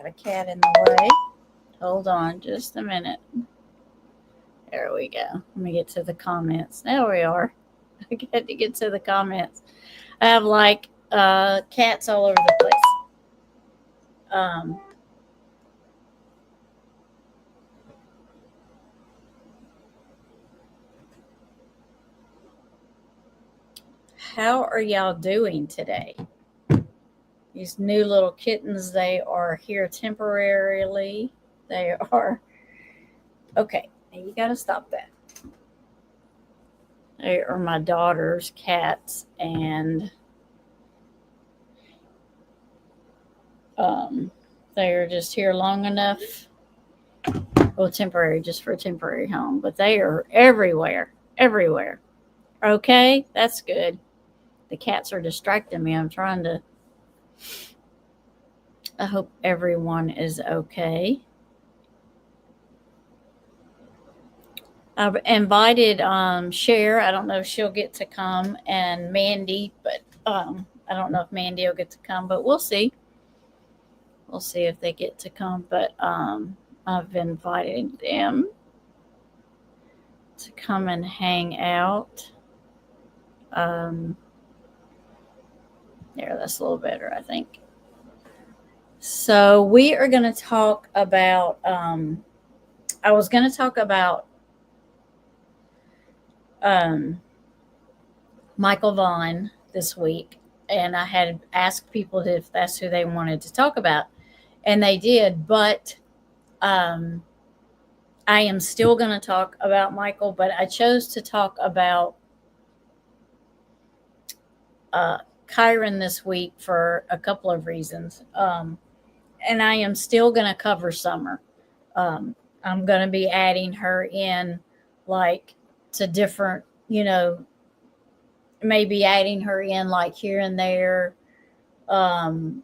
a cat in the way. Hold on just a minute. There we go. Let me get to the comments. There we are. I got to get to the comments. I have like cats all over the place. Um, how are y'all doing today? These new little kittens, they are here temporarily. They are okay. You got to stop that. They are my daughter's cats, and they are just here long enough. Well, temporary, just for a temporary home, but they are everywhere, everywhere. Okay, that's good. The cats are distracting me. I'm trying to. I hope everyone is okay. I've invited Cher. I don't know if she'll get to come, and Mandy, but I don't know if Mandy will get to come, but we'll see. We'll see if they get to come. But I've invited them to come and hang out. There, that's a little better, I think. So we are going to talk about. I was going to talk about Michael Vaughn this week, and I had asked people if that's who they wanted to talk about, and they did. But I am still going to talk about Michael, but I chose to talk about Kyron this week for a couple of reasons. And I am still going to cover Summer. I'm going to be adding her in, like, to different, maybe adding her in, like, here and there, in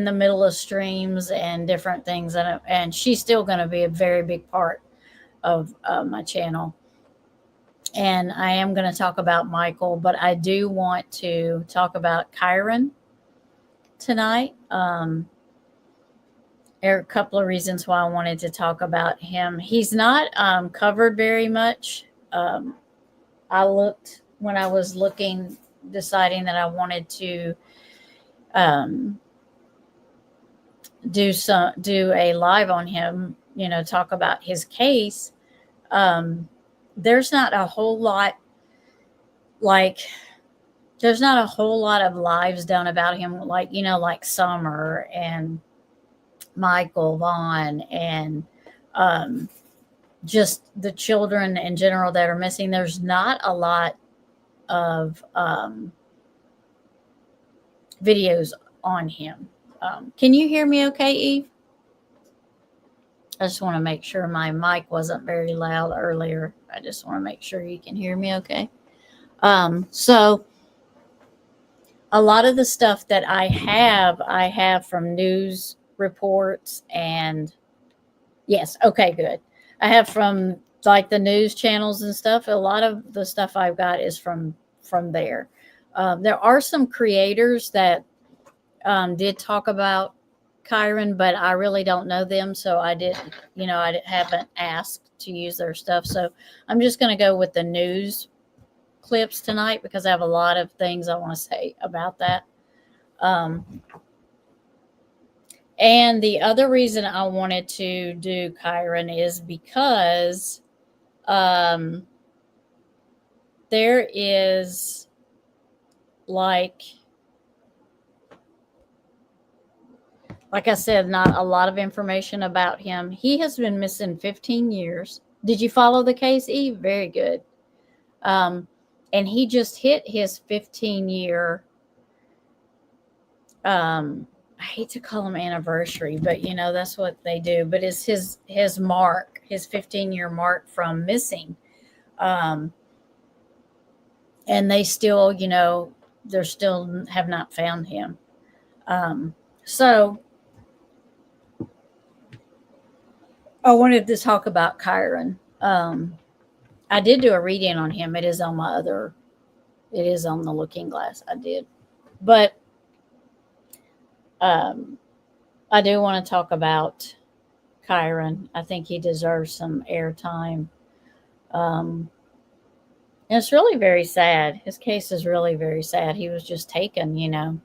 the middle of streams and different things. And she's still going to be a very big part of my channel. And I am going to talk about Michael, but I do want to talk about Kyron tonight. There are a couple of reasons why I wanted to talk about him. He's not covered very much. I looked when I was looking, deciding that I wanted to do a live on him, talk about his case. There's not a whole lot there's not a whole lot of lives done about him, like Summer and Michael Vaughn and just the children in general that are missing. There's not a lot of videos on him. Can you hear me okay, Eve? I just want to make sure my mic wasn't very loud earlier. I just want to make sure you can hear me okay. So a lot of the stuff that I have from news reports and yes, okay, good. I have from like the news channels and stuff. A lot of the stuff I've got is from there. There are some creators that did talk about Kyron, but I really don't know them, so I haven't asked to use their stuff. So I'm just going to go with the news clips tonight because I have a lot of things I want to say about that. And the other reason I wanted to do Kyron is because there is like I said, not a lot of information about him. He has been missing 15 years. Did you follow the case, Eve? Very good. And he just hit his 15-year, I hate to call them anniversary, but that's what they do. But it's his mark, his 15-year mark from missing. And they still, they still have not found him. So I wanted to talk about Kyron. I did do a reading on him. It is on it is on the Looking Glass. I did. But I do want to talk about Kyron. I think he deserves some airtime. Um, and it's really very sad. His case is really very sad. He was just taken,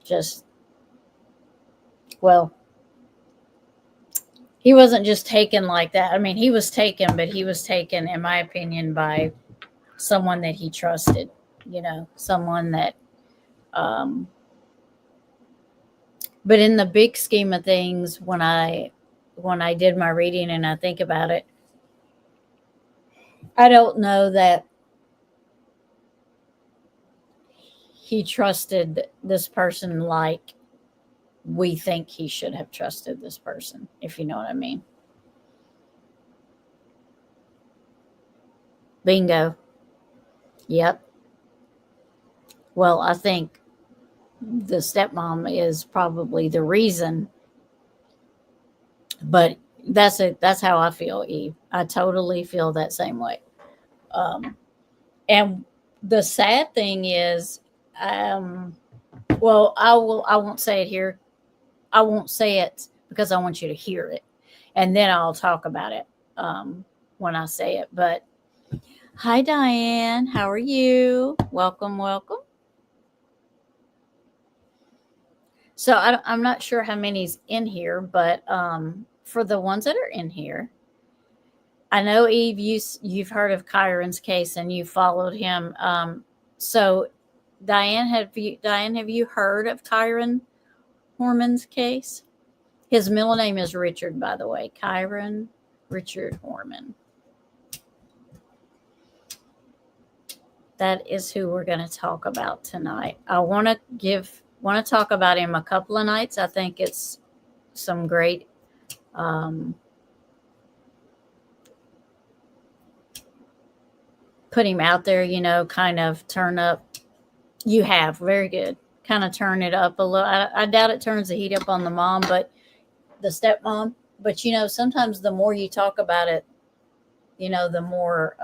just, well, he wasn't just taken like that. I mean, he was taken, but he was taken, in my opinion, by someone that he trusted, someone that, um, but in the big scheme of things, when I did my reading and I think about it, I don't know that he trusted this person like we think he should have trusted this person, if you know what I mean. Bingo. Yep. Well, I think the stepmom is probably the reason, but that's how I feel, Eve. I totally feel that same way. Um, and the sad thing is, well, I won't say it here. I won't say it because I want you to hear it, and then I'll talk about it when I say it. But hi, Diane. How are you? Welcome, welcome. So I'm not sure how many's in here, but for the ones that are in here, I know, Eve, you've heard of Kyron's case and you followed him. So Diane, have you heard of Kyron Horman's case? His middle name is Richard, by the way. Kyron Richard Horman. That is who we're going to talk about tonight. I want to talk about him a couple of nights. I think it's some great put him out there, kind of turn up. You have, very good. Kind of turn it up a little. I doubt it turns the heat up on the mom, but the stepmom. But sometimes the more you talk about it, the more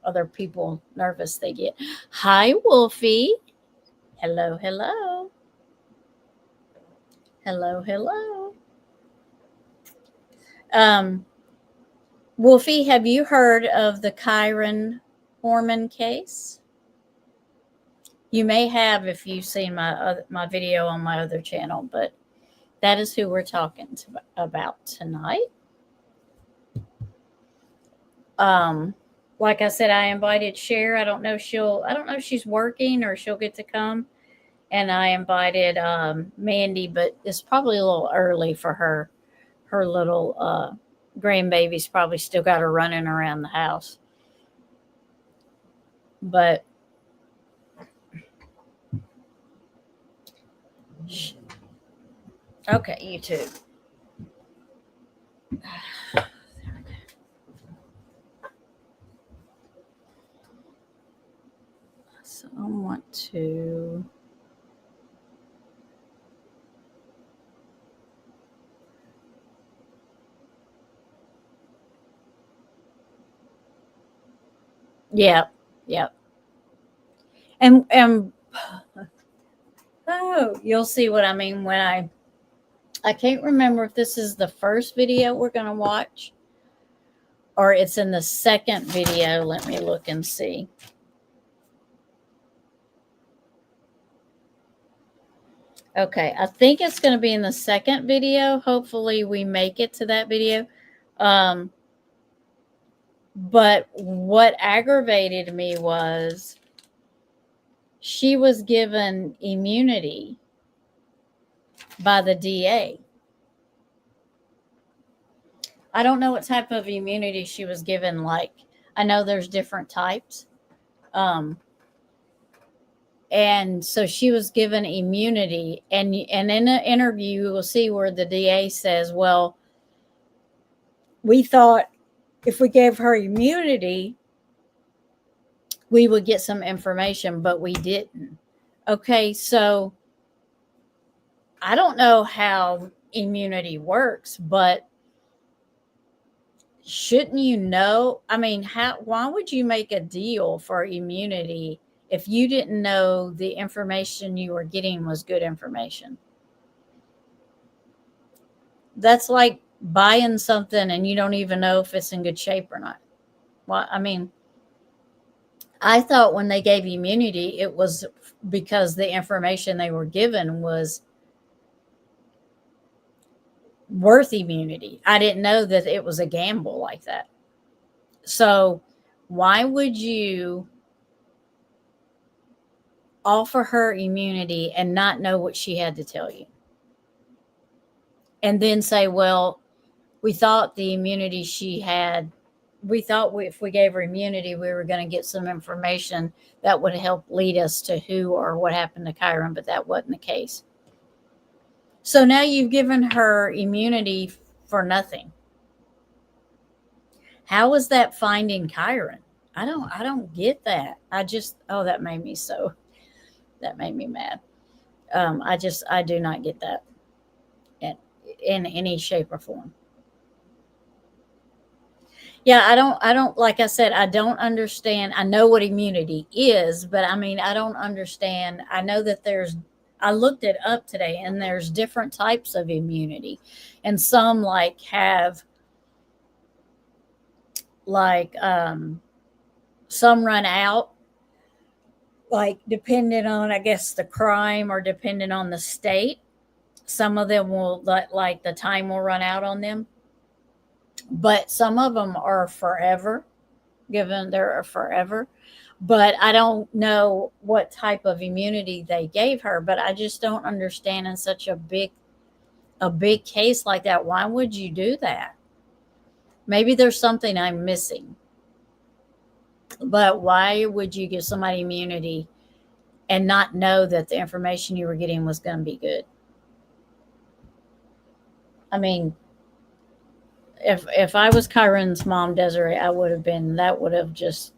other people nervous they get. Hi, Wolfie. Hello, hello. Hello, hello. Wolfie, have you heard of the Kyron Horman case? You may have if you've seen my video on my other channel, but that is who we're talking about tonight. Like I said, I invited Cher. I don't know if she's working or she'll get to come. And I invited Mandy, but it's probably a little early for her. Her little grandbaby's probably still got her running around the house. But okay, YouTube. So I want to. Yep. And oh, you'll see what I mean when I can't remember if this is the first video we're going to watch or it's in the second video. Let me look and see. Okay, I think it's going to be in the second video. Hopefully we make it to that video. But what aggravated me was she was given immunity by the DA. I don't know what type of immunity she was given. Like, I know there's different types. And so she was given immunity. And in an interview, you will see where the DA says, well, we thought if we gave her immunity, we would get some information, but we didn't. Okay, so I don't know how immunity works, but shouldn't you know? I mean, why would you make a deal for immunity if you didn't know the information you were getting was good information? That's like buying something and you don't even know if it's in good shape or not. Well, I mean, I thought when they gave immunity, it was because the information they were given was worth immunity. I didn't know that it was a gamble like that. So, why would you offer her immunity and not know what she had to tell you? And then say, well, we thought the immunity she had, we thought if we gave her immunity, we were going to get some information that would help lead us to who or what happened to Kyron, but that wasn't the case. So now you've given her immunity for nothing. How is that finding Kyron? I don't get that. That made me that made me mad. I do not get that in, in any shape or form. Yeah, I don't like I said, I don't understand. I know what immunity is, but I mean, I don't understand. I know that I looked it up today and there's different types of immunity. And some like have like some run out like depending on I guess the crime or depending on the state. Some of them will like the time will run out on them, but some of them are forever, given they're forever. But I don't know what type of immunity they gave her, but I just don't understand in such a big case like that, why would you do that? Maybe there's something I'm missing. But why would you give somebody immunity and not know that the information you were getting was going to be good? I mean, if I was Kyron's mom, Desiree, I would have been that would have just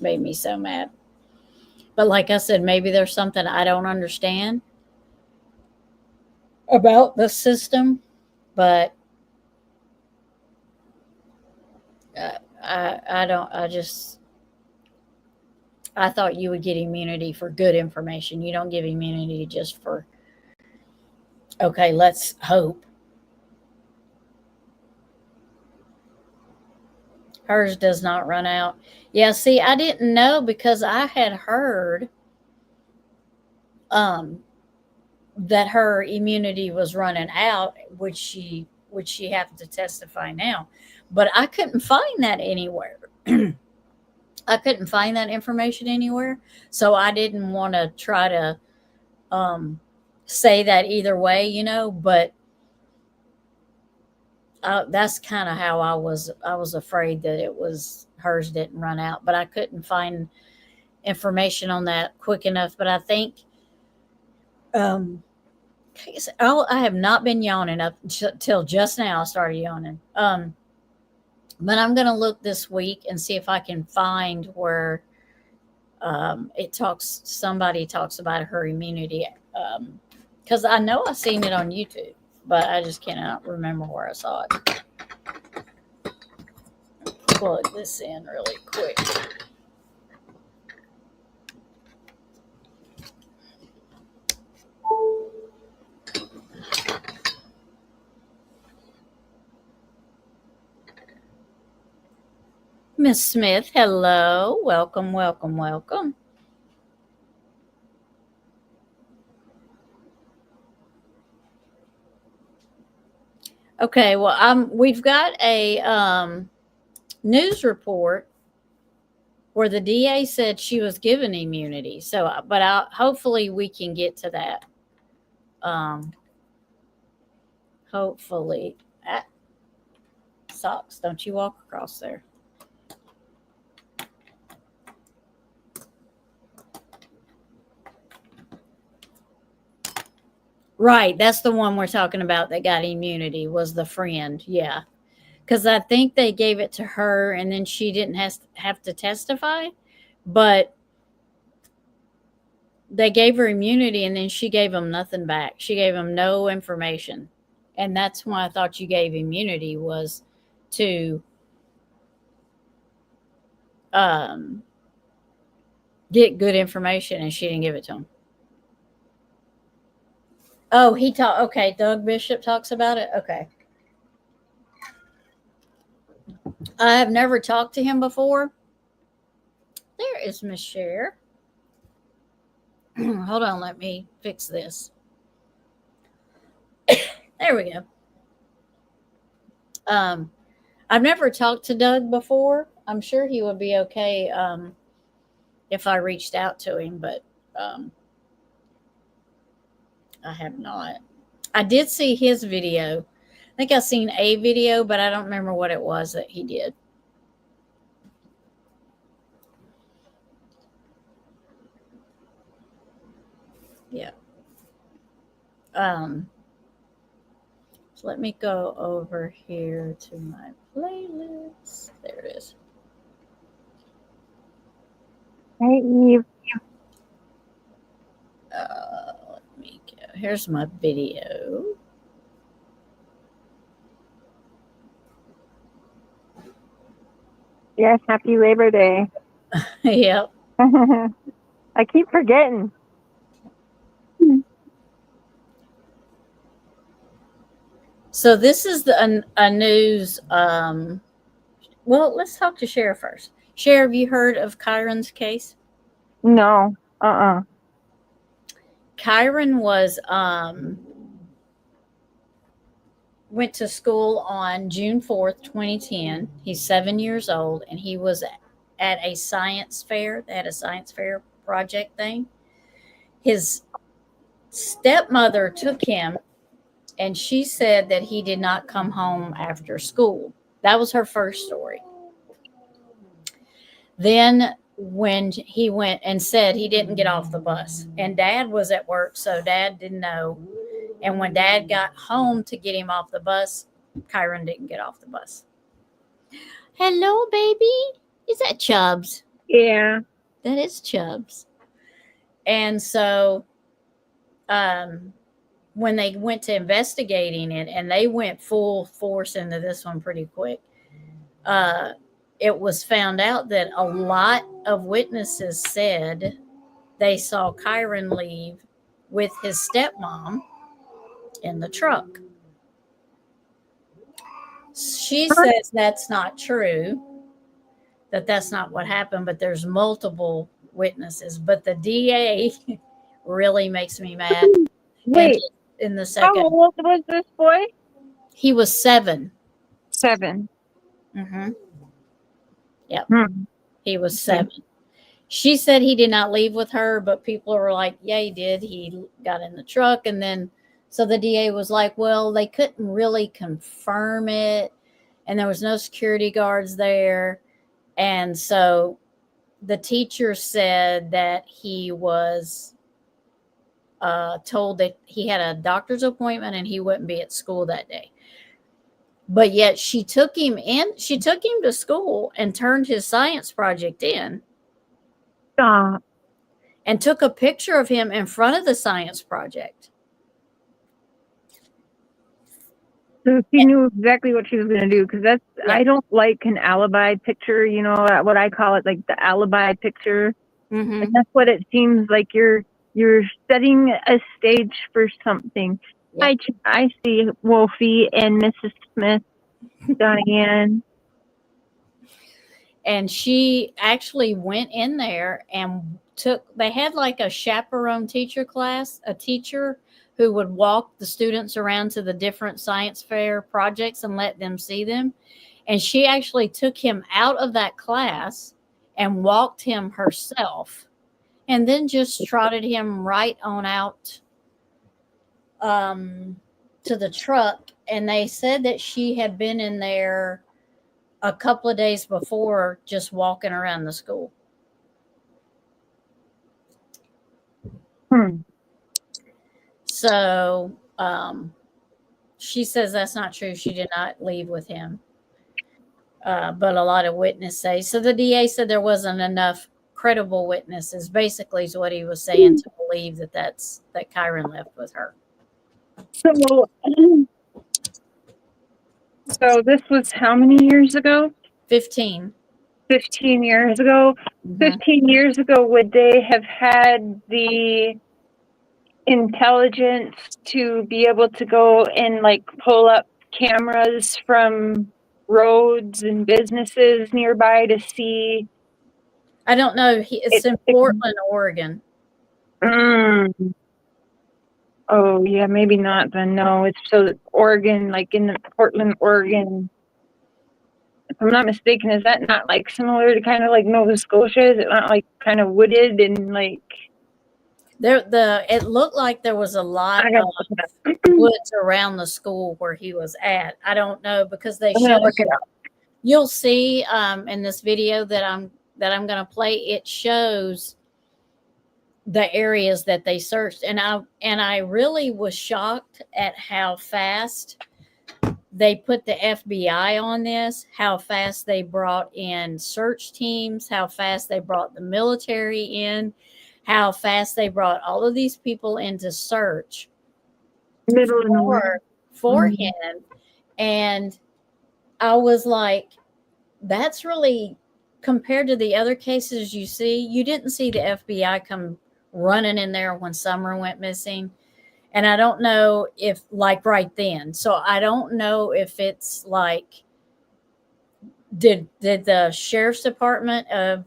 made me so mad. But like I said, maybe there's something I don't understand about the system, but I don't. I thought you would get immunity for good information. You don't give immunity just for okay. Let's hope hers does not run out. Yeah. See, I didn't know because I had heard um that her immunity was running out, which she have to testify now. But I couldn't find that anywhere. I couldn't find that information anywhere, so I didn't want to try to um, say that either way, But that's kind of how I was. I was afraid that it was hers didn't run out, but I couldn't find information on that quick enough. But I think um, I have not been yawning up till just now. I started yawning. But I'm going to look this week and see if I can find where somebody talks about her immunity. Because I know I've seen it on YouTube, but I just cannot remember where I saw it. Plug this in really quick. Miss Smith, hello. Welcome, welcome, welcome. Okay, well, we've got a news report where the DA said she was given immunity. So, but hopefully we can get to that. Hopefully, socks. Don't you walk across there. Right, that's the one we're talking about that got immunity was the friend. Yeah. Because I think they gave it to her and then she didn't have to testify, but they gave her immunity and then she gave them nothing back. She gave them no information. And that's why I thought you gave immunity was to um, get good information and she didn't give it to them. Oh, okay, Doug Bishop talks about it. Okay. I have never talked to him before. There is Miss Cher. Hold on, let me fix this. There we go. I've never talked to Doug before. I'm sure he would be okay if I reached out to him, but I have not. I did see his video. I think I've seen a video, but I don't remember what it was that he did. Yeah. So let me go over here to my playlist. There it is. Hey, Eve. Let me go. Here's my video. Yes, happy Labor Day. Yep. I keep forgetting. So this is a news. Well, let's talk to Cher first. Cher, have you heard of Kyron's case? No. Kyron was went to school on June 4th, 2010. He's 7 years old, and he was at a science fair. They had a science fair project thing. His stepmother took him, and she said that he did not come home after school. That was her first story. Then when he went and said he didn't get off the bus, and Dad was at work, so Dad didn't know. And when Dad got home to get him off the bus, Kyron didn't get off the bus. Hello, baby. Is that Chubbs? Yeah. That is Chubbs. And so when they went to investigating it, and they went full force into this one pretty quick, it was found out that a lot of witnesses said they saw Kyron leave with his stepmom in the truck. She says that's not true, that's not what happened, but there's multiple witnesses. But the DA really makes me mad. Wait, in the second, how old was this boy? He was 7. 7. Mm-hmm. Yep. Hmm. He was 7. She said he did not leave with her, but people were like, yeah, he did. He got in the truck. And then, so the DA was like, well, they couldn't really confirm it. And there was no security guards there. And so the teacher said that he was told that he had a doctor's appointment and he wouldn't be at school that day. But yet she took him to school and turned his science project in. Stop. And took a picture of him in front of the science project. So she knew exactly what she was going to do, because I don't like an alibi picture, you know, what I call it, like the alibi picture. Mm-hmm. And that's what it seems like. You're setting a stage for something. Yep. I see Wolfie and Mrs. Smith, Diane. And she actually went in there and they had like a chaperone teacher class, a teacher who would walk the students around to the different science fair projects and let them see them. And she actually took him out of that class and walked him herself, and then just trotted him right on out to the truck. And they said that she had been in there a couple of days before, just walking around the school. So she says that's not true. She did not leave with him. But a lot of witnesses say. So the DA said there wasn't enough credible witnesses, basically, is what he was saying, to believe that Kyron left with her. So this was how many years ago? 15. 15 years ago. Mm-hmm. 15 years ago, would they have had the intelligence to be able to go and like pull up cameras from roads and businesses nearby to see? I don't know. It's in Portland, Oregon. Oh yeah, maybe not then. No, it's so Oregon, like in Portland, Oregon. If I'm not mistaken, is that not like similar to kind of like Nova Scotia? Is it not like kind of wooded and like? It looked like there was a lot I gotta of look it up. woods around the school where he was at. I don't know because they I'm gonna showed. look it up. You'll see in this video that I'm going to play. It shows the areas that they searched, and I really was shocked at how fast they put the FBI on this, how fast they brought in search teams, how fast they brought the military in, how fast they brought all of these people in to search Middle of nowhere. for him. And I was like, that's really, compared to the other cases you see, you didn't see the FBI come running in there when Summer went missing. And I don't know if, like, right then. So I don't know if it's like, did the sheriff's department of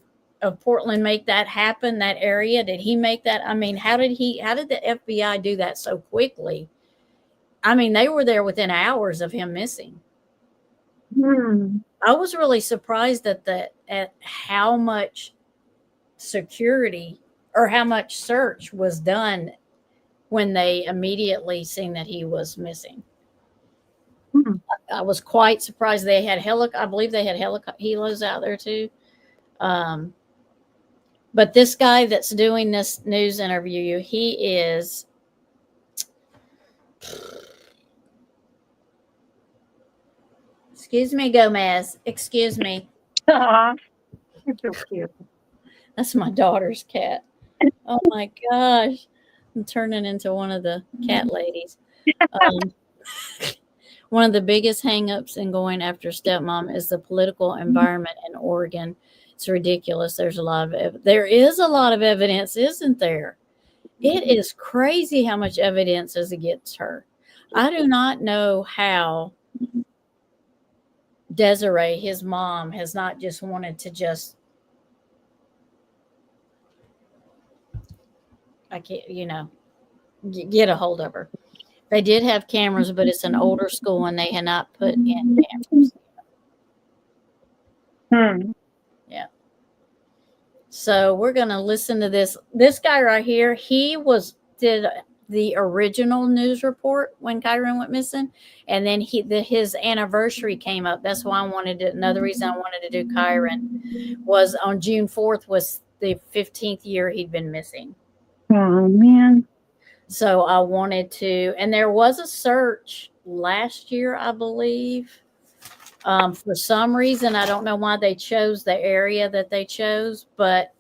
Portland make that happen, that area? Did he make that? I mean, how did the FBI do that so quickly? I mean, they were there within hours of him missing. I was really surprised at how much security or how much search was done when they immediately seen that he was missing. I was quite surprised. They had I believe they had helos out there too. But this guy that's doing this news interview, he is, excuse me, Gomez. Excuse me. Aww. You're so cute. That's my daughter's cat. Oh my gosh. I'm turning into one of the cat ladies. One of the biggest hangups in going after stepmom is the political environment in Oregon. It's ridiculous. There is a lot of evidence, isn't there? It is crazy how much evidence is against her. I do not know how Desiree, his mom, has not just wanted to just, I can't, get a hold of her. They did have cameras, but it's an older school and they had not put in cameras. Yeah. So we're going to listen to this. This guy right here, he did the original news report when Kyron went missing. And then his anniversary came up. That's why another reason I wanted to do Kyron was on June 4th was the 15th year he'd been missing. Oh, man. So I wanted to, and there was a search last year, I believe. For some reason, I don't know why they chose the area that they chose, but.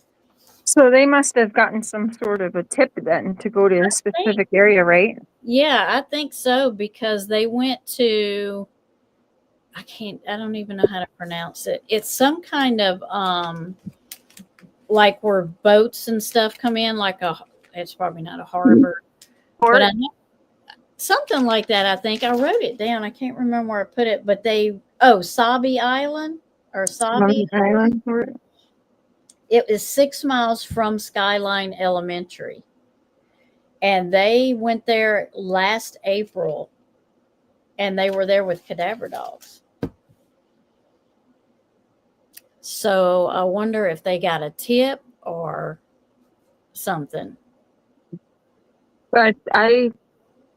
So they must have gotten some sort of a tip then to go to a specific area, right? Yeah, I think so, because they went to, I don't even know how to pronounce it. It's some kind of, like where boats and stuff come in, it's probably not a harbor. But something like that, I think. I wrote it down. I can't remember where I put it, but Sabi Island or Sabi Island. It is 6 miles from Skyline Elementary. And they went there last April, and they were there with cadaver dogs. So I wonder if they got a tip or something. But I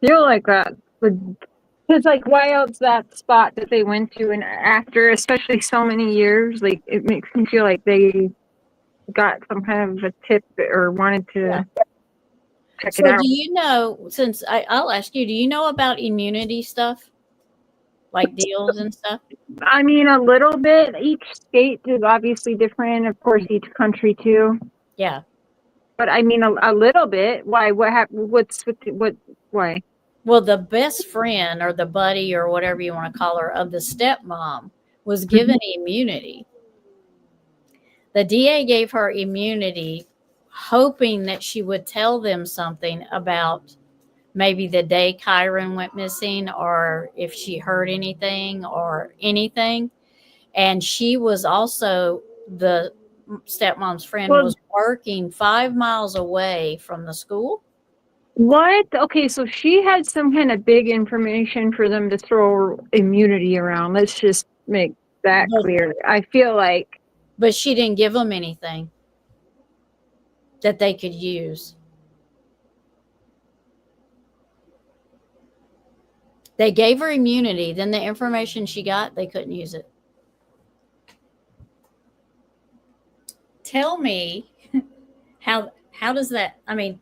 feel like that would, because like, why else that spot that they went to, and after especially so many years, like it makes me feel like they got some kind of a tip or wanted to check it out. Do you know, since I'll ask you, do you know about immunity stuff? Like deals and stuff? I mean, a little bit. Each state is obviously different. Of course, each country too. Yeah. But I mean, a little bit. Why? What happened? Why? Well, the best friend or the buddy or whatever you want to call her of the stepmom was given immunity. The DA gave her immunity hoping that she would tell them something about maybe the day Kyron went missing, or if she heard anything or anything. And she was also, the stepmom's friend Well, was working 5 miles away from the school. what? Okay, so she had some kind of big information for them to throw immunity around. Let's just make that but, clear. I feel like, but she didn't give them anything that they could use. They gave her immunity, then the information she got, they couldn't use it. Tell me how does that, I mean,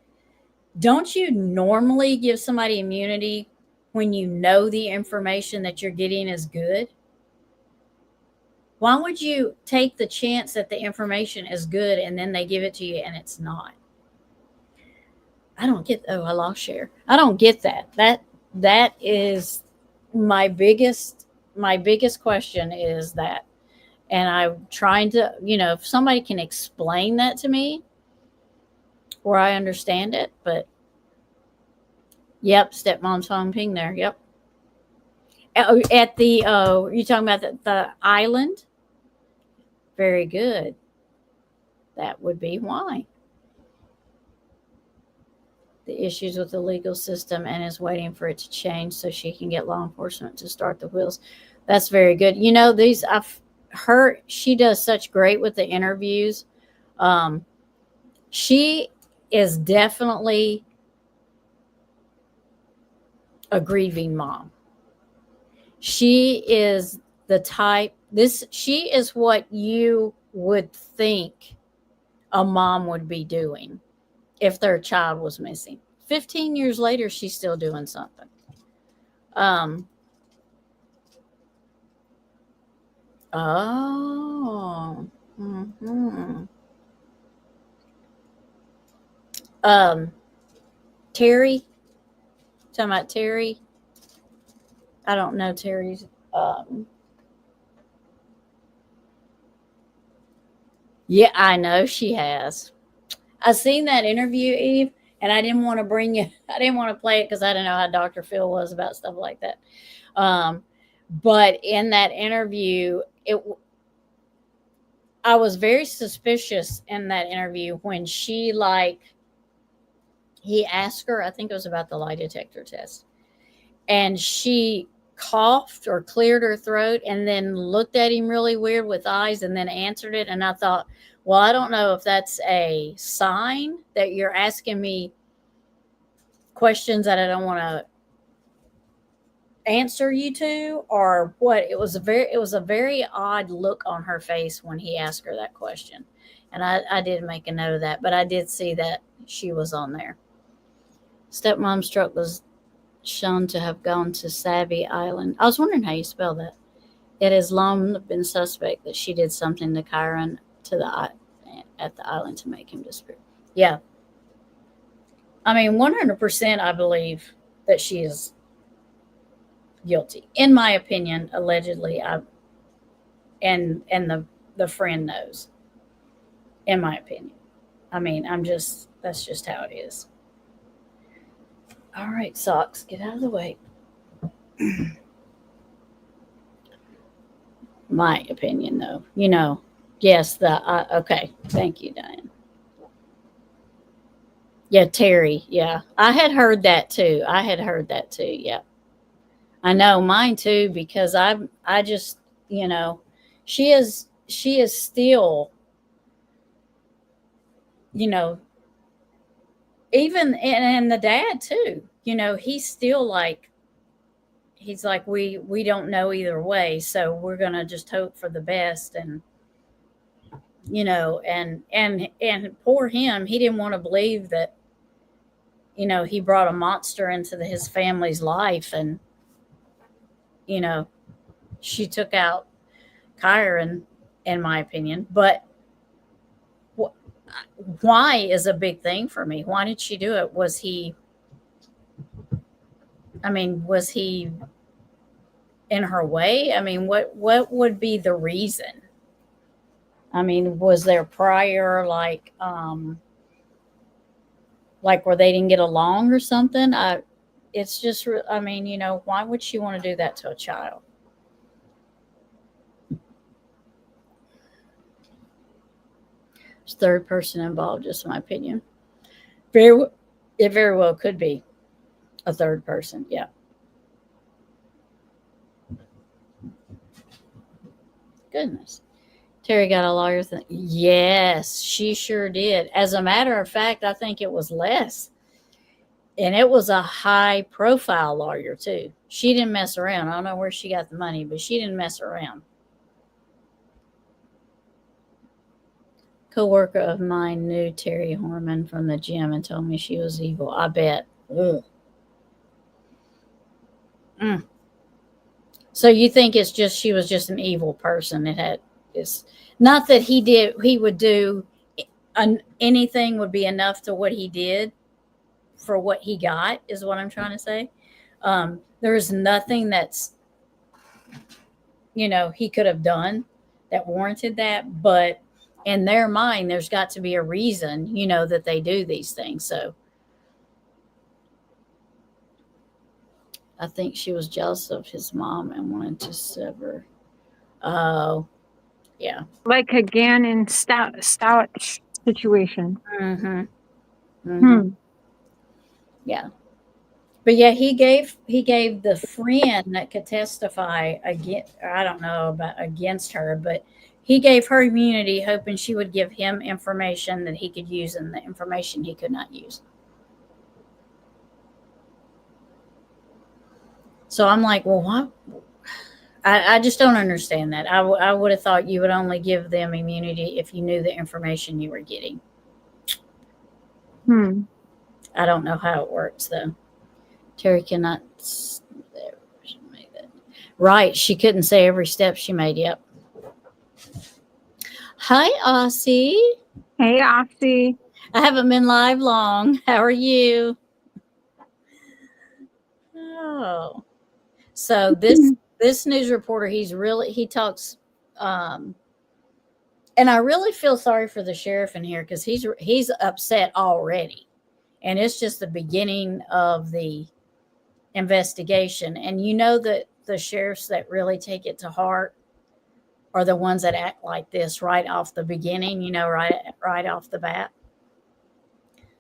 don't you normally give somebody immunity when you know the information that you're getting is good? Why would you take the chance that the information is good and then they give it to you and it's not? I don't get, oh, I lost share. I don't get that. That is my biggest question is that. And I'm trying to, if somebody can explain that to me where I understand it, but yep, stepmom's phone ping there. Yep. At the, you're talking about the island? Very good. That would be why. The issues with the legal system and is waiting for it to change so she can get law enforcement to start the wheels. That's very good. I've heard she does such great with the interviews. She is definitely a grieving mom. She is the type, she is what you would think a mom would be doing if their child was missing. 15 years later, she's still doing something. Oh. Mm-hmm. Terry, talking about Terry. I don't know Terry's. Yeah, I know she has. I seen that interview, Eve, and I didn't want to bring you. I didn't want to play it because I didn't know how Dr. Phil was about stuff like that. But in that interview, I was very suspicious in that interview when he asked her, I think it was about the lie detector test, and she coughed or cleared her throat and then looked at him really weird with eyes and then answered it. And I thought, well, I don't know if that's a sign that you're asking me questions that I don't want to answer you to, or what. It was a very odd look on her face when he asked her that question. And I did make a note of that, but I did see that she was on there. Stepmom's truck was shown to have gone to Savvy Island. I was wondering how you spell that. It has long been suspect that she did something to Kyron at the island to make him disappear. Yeah. I mean, 100% I believe that she is guilty. In my opinion, allegedly, and the friend knows. In my opinion. I mean, that's just how it is. All right, Socks, get out of the way. My opinion, though. Yes, okay. Thank you, Diane. Yeah, Terry. Yeah, I had heard that too. Yeah, I know mine too, because I just, she is still, even, and the dad too, he's still like, he's like, we don't know either way, so we're gonna just hope for the best. And and poor him, he didn't want to believe that he brought a monster into his family's life. And she took out Kyron, in my opinion. But why is a big thing for me. Why did she do it? Was he in her way? I mean, what would be the reason? I mean, was there prior, like, like where they didn't get along or something. It's just, I mean, why would she want to do that to a child? There's third person involved, just my opinion. It very well could be a third person. Yeah. Goodness. Terry got a lawyer. Yes, she sure did. As a matter of fact, I think it was less. And it was a high profile lawyer, too. She didn't mess around. I don't know where she got the money, but she didn't mess around. Co-worker of mine knew Terry Horman from the gym and told me she was evil. I bet. Ugh. So you think it's just she was just an evil person? It's not that he would do anything would be enough to what he did for what he got, is what I'm trying to say. There's nothing that's he could have done that warranted that, but in their mind there's got to be a reason that they do these things. So I think she was jealous of his mom and wanted to sever. Oh, yeah. Like a Gannon Stout situation. Yeah. But yeah, he gave the friend that could testify against her, but he gave her immunity, hoping she would give him information that he could use and the information he could not use. So I'm like, well, what? I just don't understand that. I would have thought you would only give them immunity if you knew the information you were getting. I don't know how it works, though. Terry cannot. Right, she couldn't say every step she made. Yep. Hi, Aussie. Hey, Aussie. I haven't been live long. How are you? Oh, so this news reporter, he talks, and I really feel sorry for the sheriff in here because he's upset already, and it's just the beginning of the investigation. And that the sheriffs that really take it to heart are the ones that act like this right off the beginning, right off the bat.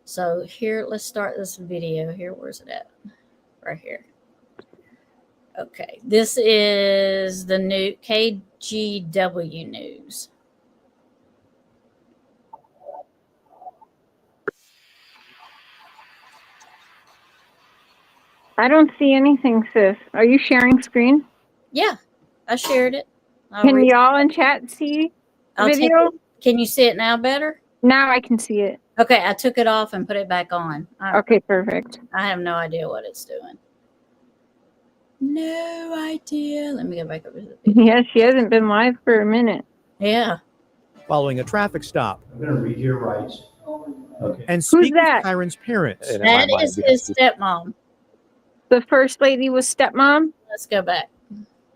So here, let's start this video here. Where's it at? Right here. Okay, this is the new KGW News. I don't see anything, sis. Are you sharing screen? Yeah, I shared it. Can y'all in chat see the video? Can you see it now better? Now I can see it. Okay, I took it off and put it back on. Okay, perfect. I have no idea what it's doing. No idea. Let me go back over to the video. Yeah, she hasn't been live for a minute. Yeah. Following a traffic stop. I'm going to read your rights. Okay. And speak Who's that? with Kyron's parents. That is his stepmom. The first lady was stepmom? Let's go back.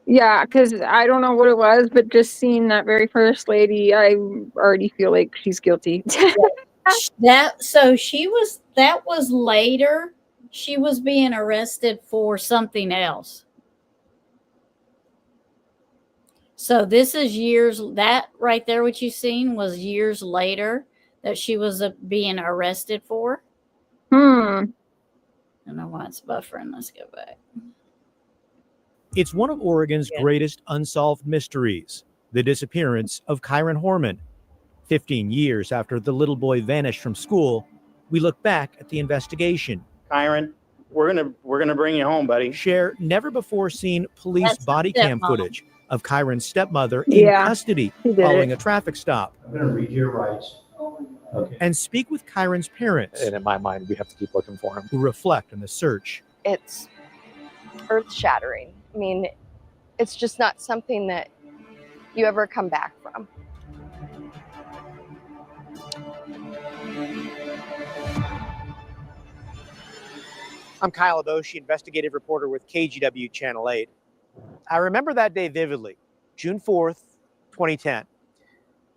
Yeah, because I don't know what it was, but just seeing that very first lady, I already feel like she's guilty. That was later. She was being arrested for something else. So this is years, that right there, what you seen was years later that she was being arrested for. I don't know why it's buffering. Let's go back. It's one of Oregon's greatest unsolved mysteries, the disappearance of Kyron Horman. 15 years after the little boy vanished from school, we look back at the investigation. Kyron, we're gonna bring you home, buddy. Share never before seen police body cam footage of Kyron's stepmother in custody following a traffic stop. I'm gonna read your rights. Okay. And speak with Kyron's parents. And in my mind, we have to keep looking for him. Who reflect on the search. It's earth-shattering. I mean, it's just not something that you ever come back from. I'm Kyle Adoshi, investigative reporter with KGW Channel 8. I remember that day vividly, June 4th, 2010.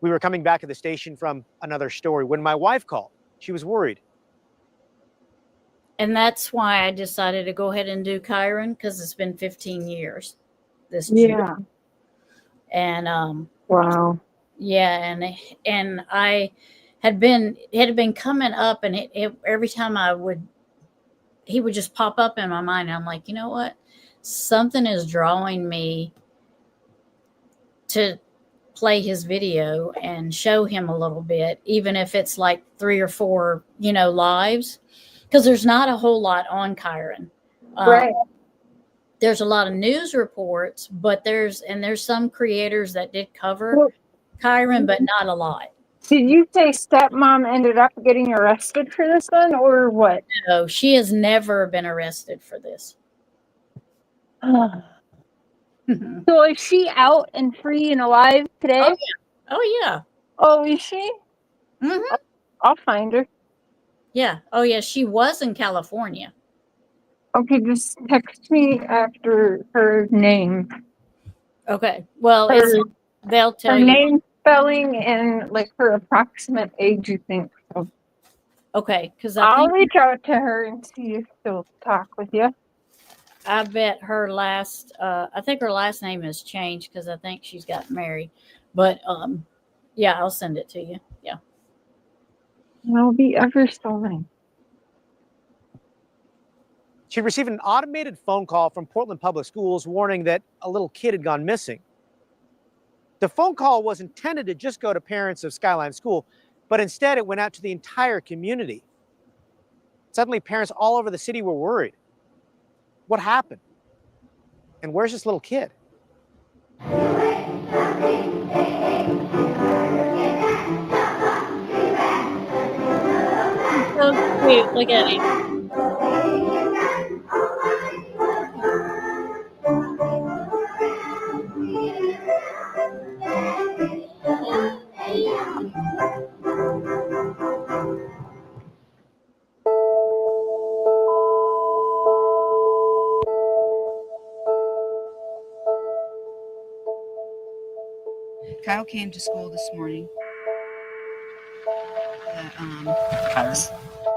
We were coming back to the station from another story when my wife called. She was worried. And that's why I decided to go ahead and do Kyron, because it's been 15 years this June. Yeah. And Wow. yeah, and I it had been coming up, and it every time he would just pop up in my mind. And I'm like, you know what? Something is drawing me to play his video and show him a little bit, even if it's like 3 or 4, lives, because there's not a whole lot on Kyron. Right. There's a lot of news reports, but there's some creators that did cover Well, Kyron, but not a lot. did you say stepmom ended up getting arrested for this one, or what? No, she has never been arrested for this. So is she out and free and alive today? Oh yeah. Oh, is she? Mhm. I'll find her. Yeah. Oh yeah. She was in California. Okay, just text me after her name. Okay. Well, Her, they'll tell her you. name, spelling, and like her approximate age, you think. So Okay, because I'll reach out to her and see if she'll talk with you. I bet her last. I think her last name has changed because I think she's got married. But yeah, I'll send it to you. Yeah. I'll be ever so nice. She received an automated phone call from Portland Public Schools warning that a little kid had gone missing. The phone call was intended to just go to parents of Skyline School, but instead it went out to the entire community. Suddenly, parents all over the city were worried. What happened? And where's this little kid? So cute. Look at him. Kyle came to school this morning.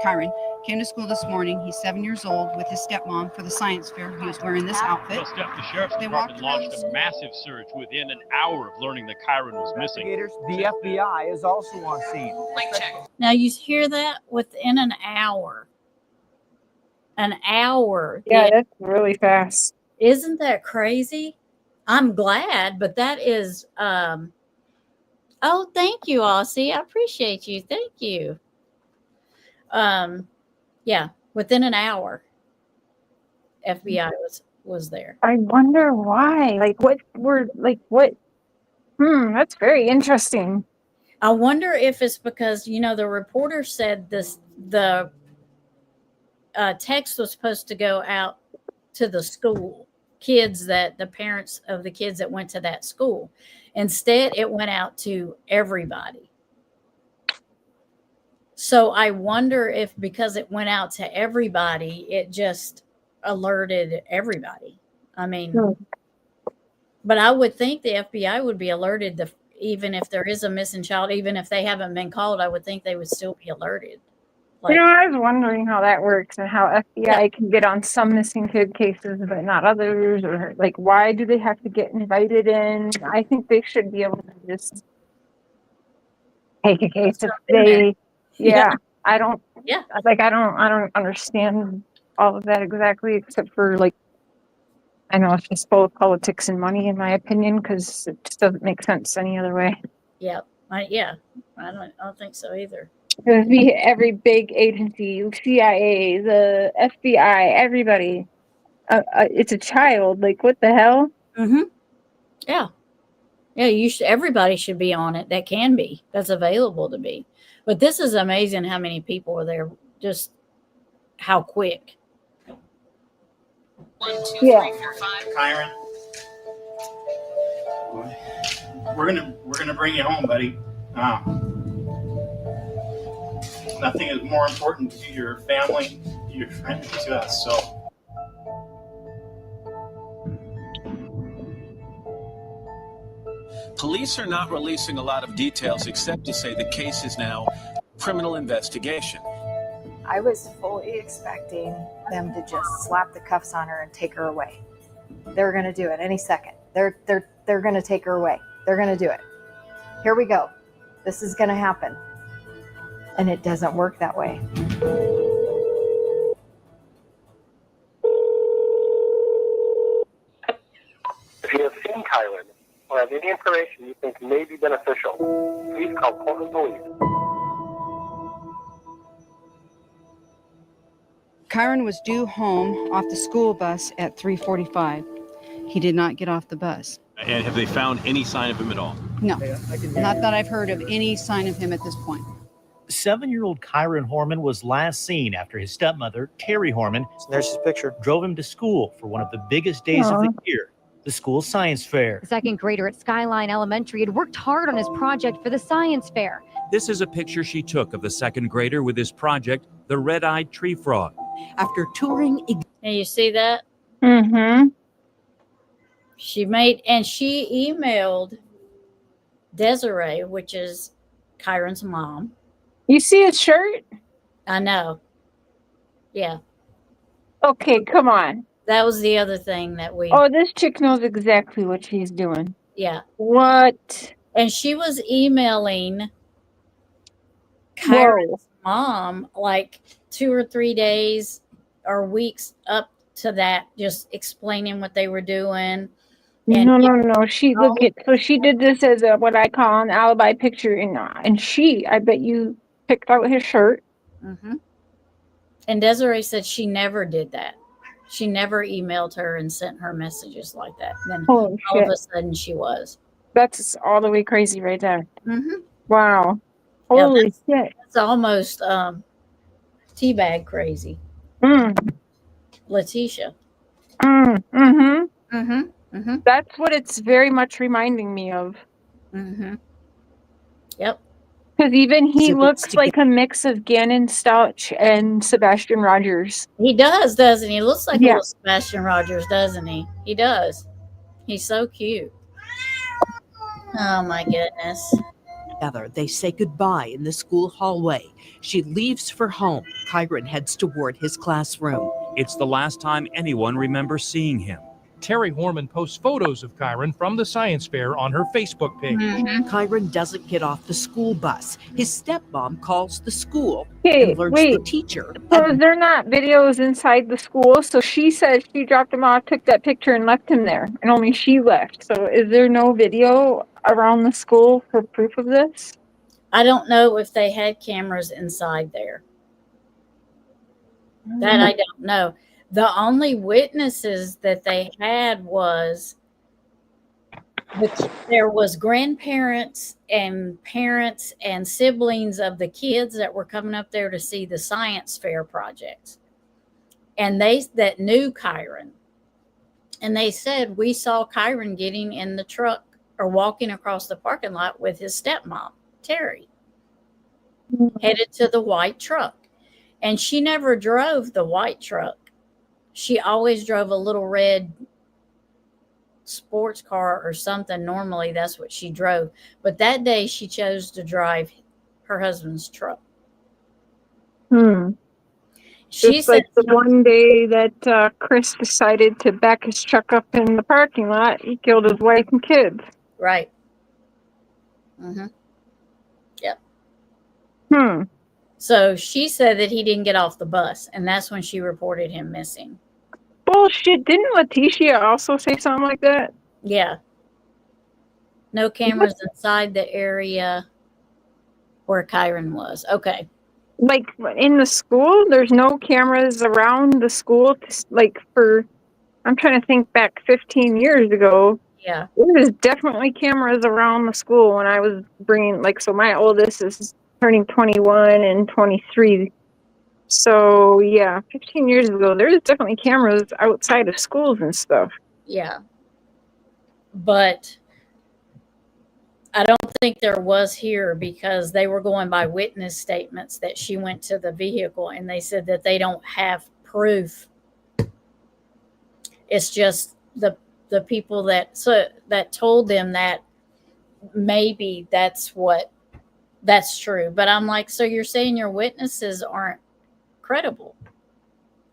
Kyron came to school this morning. He's 7 years old with his stepmom for the science fair. He was wearing this outfit. Well, Steph, the sheriff's department launched a massive search within an hour of learning that Kyron was missing. The FBI is also on scene. Now you hear that? Within an hour. An hour. Yeah, that's really fast. Isn't that crazy? I'm glad, but that is. Oh, thank you, Aussie. I appreciate you. Thank you. Yeah, within an hour, FBI was there. I wonder why. That's very interesting. I wonder if it's because the reporter said the text was supposed to go out to the school kids, that the parents of the kids that went to that school. Instead, it went out to everybody. So I wonder if because it went out to everybody, it just alerted everybody. I mean, but I would think the FBI would be alerted even if there is a missing child, even if they haven't been called, I would think they would still be alerted. I was wondering how that works and how FBI can get on some missing kid cases, but not others, or why do they have to get invited in? I think they should be able to just take a case if they, I don't understand all of that exactly, except for I know it's just full of politics and money, in my opinion, because it just doesn't make sense any other way. Yeah. I don't think so either. It would be every big agency, CIA, the FBI, everybody. It's a child. What the hell? Mm-hmm. Yeah. Yeah. Everybody should be on it. That can be. That's available to be. But this is amazing how many people were there. Just how quick. 1, 2, 3, 4, 5. Kyron, we're gonna bring you home, buddy. Nothing is more important to your family, to your friends, to us. So. Police are not releasing a lot of details except to say the case is now criminal investigation. I was fully expecting them to just slap the cuffs on her and take her away. They're going to do it any second. They're going to take her away. They're going to do it. Here we go. This is going to happen. And it doesn't work that way. If you have seen Kyron or have any information you think may be beneficial, please call Portland Police. Kyron was due home off the school bus at 3:45. He did not get off the bus. And have they found any sign of him at all? No, not that I've heard of any sign of him at this point. 7-year-old Kyron Horman was last seen after his stepmother, Terry Horman, There's his picture. drove him to school for one of the biggest days of the year, the school science fair. The second grader at Skyline Elementary had worked hard on his project for the science fair. This is a picture she took of the second grader with his project, the red-eyed tree frog. After touring... And you see that? Mm-hmm. She emailed Desiree, which is Kyron's mom. You see his shirt? I know. Yeah. Okay, come on. That was the other thing that we... Oh, this chick knows exactly what she's doing. Yeah. What? And she was emailing Kyron's mom like 2 or 3 days or weeks up to that, just explaining what they were doing. And No. She so she did this as a what I call an alibi picture, and I bet you picked out his shirt. Mm-hmm. And Desiree said she never did that. She never emailed her and sent her messages like that. Then all of a sudden she was. That's all the way crazy right there. Mm-hmm. Wow. Yeah, Holy shit. That's almost teabag crazy. Letitia. Mm-hmm. Mm-hmm. Mm-hmm. That's what it's very much reminding me of. Mm-hmm. Yep. Because even he looks like a mix of Gannon Stouch and Sebastian Rogers. He does, doesn't he? He looks like a little Sebastian Rogers, doesn't he? He does. He's so cute. Oh, my goodness. Together, they say goodbye in the school hallway. She leaves for home. Kyron heads toward his classroom. It's the last time anyone remembers seeing him. Terry Horman posts photos of Kyron from the science fair on her Facebook page. Kyron doesn't get off the school bus. His stepmom calls the school Hey, and learns wait. the teacher. So is there not videos inside the school? So she said she dropped him off, took that picture, and left him there, and only she left. So is there no video around the school for proof of this? I don't know if they had cameras inside there. That I don't know. The only witnesses that they had was there was grandparents and parents and siblings of the kids that were coming up there to see the science fair projects. And that knew Kyron. And they said, we saw Kyron getting in the truck or walking across the parking lot with his stepmom, Terry, headed to the white truck. And she never drove the white truck. She always drove a little red sports car or something. Normally, that's what she drove. But that day, she chose to drive her husband's truck. Just like the one day that Chris decided to back his truck up in the parking lot, he killed his wife and kids. Right. Mm-hmm. Yep. So she said that he didn't get off the bus, and that's when she reported him missing. Bullshit. Didn't Letitia also say something like that? Yeah. No cameras inside the area where Kyron was. Okay. Like in the school, there's no cameras around the school. I'm trying to think back 15 years ago. Yeah. There was definitely cameras around the school when I was so my oldest is turning 21 and 23. So, yeah, 15 years ago, there's definitely cameras outside of schools and stuff. Yeah. But I don't think there was here because they were going by witness statements that she went to the vehicle and they said that they don't have proof. It's just the people that told them that maybe that's true. But I'm like, so you're saying your witnesses aren't credible.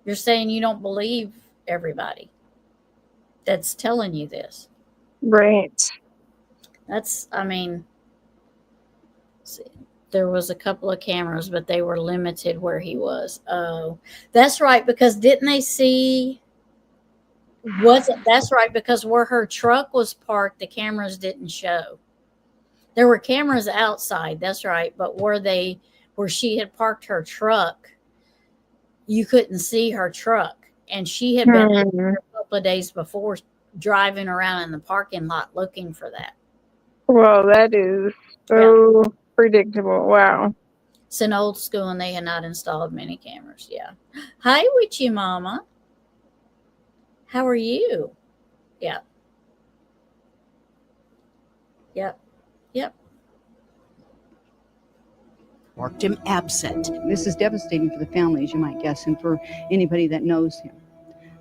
You're saying you don't believe everybody that's telling you this. Right. That's, I mean, see, there was a couple of cameras, but they were limited where he was. Oh, that's right. Because didn't they see? That's right? Because where her truck was parked, the cameras didn't show. There were cameras outside. That's right. But where she had parked her truck, you couldn't see her truck, and she had been a couple of days before driving around in the parking lot looking for that. Well, that is so predictable. Wow. It's an old school, and they had not installed many cameras. Yeah. Hi, Witchy Mama. How are you? Yeah. Yep. Yep. Marked him absent. This is devastating for the family, as you might guess, and for anybody that knows him.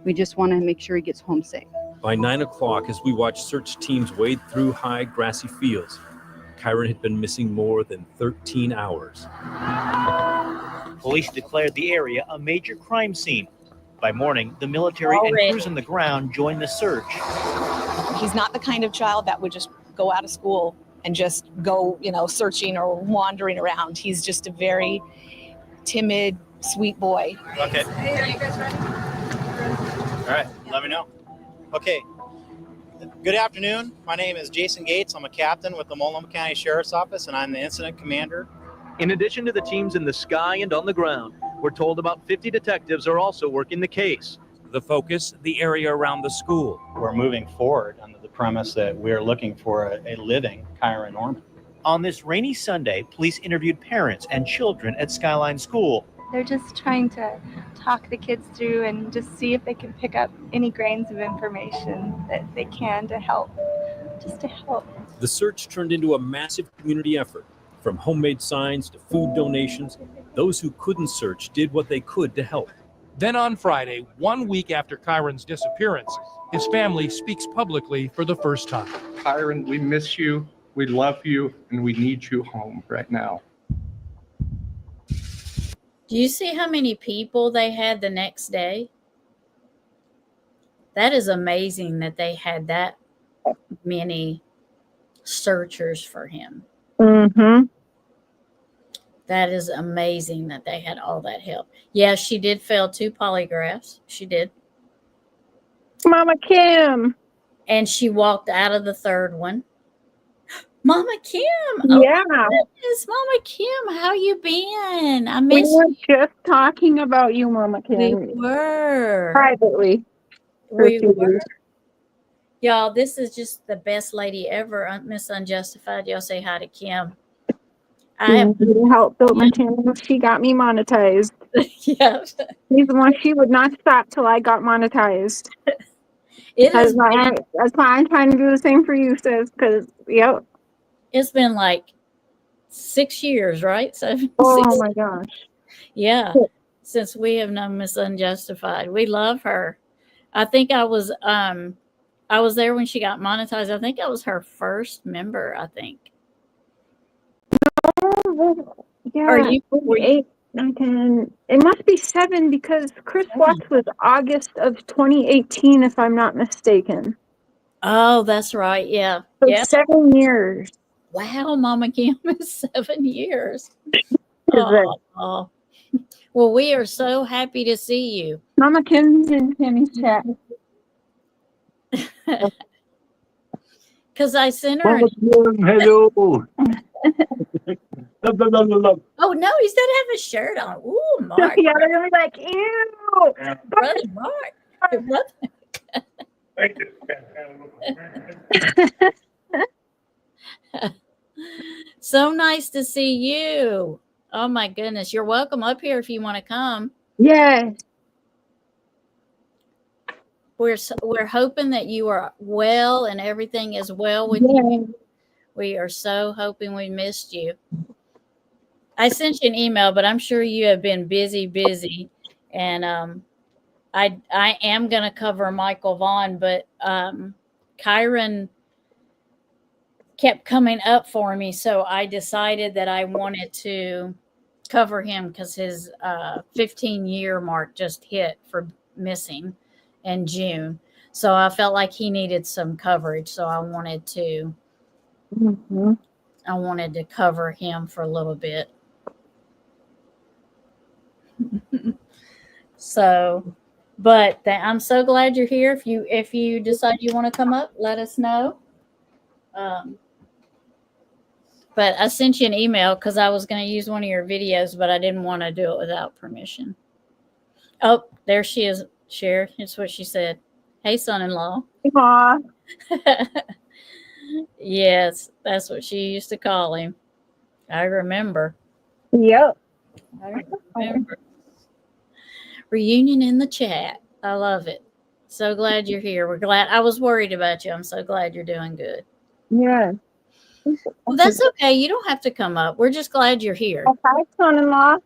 We just want to make sure he gets home safe. By 9 o'clock, as we watched search teams wade through high, grassy fields, Kyron had been missing more than 13 hours. Police declared the area a major crime scene. By morning, the military and crews on the ground joined the search. He's not the kind of child that would just go out of school and just go, searching or wandering around. He's just a very timid, sweet boy. Okay. Hey, are you guys ready? All right, let me know. Okay. Good afternoon. My name is Jason Gates. I'm a captain with the Multnomah County Sheriff's Office, and I'm the incident commander. In addition to the teams in the sky and on the ground, we're told about 50 detectives are also working the case. The focus, the area around the school. We're moving forward under the premise that we're looking for a living Kyron Horman. On this rainy Sunday, police interviewed parents and children at Skyline School. They're just trying to talk the kids through and just see if they can pick up any grains of information that they can to help, just to help. The search turned into a massive community effort. From homemade signs to food donations, those who couldn't search did what they could to help. Then on Friday, 1 week after Kyron's disappearance, his family speaks publicly for the first time. Kyron, we miss you, we love you, and we need you home right now. Do you see how many people they had the next day? That is amazing that they had that many searchers for him. Mm-hmm. That is amazing that they had all that help. Yeah, she did fail 2 polygraphs. She did. Mama Kim. And she walked out of the 3rd one. Mama Kim. Oh, yeah. Goodness, Mama Kim, how you been? I miss We were just talking about you, Mama Kim. We were. Privately. We were. Y'all, this is just the best lady ever, Miss Unjustified. Y'all say hi to Kim. I have helped build my channel. She got me monetized. Yeah. She's the one. She would not stop till I got monetized. That's why I'm trying to do the same for you, sis. Because it's been like 6 years, right? 7, oh 6. my gosh. Yeah. Since we have known Miss Unjustified, we love her. I think I was there when she got monetized. I think I was her first member. I think. Yeah, Are you? 8, 9, 10. It must be 7 because Chris Watts was August of 2018, if I'm not mistaken. Oh, that's right. Yeah. So yeah. 7 years. Wow, Mama Kim is 7 years. Oh. Well, we are so happy to see you. Mama Kim's in Tammy's chat. Because I sent her. Hello. Oh no, he still have his shirt on. Ooh, Mark. Yeah, they're gonna be like, ew. Brother Mark. Your brother. So nice to see you. Oh my goodness. You're welcome up here if you want to come. Yes. We're hoping that you are well and everything is well with you. We are so hoping. We missed you. I sent you an email, but I'm sure you have been busy. And I am going to cover Michael Vaughn, but Kyron kept coming up for me. So I decided that I wanted to cover him because his 15-year mark just hit for missing in June. So I felt like he needed some coverage. So I wanted to cover him for a little bit. So, but I'm so glad you're here. If you decide you want to come up, let us know. But I sent you an email because I was going to use one of your videos, but I didn't want to do it without permission. Oh, there she is, Cher. It's what she said. Hey, son-in-law. Aw. Yes, that's what she used to call him. I remember. Yep. I remember. Reunion in the chat. I love it. So glad you're here. We're glad. I was worried about you. I'm so glad you're doing good. Yeah. Well, that's okay. You don't have to come up. We're just glad you're here. Hi, son-in-law.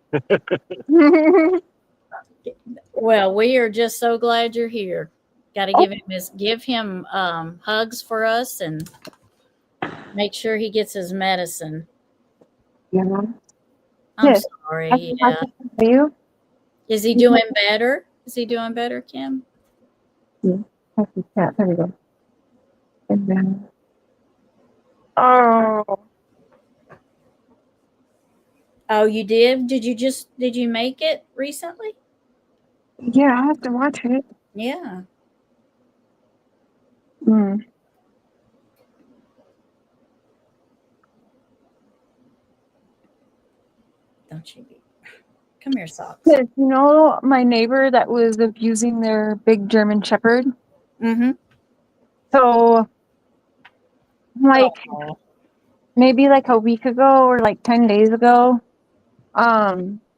Well, we are just so glad you're here. Got to give him hugs for us and make sure he gets his medicine. Yeah. I'm Yes. sorry. Yeah. Are you? Is he doing better? Is he doing better, Kim? Yeah. There we go. And then, oh, you did? Did you make it recently? yeah, I have to watch it. Yeah. Mm. Don't you be. Come here, Socks. Yes, you know my neighbor that was abusing their big German Shepherd? Mm-hmm. So, maybe like a week ago or like 10 days ago,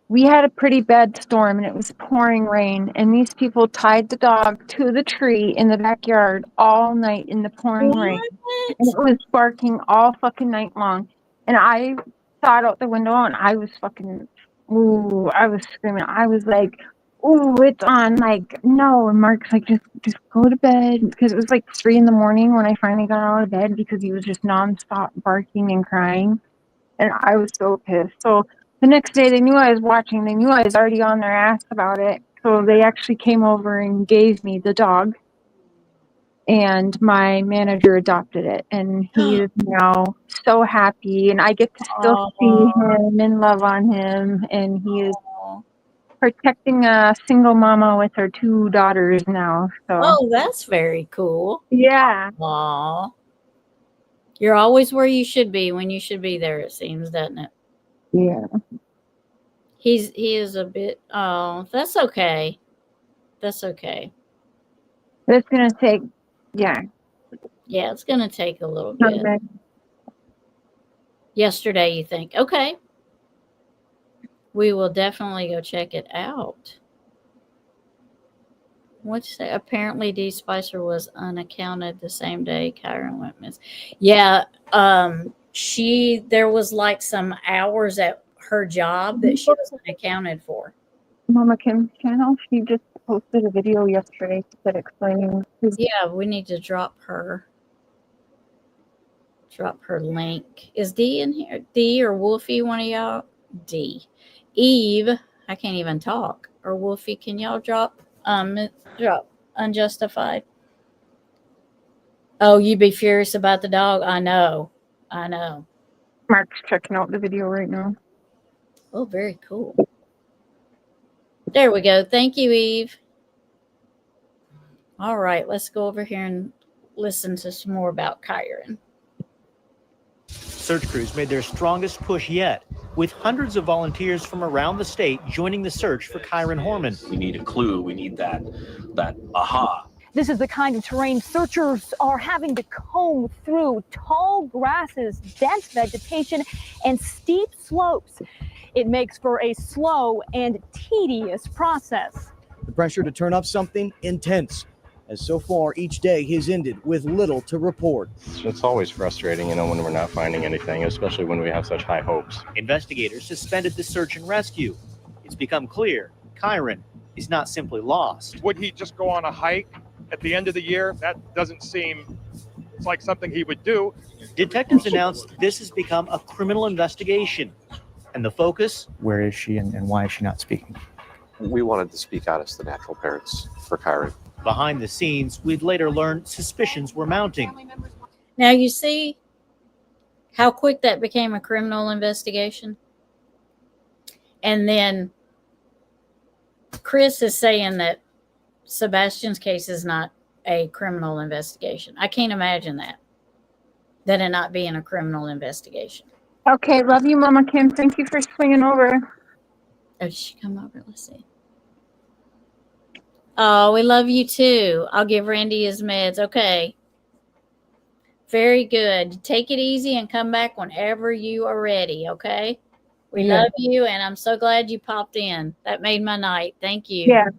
we had a pretty bad storm and it was pouring rain, and these people tied the dog to the tree in the backyard all night in the pouring rain. And it was barking all fucking night long. And I saw it out the window and I was fucking, ooh, I was screaming. I was like, ooh, it's on. Like, no. And Mark's like, just go to bed. Because it was like 3 a.m. when I finally got out of bed because he was just nonstop barking and crying. And I was so pissed. So the next day they knew I was watching. They knew I was already on their ass about it. So they actually came over and gave me the dog. And my manager adopted it, and he is now so happy, and I get to still see him and love on him, and he is protecting a single mama with her 2 daughters now. So Oh, that's very cool. yeah. Aw. You're always where you should be when you should be there, it seems, doesn't it? Yeah. He is a bit, oh, that's okay. That's okay. It's gonna take, yeah. Yeah, it's gonna take a little bit. Yesterday, you think, okay. We will definitely go check it out. What's that? Apparently Dee Spicer was unaccounted the same day Kyron went missing. Yeah, there was like some hours at her job that she was unaccounted for. Mama Kim's channel, she just posted a video yesterday that explaining. Yeah, we need to drop her link. Is Dee in here? Dee or Wolfie, one of y'all? Dee. Eve, I can't even talk. Or Wolfie, can y'all drop Unjustified? Oh, you'd be furious about the dog? I know. Mark's checking out the video right now. Oh, very cool. There we go. Thank you, Eve. All right, let's go over here and listen to some more about Kyron. Search crews made their strongest push yet, with hundreds of volunteers from around the state joining the search for Kyron Horman. We need a clue. We need that aha. This is the kind of terrain searchers are having to comb through: tall grasses, dense vegetation, and steep slopes. It makes for a slow and tedious process. The pressure to turn up something intense, as so far each day has ended with little to report. It's always frustrating, when we're not finding anything, especially when we have such high hopes. Investigators suspended the search and rescue. It's become clear Kyron is not simply lost. Would he just go on a hike at the end of the year? That doesn't seem like something he would do. Detectives announced this has become a criminal investigation. And the focus? Where is she and why is she not speaking? We wanted to speak out as the natural parents for Kyron. Behind the scenes, we'd later learn suspicions were mounting. Now you see how quick that became a criminal investigation? And then Chris is saying that Sebastian's case is not a criminal investigation. I can't imagine that it not being a criminal investigation. Okay, love you, Mama Kim. Thank you for swinging over. Oh, did she come over? Let's see. Oh, we love you too. I'll give Randy his meds. Okay. Very good. Take it easy and come back whenever you are ready, okay? We love you, and I'm so glad you popped in. That made my night. Thank you. Yeah.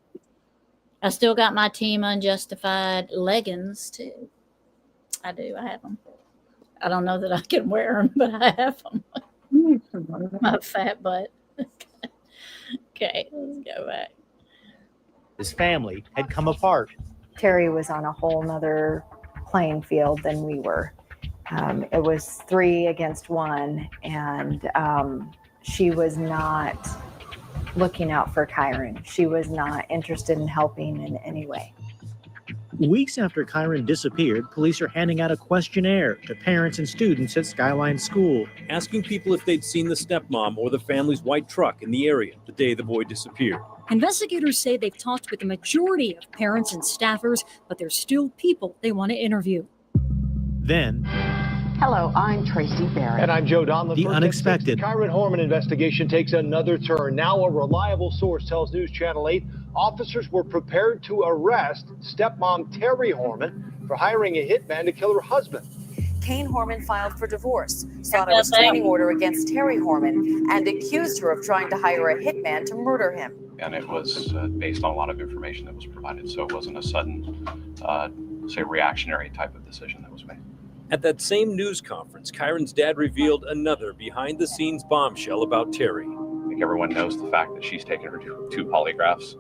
I still got my Team Unjustified leggings, too. I do. I have them. I don't know that I can wear them, but I have them. My fat butt. Okay, let's go back. His family had come apart. Terry was on a whole nother playing field than we were. It was 3 against 1, and she was not looking out for Kyron. She was not interested in helping in any way. Weeks after Kyron disappeared, police are handing out a questionnaire to parents and students at Skyline School, asking people if they'd seen the stepmom or the family's white truck in the area the day the boy disappeared. Investigators say they've talked with the majority of parents and staffers, but there's still people they want to interview. Then, hello, I'm Tracy Barrett. And I'm Joe Donlin. the unexpected. Kyron Horman investigation takes another turn. Now a reliable source tells News Channel 8 officers were prepared to arrest stepmom Terry Horman for hiring a hitman to kill her husband. Kane Horman filed for divorce, sought a restraining order against Terry Horman, and accused her of trying to hire a hitman to murder him. And it was based on a lot of information that was provided, so it wasn't a sudden, say, reactionary type of decision that was made. At that same news conference, Kyron's dad revealed another behind-the-scenes bombshell about Terry. I think everyone knows the fact that she's taken her two polygraphs.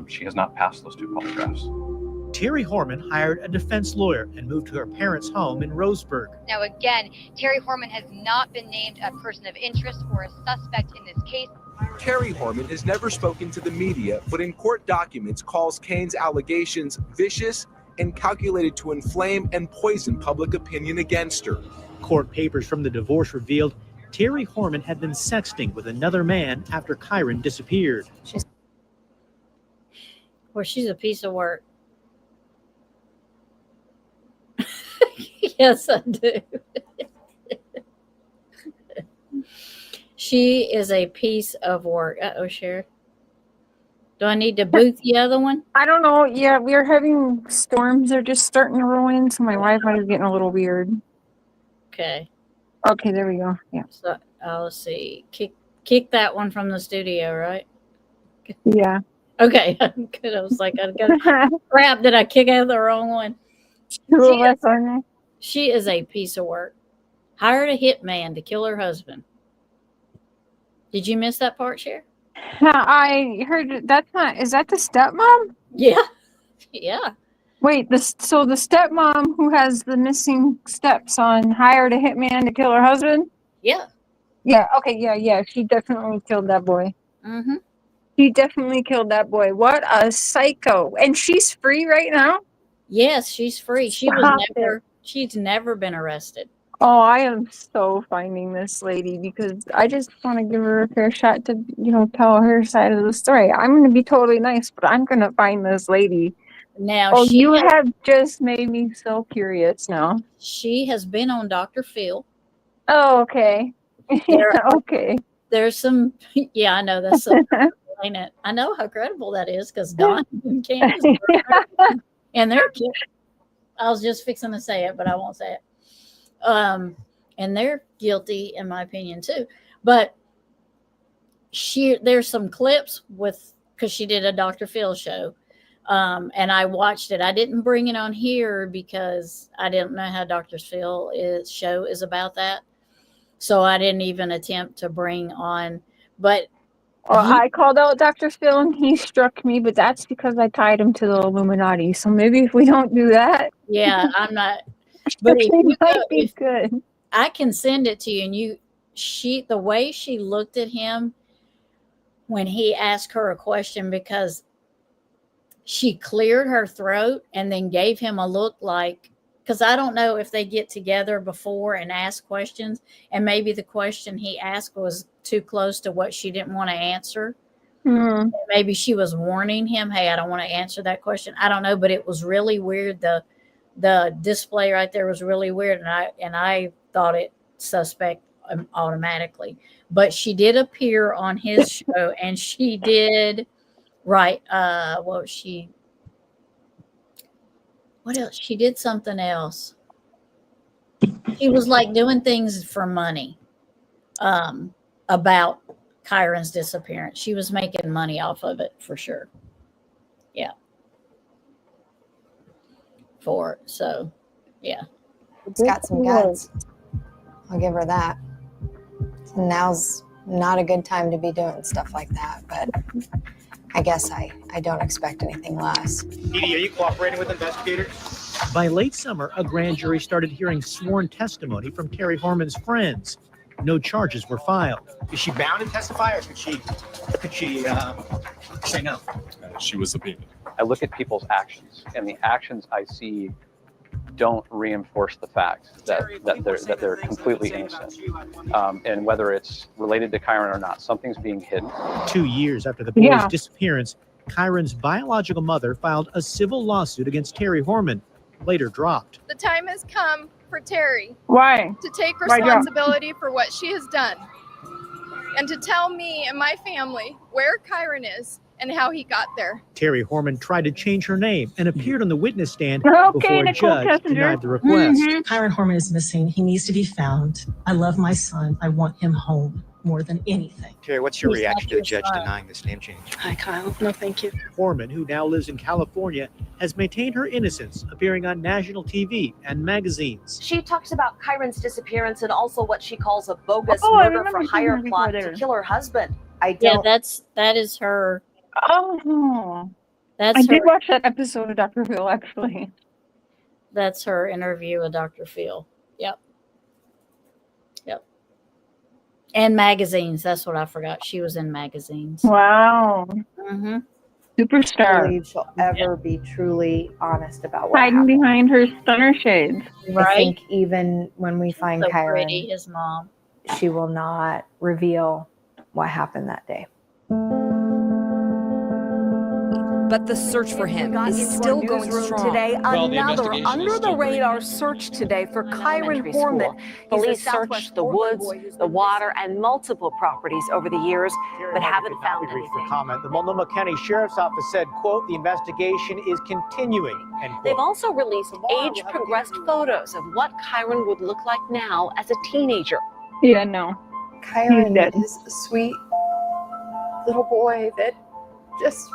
She has not passed those 2 polygraphs. Terry Horman hired a defense lawyer and moved to her parents' home in Roseburg. Now, again, Terry Horman has not been named a person of interest or a suspect in this case. Terry Horman has never spoken to the media, but in court documents calls Kane's allegations vicious and calculated to inflame and poison public opinion against her. Court papers from the divorce revealed Terry Horman had been sexting with another man after Kyron disappeared. She's a piece of work. Yes, I do. She is a piece of work. Uh-oh, Sheriff. Do I need to boot the other one? I don't know. Yeah, we're having storms. They're just starting to roll in, so my Wi-Fi is getting a little weird. Okay. Okay, there we go. Yeah. So, let's see. Kick that one from the studio, right? Yeah. Okay. Good. I was like, I got crap. Did I kick out the wrong one? She is a piece of work. Hired a hitman to kill her husband. Did you miss that part, Cher? I heard that's not. Is that the stepmom? Yeah. Yeah. Wait, so the stepmom who has the missing stepson hired a hitman to kill her husband? Yeah. Yeah. Okay. Yeah. She definitely killed that boy. Mm-hmm. She definitely killed that boy. What a psycho! And she's free right now. Yes, she's free. She's never been arrested. Oh, I am so finding this lady because I just want to give her a fair shot to, tell her side of the story. I'm going to be totally nice, but I'm going to find this lady. Now, you have just made me so curious now. She has been on Dr. Phil. Oh, okay. Okay. There's some, yeah, I know that's so ain't it? I know how credible that is because Don and Candace and they're cute. I was just fixing to say it, but I won't say it. And they're guilty in my opinion too. But there's some clips because she did a Dr. Phil show. And I watched it. I didn't bring it on here because I didn't know how Dr. Phil's show is about that. So I didn't even attempt to bring on, but I called out Dr. Phil and he struck me, but that's because I tied him to the Illuminati. So maybe if we don't do that. Yeah, I'm not. But if might be good. I can send it to you, and the way she looked at him when he asked her a question, because she cleared her throat and then gave him a look like, because I don't know if they get together before and ask questions, and maybe the question he asked was too close to what she didn't want to answer. Mm. Maybe she was warning him, hey, I don't want to answer that question. I don't know, but it was really weird. The display right there was really weird, and I thought it suspect automatically. But she did appear on his show, and she did what else? She did something else. She was like doing things for money about Kyron's disappearance. She was making money off of it for sure. Yeah. So yeah. It's got some guts. I'll give her that. Now's not a good time to be doing stuff like that, but I guess I don't expect anything less. Edie, are you cooperating with investigators? By late summer, a grand jury started hearing sworn testimony from Terry Horman's friends. No charges were filed. Is she bound to testify, or could she say no? She was subpoenaed. I look at people's actions, and the actions I see don't reinforce the fact that they're completely innocent. And whether it's related to Kyron or not, something's being hidden. 2 years after the boy's disappearance, Kyron's biological mother filed a civil lawsuit against Terry Horman, later dropped. The time has come for Terry. Why? To take responsibility for what she has done. And to tell me and my family where Kyron is and how he got there. Terry Horman tried to change her name and appeared on the witness stand Okay, before a Nicole judge Kessinger. denied the request. Kyron Horman is missing. He needs to be found. I love my son. I want him home more than anything. Terry, what's your He's reaction not to the your judge son. denying this name change? Hi, Kyle. No, thank you. Horman, who now lives in California, has maintained her innocence, appearing on national TV and magazines. She talks about Kyron's disappearance and also what she calls a bogus Oh, I murder remember for seeing hire her before plot there. to kill her husband. I Yeah, don't. that is her. Oh, That's I her. did watch that episode of Dr. Phil, actually. That's her interview with Dr. Phil. Yep. And magazines. That's what I forgot. She was in magazines. Wow. Mm-hmm. I Superstar. believe she'll ever be truly honest about what Hiding happened. behind her stunner shades. I think even when we find So Kyron, pretty, his mom. she will not reveal what happened that day. But the search for him is still going strong. Today, Well, the another investigation is under the still going radar on. search today for Elementary Kyron Horman. school. Police searched the woods, the water, and multiple properties over the years, but haven't found For anything. comment, the Multnomah County Sheriff's Office said, quote, the investigation is continuing, end quote. They've also released age-progressed photos of what Kyron would look like now as a teenager. Yeah, no. Kyron dead. is a sweet little boy that just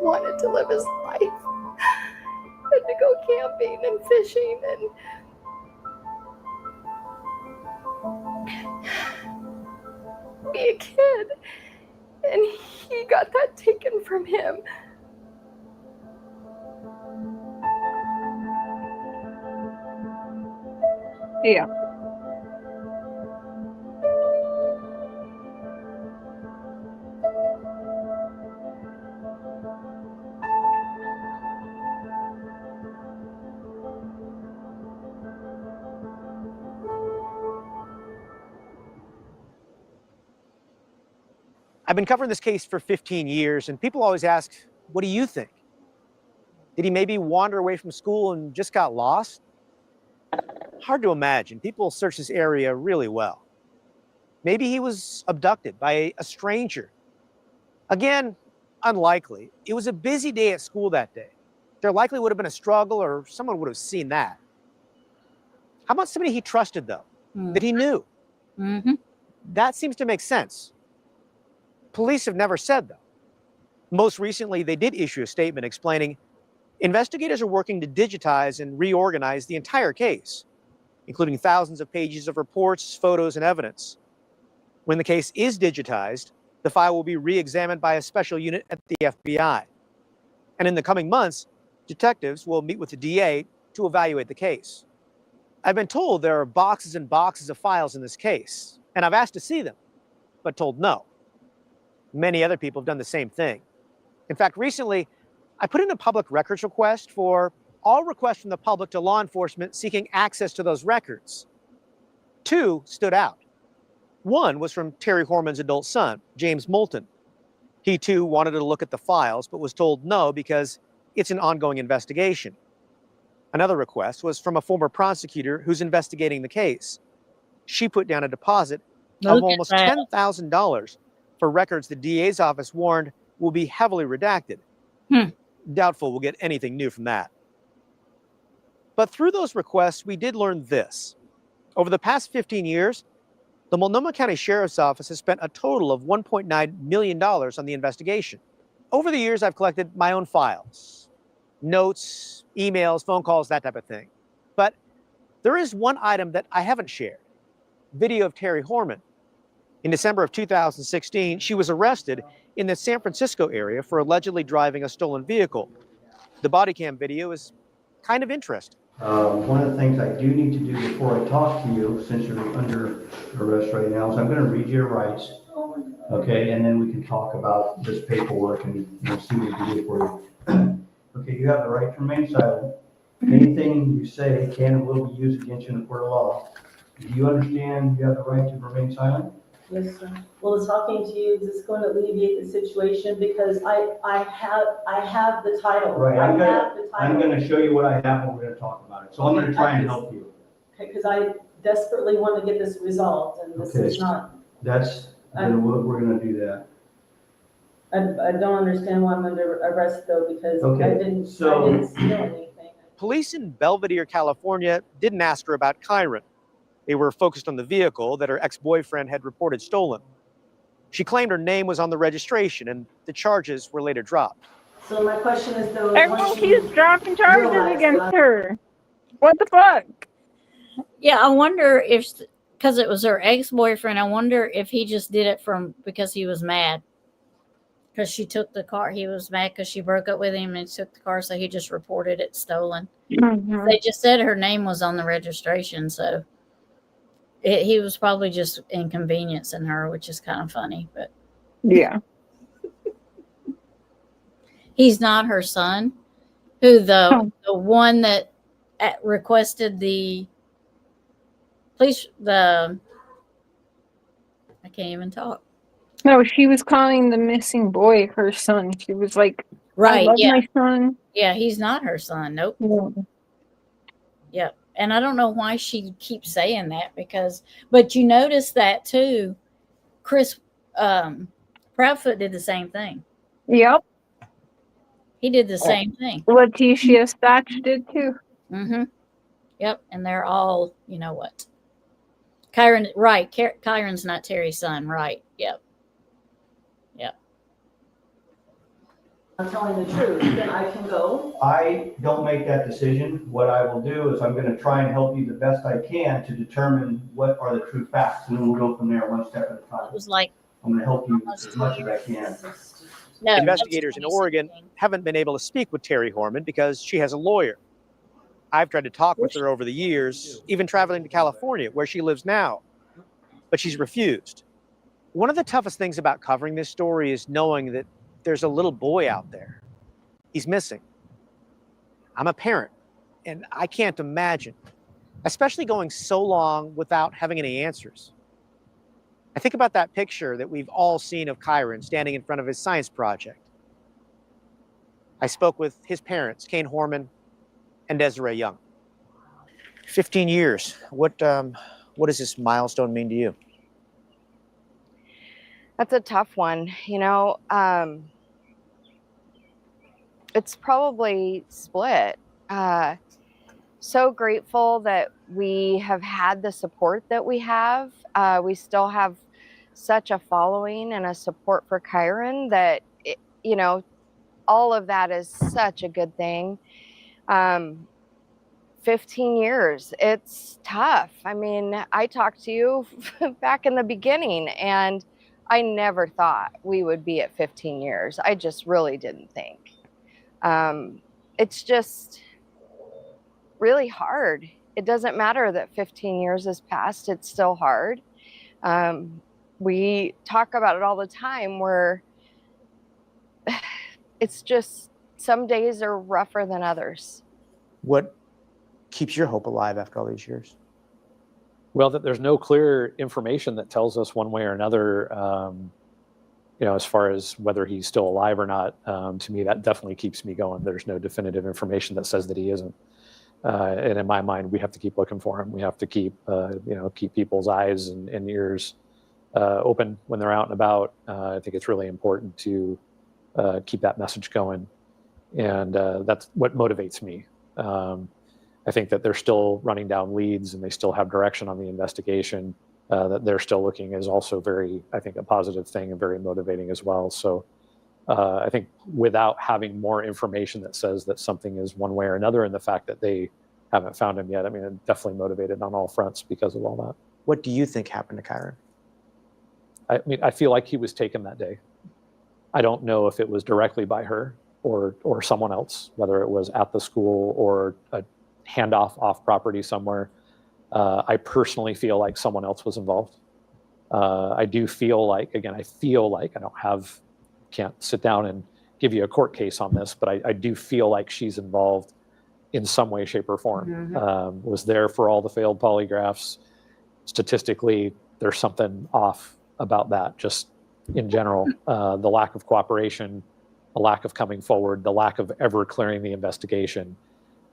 wanted to live his life and to go camping and fishing and be a kid. And he got that taken from him. Yeah. I've been covering this case for 15 years, and people always ask, what do you think? Did he maybe wander away from school and just got lost? Hard to imagine. People search this area really well. Maybe he was abducted by a stranger. Again, unlikely. It was a busy day at school that day. There likely would have been a struggle, or someone would have seen that. How about somebody he trusted, though, that he knew? Mm-hmm. That seems to make sense. Police have never said, though. Most recently, they did issue a statement explaining investigators are working to digitize and reorganize the entire case, including thousands of pages of reports, photos, and evidence. When the case is digitized, the file will be re-examined by a special unit at the FBI. And in the coming months, detectives will meet with the DA to evaluate the case. I've been told there are boxes and boxes of files in this case, And I've asked to see them, but told no. Many other people have done the same thing. In fact, recently, I put in a public records request for all requests from the public to law enforcement seeking access to those records. 2 stood out. One was from Terry Horman's adult son, James Moulton. He too wanted to look at the files, but was told no because it's an ongoing investigation. Another request was from a former prosecutor who's investigating the case. She put down a deposit of almost $10,000 for records the DA's office warned will be heavily redacted. Doubtful we'll get anything new from that. But through those requests, we did learn this. Over the past 15 years, the Multnomah County Sheriff's Office has spent a total of $1.9 million on the investigation. Over the years, I've collected my own files, notes, emails, phone calls, that type of thing. But there is one item that I haven't shared, video of Terry Horman. In December of 2016, she was arrested in the San Francisco area for allegedly driving a stolen vehicle. The body cam video is kind of interesting. One of the things I do need to do before I talk to you, since you're under arrest right now, is I'm going to read your rights, okay, and then we can talk about this paperwork and see what we can do for you. Okay, you have the right to remain silent. Anything you say can and will be used against you in the court of law. Do you understand you have the right to remain silent? Yes, sir. Well, talking to you, is this going to alleviate the situation? Because I have the title. Right, I'm going to show you what I have and we're going to talk about it. So I'm going to try and help you. Okay, because I desperately want to get this resolved, and this is not. We're going to do that. I don't understand why I'm under arrest though, because I didn't steal anything. Police in Belvedere, California didn't ask her about Kyron. They were focused on the vehicle that her ex-boyfriend had reported stolen. She claimed her name was on the registration and the charges were later dropped. So my question is though, everyone keeps dropping charges against her. What the fuck? Yeah, I wonder if, because it was her ex-boyfriend, I wonder if he just did it because he was mad. Because she took the car. He was mad because she broke up with him and took the car, so he just reported it stolen. Mm-hmm. They just said her name was on the registration, so he was probably just inconveniencing her, which is kind of funny. But yeah, he's not her son. Who the one that requested the police? I can't even talk. No, she was calling the missing boy her son. She was like, right, I love my son. Yeah, he's not her son. Nope. Yeah. Yep. And I don't know why she keeps saying that but you notice that too. Chris Proudfoot did the same thing. Yep. He did the same thing. Letitia Stotch did too. Mm-hmm. Yep. And they're all, you know what? Kyron, right. Kyron's not Terry's son, right. Yep. Yep. I'm telling the truth, then I can go. I don't make that decision. What I will do is I'm going to try and help you the best I can to determine what are the true facts, and then we'll go from there one step at a time. It was like I'm going to help you as much as I can. No, investigators in Oregon haven't been able to speak with Terry Horman because she has a lawyer. I've tried to talk with her over the years, even traveling to California, where she lives now, but she's refused. One of the toughest things about covering this story is knowing that there's a little boy out there. He's missing. I'm a parent, and I can't imagine, especially going so long without having any answers. I think about that picture that we've all seen of Kyron standing in front of his science project. I spoke with his parents, Kane Horman and Desiree Young. 15 years. What does this milestone mean to you? That's a tough one. You know, it's probably split. So grateful that we have had the support that we have. We still have such a following and a support for Kyron that, you know, all of that is such a good thing. 15 years, it's tough. I mean, I talked to you back in the beginning and I never thought we would be at 15 years. I just really didn't think. It's just really hard. It doesn't matter that 15 years has passed. It's still hard. We talk about it all the time where it's just some days are rougher than others. What keeps your hope alive after all these years? Well, that there's no clear information that tells us one way or another, as far as whether he's still alive or not. To me, that definitely keeps me going. There's no definitive information that says that he isn't. And in my mind, we have to keep looking for him. We have to keep people's eyes and ears open when they're out and about. I think it's really important to keep that message going. And that's what motivates me. I think that they're still running down leads and they still have direction on the investigation. That they're still looking is also very, I think, a positive thing and very motivating as well. So I think without having more information that says that something is one way or another, and the fact that they haven't found him yet, I mean, I'm definitely motivated on all fronts because of all that. What do you think happened to Kyron? I mean, I feel like he was taken that day. I don't know if it was directly by her or someone else, whether it was at the school or a handoff off property somewhere. I personally feel like someone else was involved. I do feel like, again, I can't sit down and give you a court case on this, but I do feel like she's involved in some way, shape, or form. Was there for all the failed polygraphs. Statistically, there's something off about that, just in general. The lack of cooperation, the lack of coming forward, the lack of ever clearing the investigation.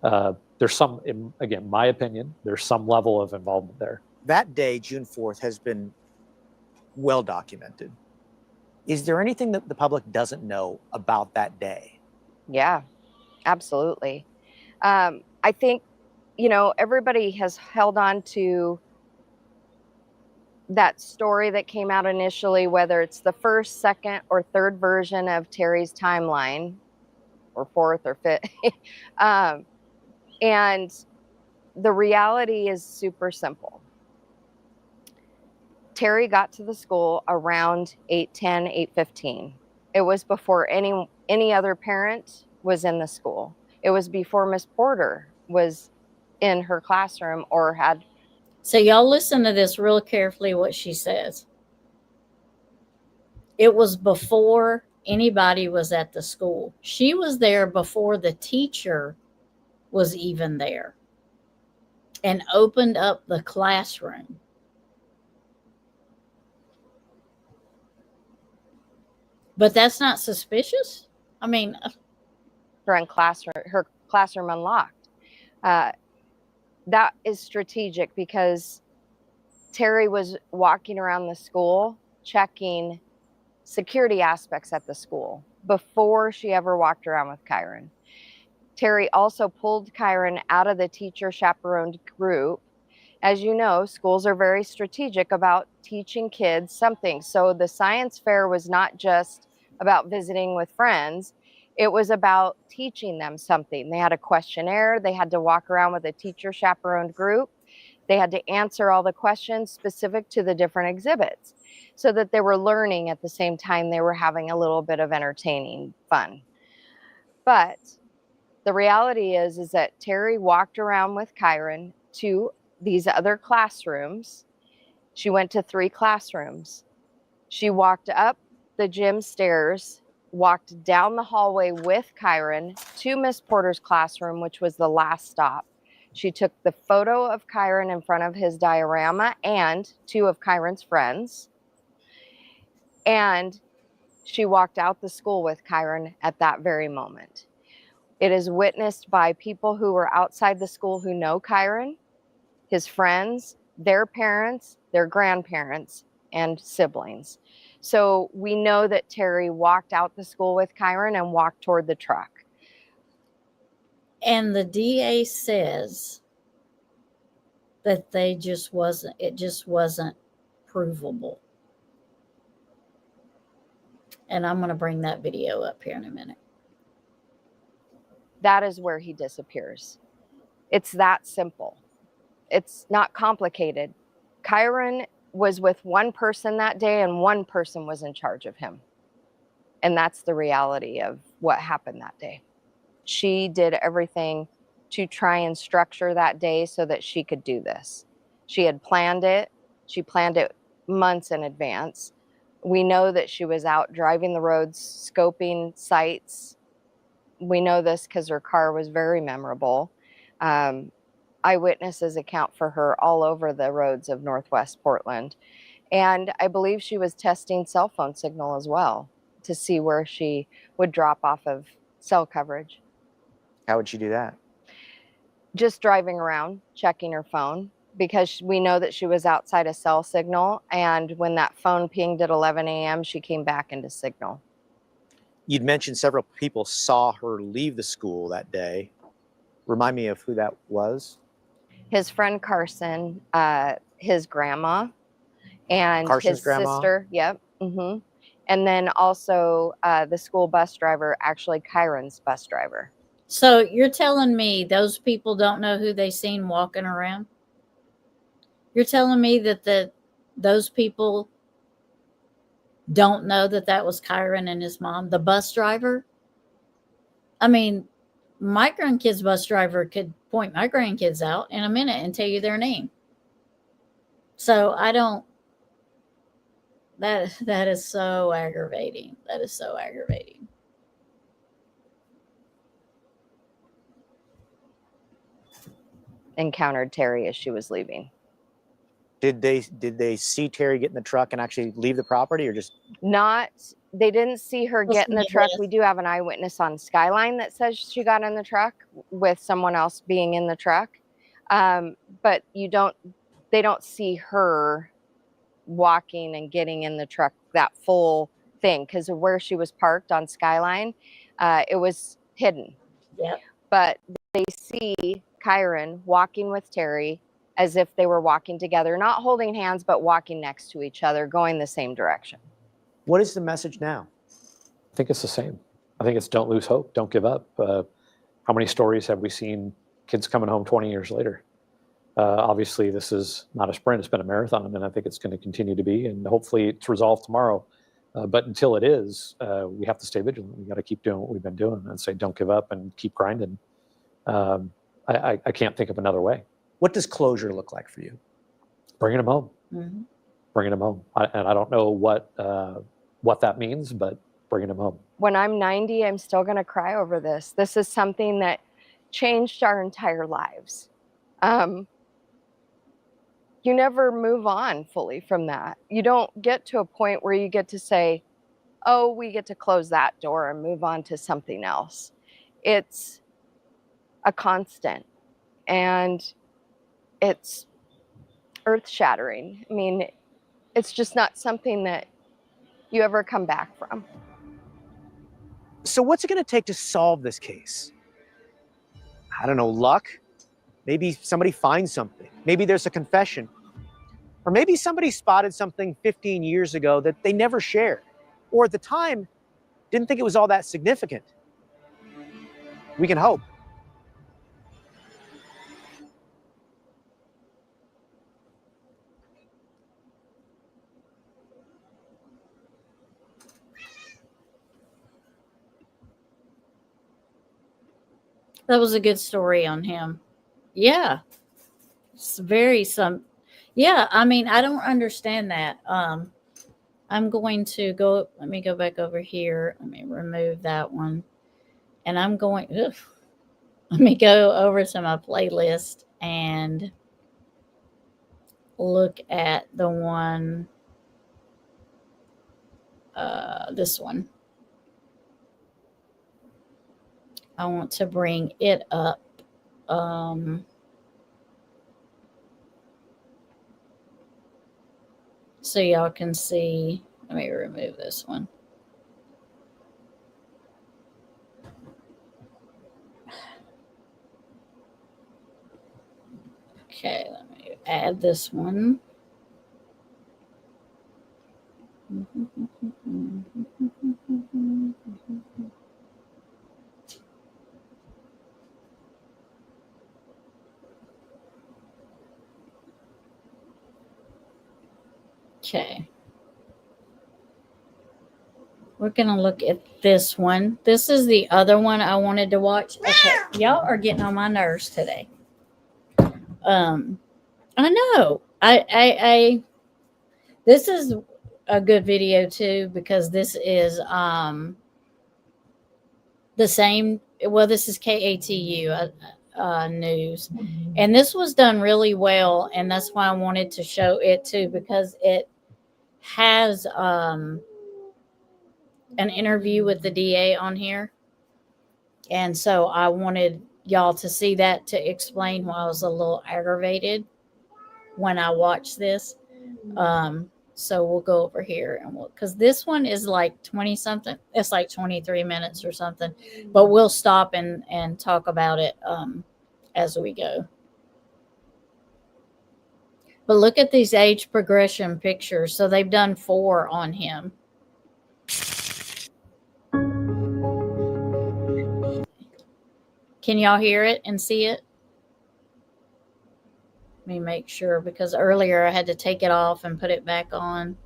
There's some, again, my opinion, there's some level of involvement there. That day, June 4th, has been well documented. Is there anything that the public doesn't know about that day? Yeah, absolutely. I think, everybody has held on to that story that came out initially, whether it's the first, second, or third version of Terry's timeline, or fourth or fifth. And the reality is super simple. Terry got to the school around 8:10, 8:15. It was before any other parent was in the school. It was before Miss Porter was in her classroom or had. So y'all listen to this real carefully, what she says. It was before anybody was at the school. She was there before the teacher was even there and opened up the classroom. But that's not suspicious? I mean, her classroom unlocked. That is strategic because Terry was walking around the school checking security aspects at the school before she ever walked around with Kyron. Terry also pulled Kyron out of the teacher chaperoned group. As you know, schools are very strategic about teaching kids something. So the science fair was not just about visiting with friends. It was about teaching them something. They had a questionnaire. They had to walk around with a teacher chaperoned group. They had to answer all the questions specific to the different exhibits so that they were learning at the same time they were having a little bit of entertaining fun. But the reality is that Terry walked around with Kyron to these other classrooms. She went to 3 classrooms. She walked up the gym stairs, walked down the hallway with Kyron to Miss Porter's classroom, which was the last stop. She took the photo of Kyron in front of his diorama and 2 of Kyron's friends. And she walked out the school with Kyron at that very moment. It is witnessed by people who were outside the school who know Kyron, his friends, their parents, their grandparents, and siblings. So we know that Terry walked out the school with Kyron and walked toward the truck. And the DA says that it just wasn't provable. And I'm going to bring that video up here in a minute. That is where he disappears. It's that simple. It's not complicated. Kyron was with one person that day and one person was in charge of him. And that's the reality of what happened that day. She did everything to try and structure that day so that she could do this. She had planned it. She planned it months in advance. We know that she was out driving the roads, scoping sites. We know this because her car was very memorable. Eyewitnesses account for her all over the roads of Northwest Portland. And I believe she was testing cell phone signal as well to see where she would drop off of cell coverage. How would she do that? Just driving around, checking her phone, because we know that she was outside a cell signal. And when that phone pinged at 11 a.m., she came back into signal. You'd mentioned several people saw her leave the school that day. Remind me of who that was. His friend Carson, his grandma, and Carson's his grandma? sister. Yep. And then also the school bus driver, actually Kyron's bus driver. So you're telling me those people don't know who they seen walking around? You're telling me that those people don't know that that was Kyron and his mom, the bus driver? I mean, my grandkids' bus driver could point my grandkids out in a minute and tell you their name. So I don't. That is so aggravating. That is so aggravating. Encountered Terry as she was leaving. Did they see Terry get in the truck and actually leave the property, or just Not, they didn't see her get in the truck. We do have an eyewitness on Skyline that says she got in the truck with someone else being in the truck. But they don't see her walking and getting in the truck, that full thing, because of where she was parked on Skyline, it was hidden. Yeah. But they see Kyron walking with Terry as if they were walking together, not holding hands, but walking next to each other, going the same direction. what is the message now? I think it's the same. I think it's don't lose hope, don't give up. How many stories have we seen kids coming home 20 years later? Obviously, this is not a sprint, it's been a marathon, and I think it's going to continue to be, and hopefully it's resolved tomorrow. But until it is, we have to stay vigilant. We got to keep doing what we've been doing and say, don't give up and keep grinding. I can't think of another way. What does closure look like for you? Bringing them home. Mm-hmm. Bringing them home. And I don't know what that means, but bringing them home. When I'm 90, I'm still going to cry over this. This is something that changed our entire lives. You never move on fully from that. You don't get to a point where you get to say, oh, we get to close that door and move on to something else. It's a constant, and it's earth-shattering. I mean, it's just not something that you ever come back from. So what's it going to take to solve this case? I don't know, luck? Maybe somebody finds something. Maybe there's a confession. Or maybe somebody spotted something 15 years ago that they never shared, or at the time didn't think it was all that significant. We can hope. That was a good story on him. Yeah. It's very yeah, I mean, I don't understand that. I'm going to go, let me go back over here. Let me remove that one. And I'm going, let me go over to my playlist and look at the one, this one. I want to bring it up. So y'all can see. Let me remove this one. Okay, let me add this one. Okay. We're going to look at this one. This is the other one I wanted to watch. Okay. Y'all are getting on my nerves today. I know. This is a good video too, because this is the same. Well, this is KATU news, and this was done really well, and that's why I wanted to show it too, because it has an interview with the DA on here, and so I wanted y'all to see that to explain why I was a little aggravated when I watched this. So we'll go over here and because this one is like 20 something, it's like 23 minutes or something, but we'll stop and talk about it as we go. But look at these age progression pictures. So they've done 4 on him. Can y'all hear it and see it? Let me make sure, because earlier I had to take it off and put it back on.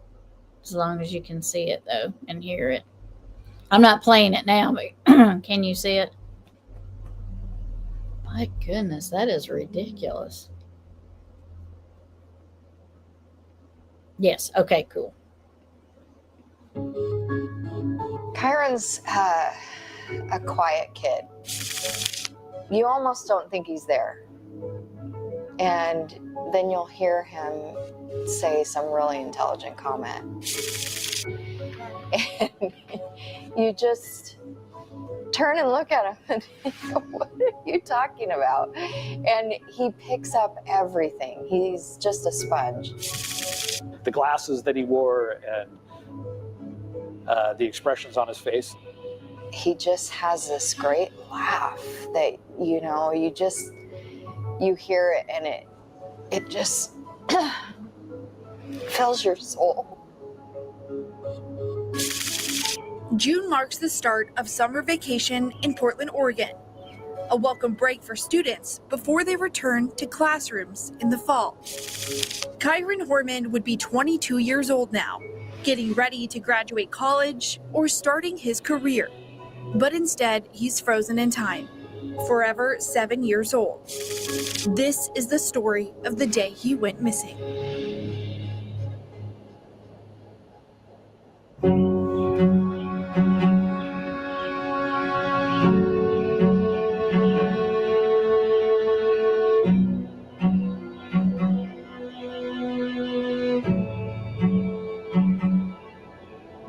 As long as you can see it though and hear it. I'm not playing it now, but can you see it? My goodness, that is ridiculous. Yes. Okay, cool. Kyron's a quiet kid. You almost don't think he's there. And then you'll hear him say some really intelligent comment. And you just turn and look at him and go, what are you talking about? And he picks up everything. He's just a sponge. The glasses that he wore and the expressions on his face. He just has this great laugh that, you know, you hear it and it just fills your soul. June marks the start of summer vacation in Portland, Oregon, a welcome break for students before they return to classrooms in the fall. Kyron Horman would be 22 years old now, getting ready to graduate college or starting his career. But instead, he's frozen in time, forever 7 years old. This is the story of the day he went missing.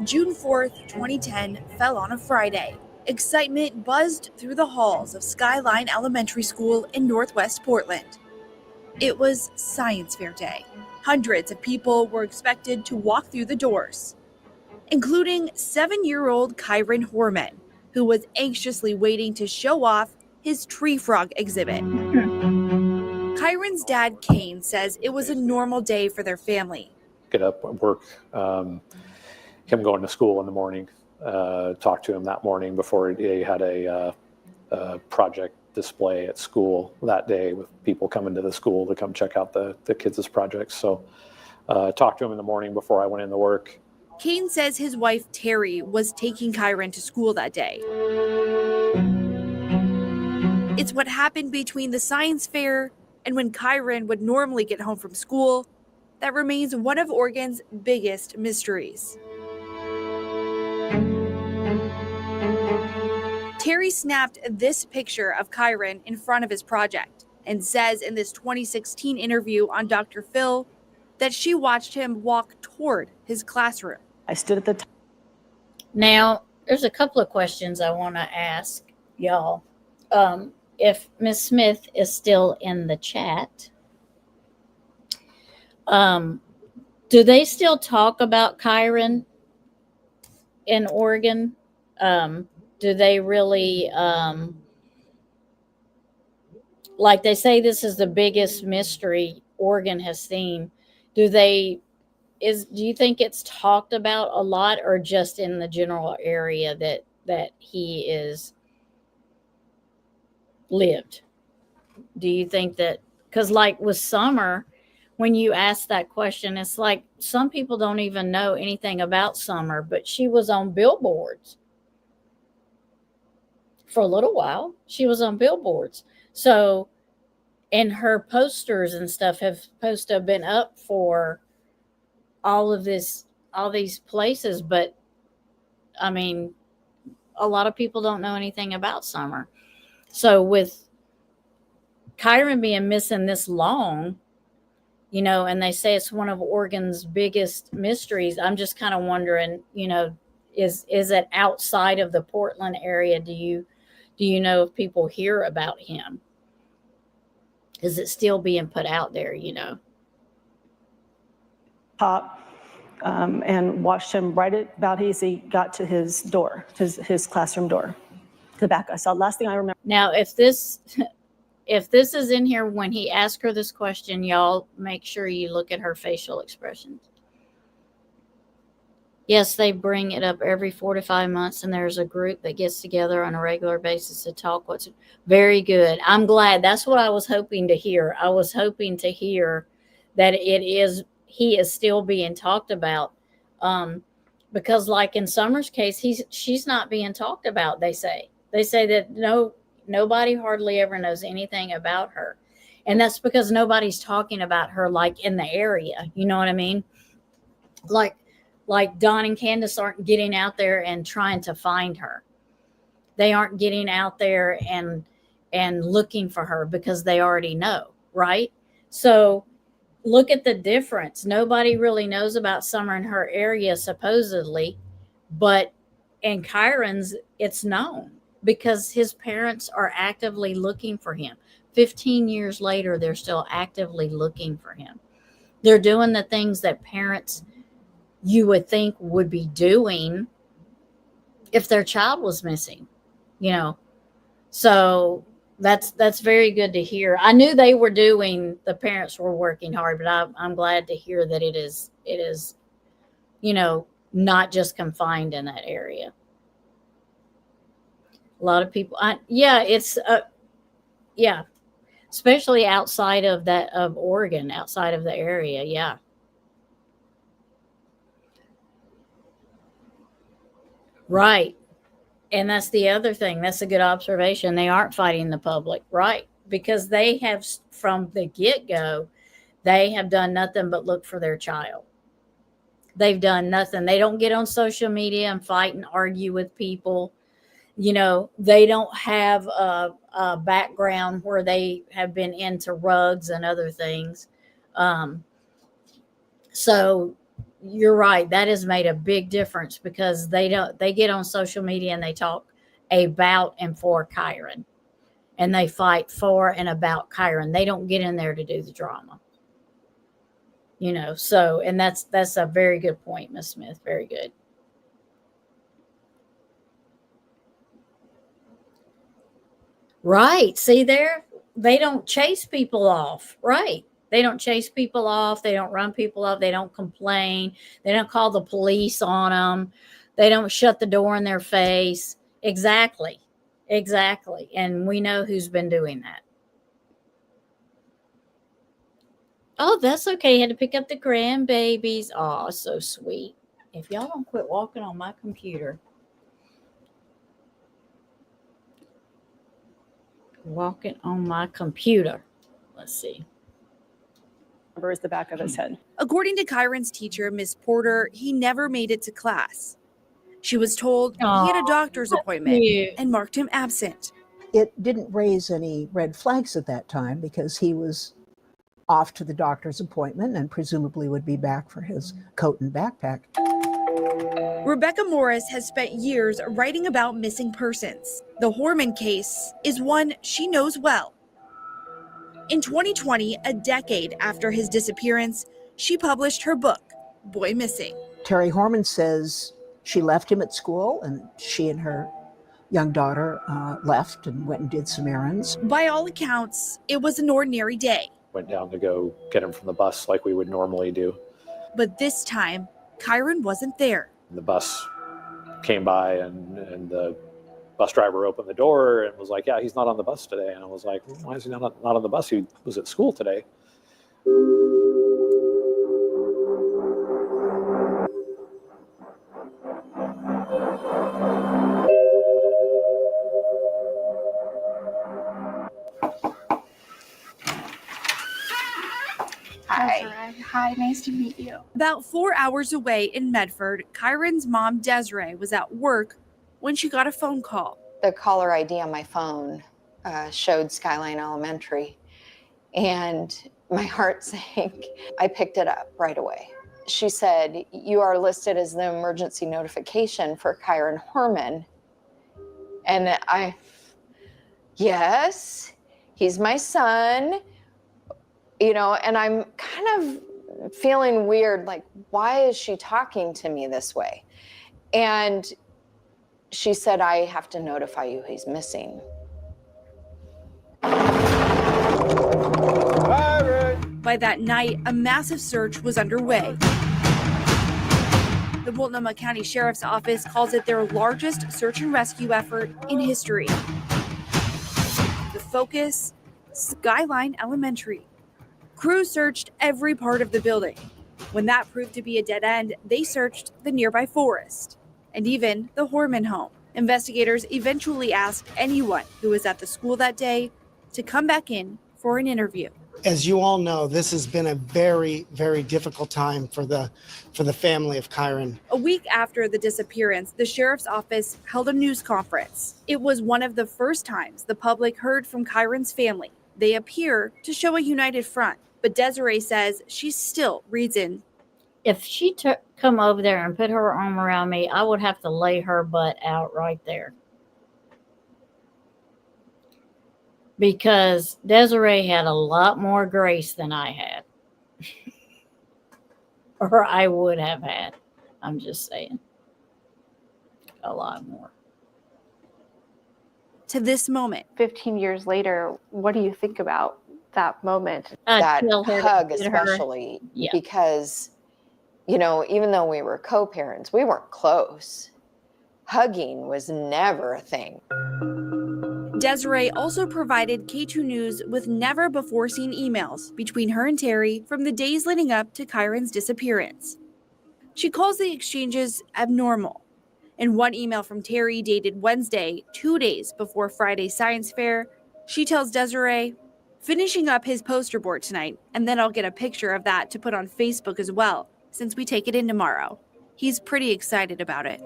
June 4th, 2010 fell on a Friday. Excitement buzzed through the halls of Skyline Elementary School in Northwest Portland. It was Science Fair Day. Hundreds of people were expected to walk through the doors, including 7-year-old Kyron Horman, who was anxiously waiting to show off his tree frog exhibit. Kyron's dad, Kane, says it was a normal day for their family. Get up, work, him going to school in the morning, talk to him that morning before he had a project display at school that day with people coming to the school to come check out the kids' projects. So talked to him in the morning before I went into work. Kane says his wife, Terry, was taking Kyron to school that day. It's what happened between the science fair and when Kyron would normally get home from school that remains one of Oregon's biggest mysteries. Terry snapped this picture of Kyron in front of his project and says in this 2016 interview on Dr. Phil that she watched him walk toward his classroom. I stood at the top. Now, there's a couple of questions I want to ask y'all. If Ms. Smith is still in the chat, do they still talk about Kyron in Oregon? Do they really, like they say this is the biggest mystery Oregon has seen. Do you think it's talked about a lot, or just in the general area that he is lived? Do you think that, because like with Summer, when you ask that question, it's like some people don't even know anything about Summer, but she was on billboards for a little while. She was on billboards. So, and her posters and stuff have supposed to have been up for all these places, but I mean, a lot of people don't know anything about Summer. So with Kyron being missing this long, you know, and they say it's one of Oregon's biggest mysteries, I'm just kind of wondering, you know, is it outside of the Portland area? Do you know if people hear about him? Is it still being put out there, you know? Top and watched him right about as he got to his door, his classroom door, to the back. I saw last thing I remember. Now, if this is in here when he asked her this question, y'all make sure you look at her facial expressions. Yes, they bring it up every 4 to 5 months, and there's a group that gets together on a regular basis to talk. What's very good. I'm glad. That's what I was hoping to hear. I was hoping to hear that he is still being talked about, because like in Summer's case, she's not being talked about. They say that nobody hardly ever knows anything about her, and that's because nobody's talking about her like in the area. You know what I mean? Like Don and Candace aren't getting out there and trying to find her. They aren't getting out there and looking for her because they already know, right? So look at the difference. Nobody really knows about Summer in her area, supposedly, but in Kyron's, it's known because his parents are actively looking for him. 15 years later, they're still actively looking for him. They're doing the things that parents you would think would be doing if their child was missing, you know. So that's very good to hear. I knew the parents were working hard, but I'm glad to hear that it is, you know, not just confined in that area. A lot of people, especially outside of Oregon, outside of the area. Yeah. Right. And that's the other thing. That's a good observation. They aren't fighting the public, right? Because they have, from the get-go, they have done nothing but look for their child. They've done nothing. They don't get on social media and fight and argue with people. You know, they don't have a background where they have been into rugs and other things. So you're right. That has made a big difference because they get on social media and they talk about and for Kyron, and they fight for and about Kyron. They don't get in there to do the drama, you know. So, and that's a very good point, Ms. Smith. Very good. Right. See there, they don't chase people off. Right. They don't chase people off. They don't run people off. They don't complain. They don't call the police on them. They don't shut the door in their face. Exactly. And we know who's been doing that. Oh, that's okay. Had to pick up the grandbabies. Oh, so sweet. If y'all don't quit walking on my computer. Walking on my computer. Let's see. Is the back of his head. According to Kyron's teacher, Miss Porter, he never made it to class. She was told he had a doctor's appointment and marked him absent. It didn't raise any red flags at that time because he was off to the doctor's appointment and presumably would be back for his coat and backpack. Rebecca Morris has spent years writing about missing persons. The Horman case is one she knows well. In 2020, a decade after his disappearance, she published her book, Boy Missing. Terry Horman says she left him at school and she and her young daughter left and went and did some errands. By all accounts, it was an ordinary day. Went down to go get him from the bus like we would normally do. But this time, Kyron wasn't there. The bus came by and the bus driver opened the door and was like, yeah, he's not on the bus today. And I was like, why is he not on the bus? He was at school today. Hi. Hi, nice to meet you. About 4 hours away in Medford, Kyron's mom, Desiree, was at work when she got a phone call. The caller ID on my phone showed Skyline Elementary, and my heart sank. I picked it up right away. She said, "You are listed as the emergency notification for Kyron Horman." And yes, he's my son, and I'm kind of feeling weird, like, why is she talking to me this way? And she said, "I have to notify you he's missing." By that night, a massive search was underway. The Multnomah County Sheriff's Office calls it their largest search and rescue effort in history. The focus, Skyline Elementary. Crews searched every part of the building. When that proved to be a dead end, they searched the nearby forest and even the Horman home. Investigators eventually asked anyone who was at the school that day to come back in for an interview. As you all know, this has been a very, very difficult time for the family of Kyron. A week after the disappearance, the sheriff's office held a news conference. It was one of the first times the public heard from Kyron's family. They appear to show a united front, but Desiree says she still reads in. If she come over there and put her arm around me, I would have to lay her butt out right there. Because Desiree had a lot more grace than I had. Or I would have had. I'm just saying. A lot more. To this moment. 15 years later, what do you think about that moment? That hug especially, because, even though we were co-parents, we weren't close. Hugging was never a thing. Desiree also provided K2 News with never-before-seen emails between her and Terry from the days leading up to Kyron's disappearance. She calls the exchanges abnormal. In one email from Terry dated Wednesday, 2 days before Friday's science fair, she tells Desiree, "Finishing up his poster board tonight, and then I'll get a picture of that to put on Facebook as well, since we take it in tomorrow. He's pretty excited about it."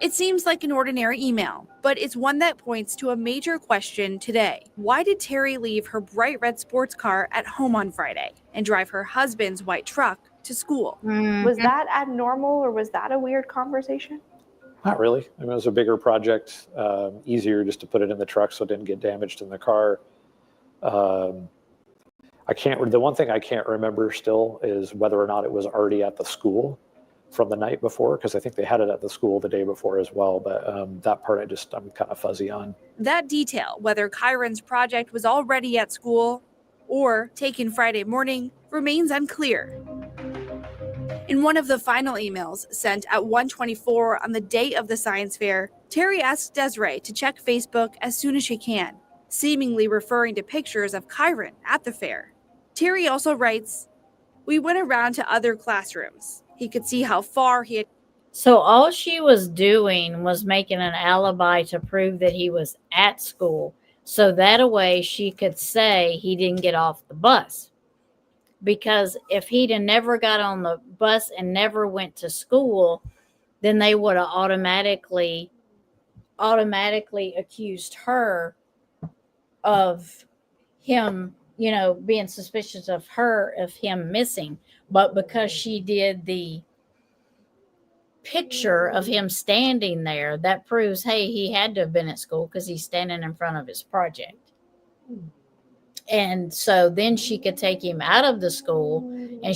It seems like an ordinary email, but it's one that points to a major question today. Why did Terry leave her bright red sports car at home on Friday and drive her husband's white truck to school? Was that abnormal or was that a weird conversation? Not really. I mean, it was a bigger project, easier just to put it in the truck so it didn't get damaged in the car. The one thing I can't remember still is whether or not it was already at the school from the night before, because I think they had it at the school the day before as well. But that part I'm kind of fuzzy on. That detail, whether Kyron's project was already at school or taken Friday morning, remains unclear. In one of the final emails sent at 1:24 on the day of the science fair, Terry asks Desiree to check Facebook as soon as she can, seemingly referring to pictures of Kyron at the fair. Terry also writes, "We went around to other classrooms. He could see how far he had." So all she was doing was making an alibi to prove that he was at school. So that a way she could say he didn't get off the bus. Because if he'd have never got on the bus and never went to school, then they would have automatically accused her of him, being suspicious of her, of him missing. But because she did the picture of him standing there, that proves, hey, he had to have been at school because he's standing in front of his project. And so then she could take him out of the school and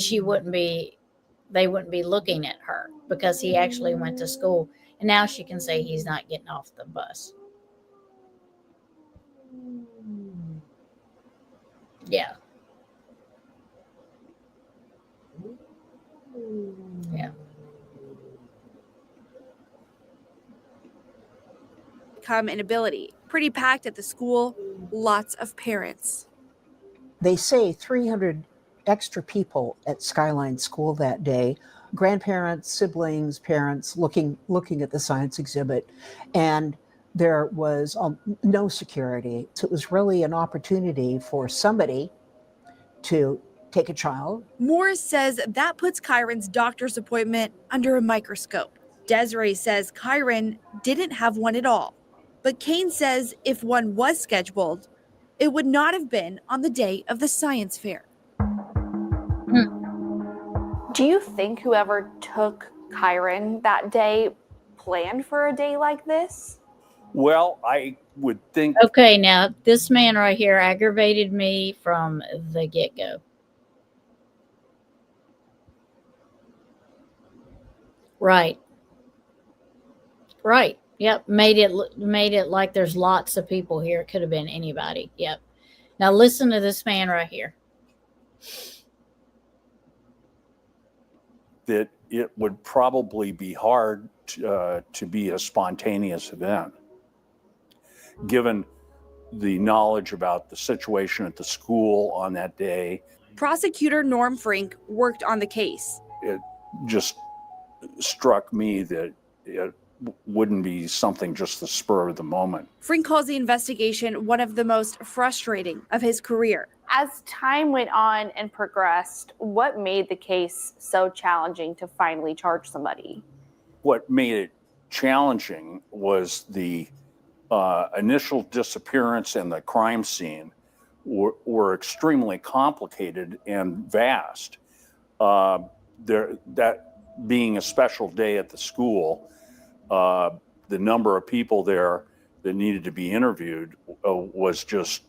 they wouldn't be looking at her because he actually went to school. And now she can say he's not getting off the bus. Yeah. Yeah. Come inability. Pretty packed at the school, lots of parents. They say 300 extra people at Skyline School that day, grandparents, siblings, parents looking at the science exhibit, and there was no security. So it was really an opportunity for somebody to take a child. Morris says that puts Kyron's doctor's appointment under a microscope. Desiree says Kyron didn't have one at all. But Kane says if one was scheduled, it would not have been on the day of the science fair. Do you think whoever took Kyron that day planned for a day like this? Well, I would think. Okay, now this man right here aggravated me from the get-go. Right. Right. Yep. Made it like there's lots of people here. It could have been anybody. Yep. Now listen to this man right here. That it would probably be hard to be a spontaneous event, given the knowledge about the situation at the school on that day. Prosecutor Norm Frink worked on the case. It just struck me that it wouldn't be something just the spur of the moment. Frink calls the investigation one of the most frustrating of his career. As time went on and progressed, what made the case so challenging to finally charge somebody? What made it challenging was the initial disappearance and the crime scene were extremely complicated and vast. That being a special day at the school, the number of people there that needed to be interviewed was just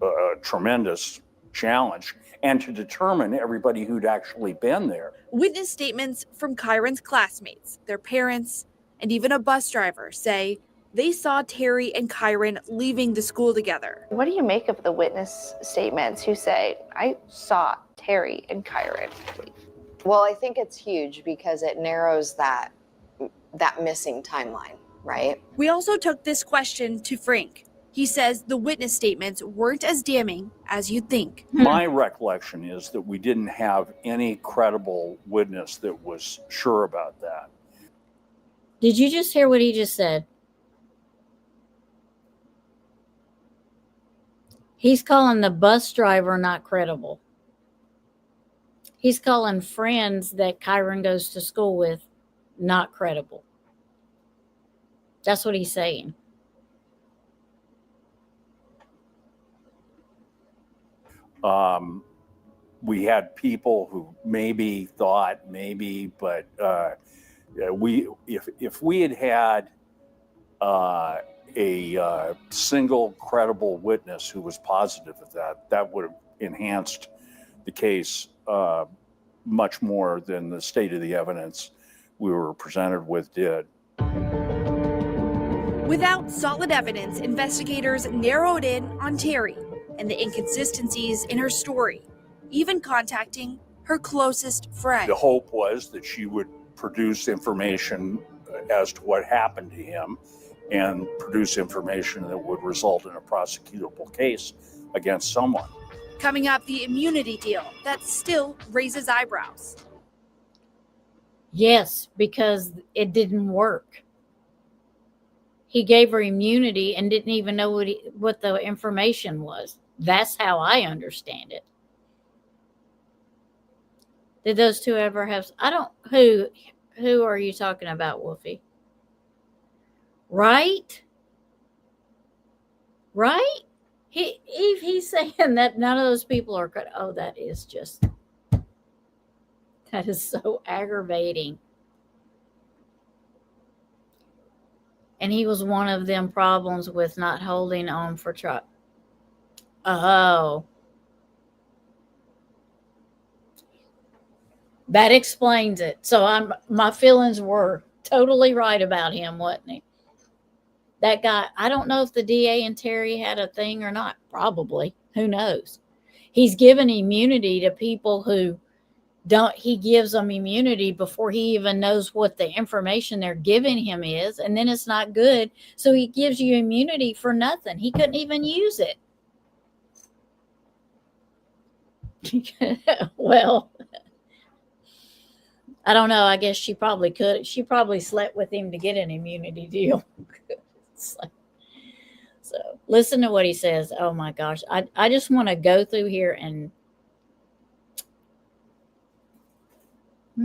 a tremendous challenge, and to determine everybody who'd actually been there. Witness statements from Kyron's classmates, their parents, and even a bus driver say they saw Terry and Kyron leaving the school together. What do you make of the witness statements who say, I saw Terry and Kyron leave? Well, I think it's huge because it narrows that missing timeline, right? We also took this question to Frink. He says the witness statements weren't as damning as you'd think. My recollection is that we didn't have any credible witness that was sure about that. Did you just hear what he just said? He's calling the bus driver not credible. He's calling friends that Kyron goes to school with not credible. That's what he's saying. We had people who maybe thought, but if we had had a single credible witness who was positive of that would have enhanced the case much more than the state of the evidence we were presented with did. Without solid evidence, investigators narrowed in on Terry and the inconsistencies in her story, even contacting her closest friend. The hope was that she would produce information as to what happened to him and produce information that would result in a prosecutable case against someone. Coming up, the immunity deal that still raises eyebrows. Yes, because it didn't work. He gave her immunity and didn't even know what the information was. That's how I understand it. Did those two ever have? Who are you talking about, Wolfie? Right? He's saying that none of those people are good. Oh, that is so aggravating. And he was one of them problems with not holding on for truck. Oh. That explains it. So my feelings were totally right about him, wasn't he? That guy, I don't know if the DA and Terry had a thing or not. Probably. Who knows? He's given immunity to people who he gives them immunity before he even knows what the information they're giving him is, and then it's not good. So he gives you immunity for nothing. He couldn't even use it. Well, I don't know. I guess she probably could. She probably slept with him to get an immunity deal. So listen to what he says. Oh my gosh. I just want to go through here and By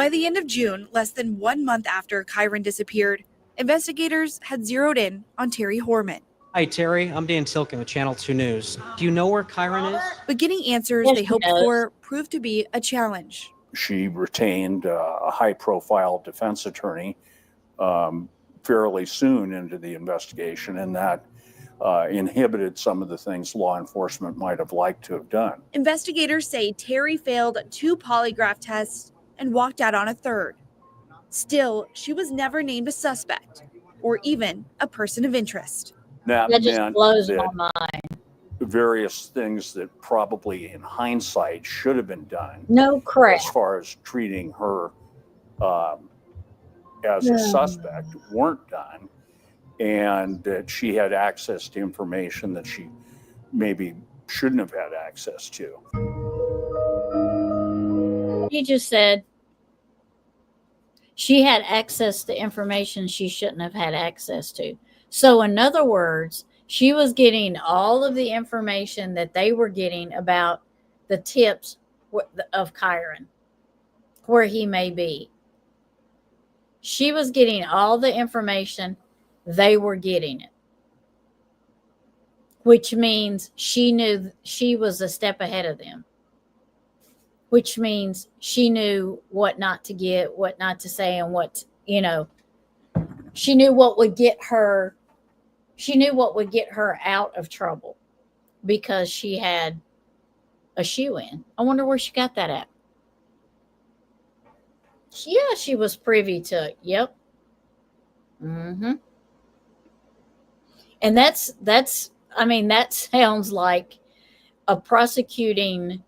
the end of June, less than 1 month after Kyron disappeared, investigators had zeroed in on Terry Horman. Hi, Terry. I'm Dan Silkin with Channel 2 News. Do you know where Kyron is? But getting answers Yes, they she hoped does. for proved to be a challenge. She retained a high-profile defense attorney fairly soon into the investigation, and that inhibited some of the things law enforcement might have liked to have done. Investigators say Terry failed 2 polygraph tests and walked out on a third. Still, she was never named a suspect or even a person of interest. That That just meant blows that my mind. various things that probably in hindsight should have been done No crap. as far as treating her as a suspect weren't done, and that she had access to information that she maybe shouldn't have had access to. You just said she had access to information she shouldn't have had access to. So, in other words, she was getting all of the information that they were getting about the tips of Kyron, where he may be. She was getting all the information, they were getting it, which means she knew she was a step ahead of them, which means she knew what not to get, what not to say, and what, she knew what would get her. She knew what would get her out of trouble because she had a shoe-in. I wonder where she got that at. Yeah, she was privy to it. Yep. And that sounds like a prosecuting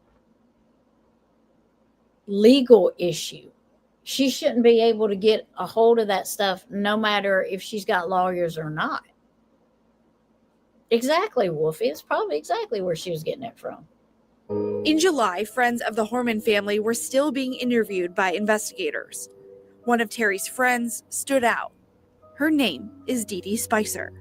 legal issue. She shouldn't be able to get a hold of that stuff no matter if she's got lawyers or not. Exactly, Wolfie. It's probably exactly where she was getting it from. In July, friends of the Horman family were still being interviewed by investigators. One of Terry's friends stood out. Her name is Dee Dee Spicer.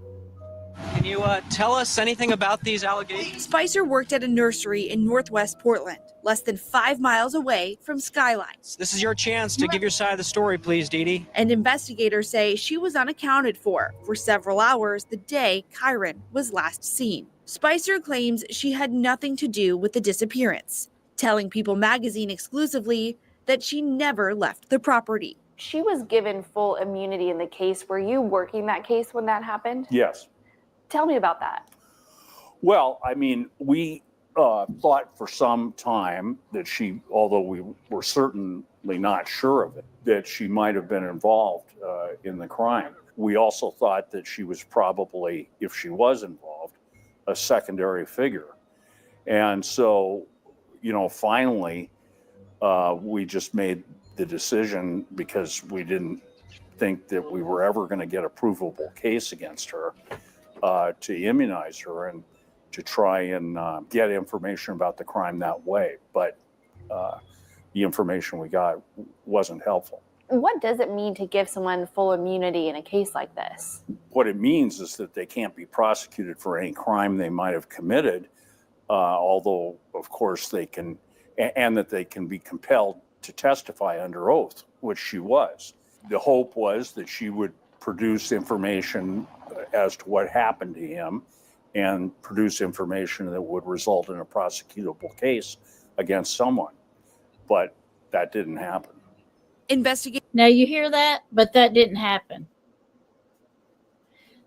Can you tell us anything about these allegations? Spicer worked at a nursery in Northwest Portland, less than 5 miles away from Skylines. This is your chance to give your side of the story, please, Dee Dee. And investigators say she was unaccounted for several hours the day Kyron was last seen. Spicer claims she had nothing to do with the disappearance, telling People magazine exclusively that she never left the property. She was given full immunity in the case. Were you working that case when that happened? Yes. Tell me about that. Well, I mean, we thought for some time that she, although we were certainly not sure of it, that she might have been involved in the crime. We also thought that she was probably, if she was involved, a secondary figure. And so, finally, we just made the decision, because we didn't think that we were ever going to get a provable case against her, to immunize her and to try and get information about the crime that way. But the information we got wasn't helpful. What does it mean to give someone full immunity in a case like this? What it means is that they can't be prosecuted for any crime they might have committed, although, of course, they can, and that they can be compelled to testify under oath, which she was. The hope was that she would produce information as to what happened to him and produce information that would result in a prosecutable case against someone. But that didn't happen. Now you hear that? But that didn't happen.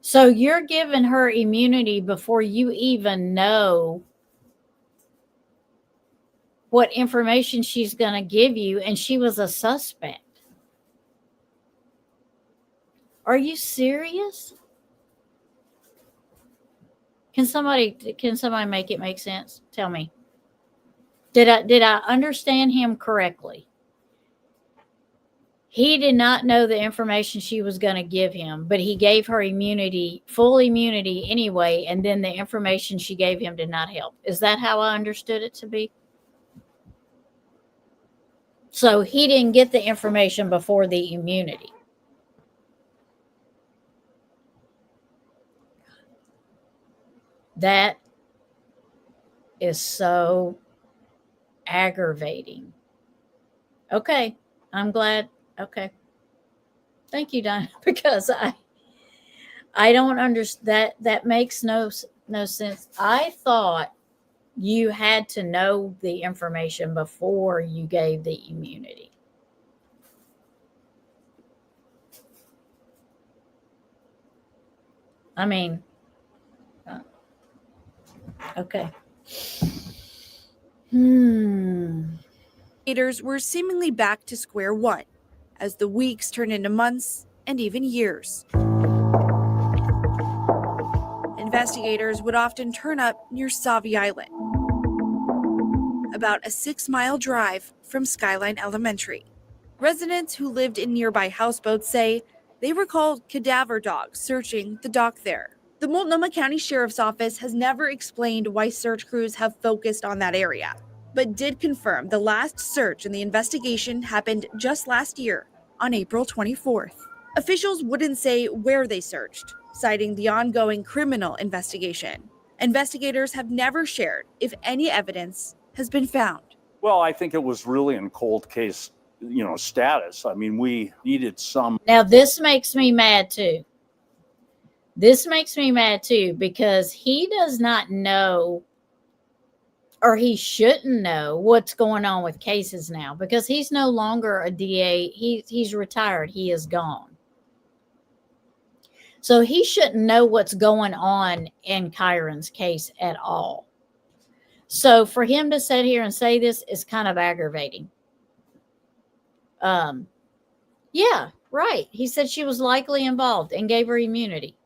So you're giving her immunity before you even know what information she's going to give you, and she was a suspect. Are you serious? Can somebody make it make sense? Tell me. Did I understand him correctly? He did not know the information she was going to give him, but he gave her immunity, full immunity anyway, and then the information she gave him did not help. Is that how I understood it to be? So he didn't get the information before the immunity. That is so aggravating. Okay, I'm glad. Okay. Thank you, Donna, because I don't understand that makes no sense. I thought you had to know the information before you gave the immunity. I mean, okay. Investigators were seemingly back to square one as the weeks turned into months and even years. Investigators would often turn up near Savi Island, about a 6-mile drive from Skyline Elementary. Residents who lived in nearby houseboats say they recall cadaver dogs searching the dock there. The Multnomah County Sheriff's Office has never explained why search crews have focused on that area, but did confirm the last search in the investigation happened just last year on April 24th. Officials wouldn't say where they searched, citing the ongoing criminal investigation. Investigators have never shared if any evidence has been found. Well, I think it was really in cold case, status. I mean, we needed some. Now, this makes me mad too. This makes me mad too because he does not know, or he shouldn't know, what's going on with cases now because he's no longer a DA. He's retired. He is gone. So he shouldn't know what's going on in Kyron's case at all. So for him to sit here and say this is kind of aggravating. Yeah, right. He said she was likely involved and gave her immunity.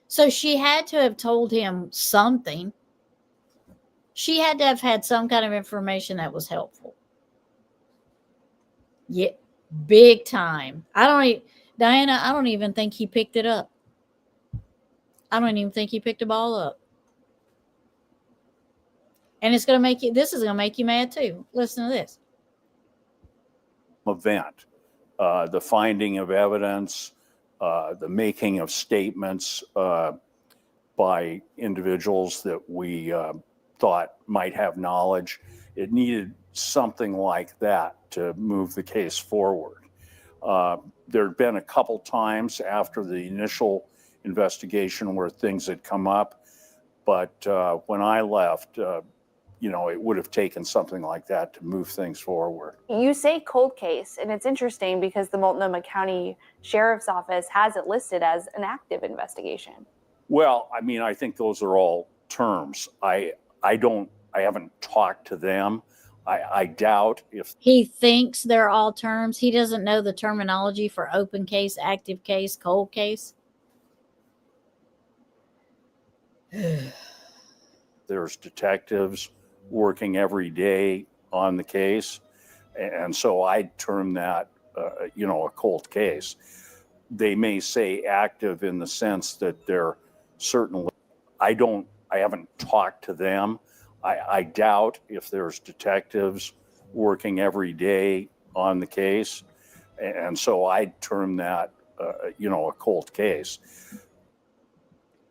So she had to have told him something. She had to have had some kind of information that was helpful. Yeah, big time. Diana, I don't even think he picked it up. I don't even think he picked the ball up. And this is going to make you mad too. Listen to this. Event, the finding of evidence, the making of statements by individuals that we thought might have knowledge. It needed something like that to move the case forward. There had been a couple times after the initial investigation where things had come up, but when I left, it would have taken something like that to move things forward. You say cold case, and it's interesting because the Multnomah County Sheriff's Office has it listed as an active investigation. Well, I mean, I think those are all terms. I haven't talked to them. I doubt if he thinks they're all terms. He doesn't know the terminology for open case, active case, cold case. There's detectives working every day on the case. And so I'd term that, a cold case. They may say active in the sense that they're certainly, I haven't talked to them. I doubt if there's detectives working every day on the case. And so I'd term that, a cold case.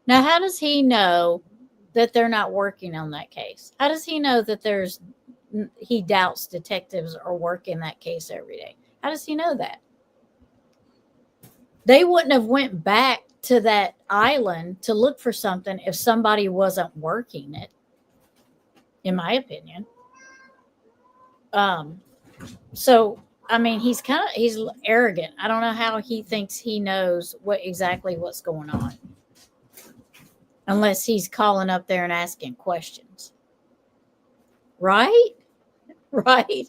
Now, how does he know that they're not working on that case? How does he know that he doubts detectives are working that case every day? How does he know that? They wouldn't have went back to that island to look for something if somebody wasn't working it, in my opinion. So, I mean, he's arrogant. I don't know how he thinks he knows exactly what's going on. Unless he's calling up there and asking questions. Right? Right?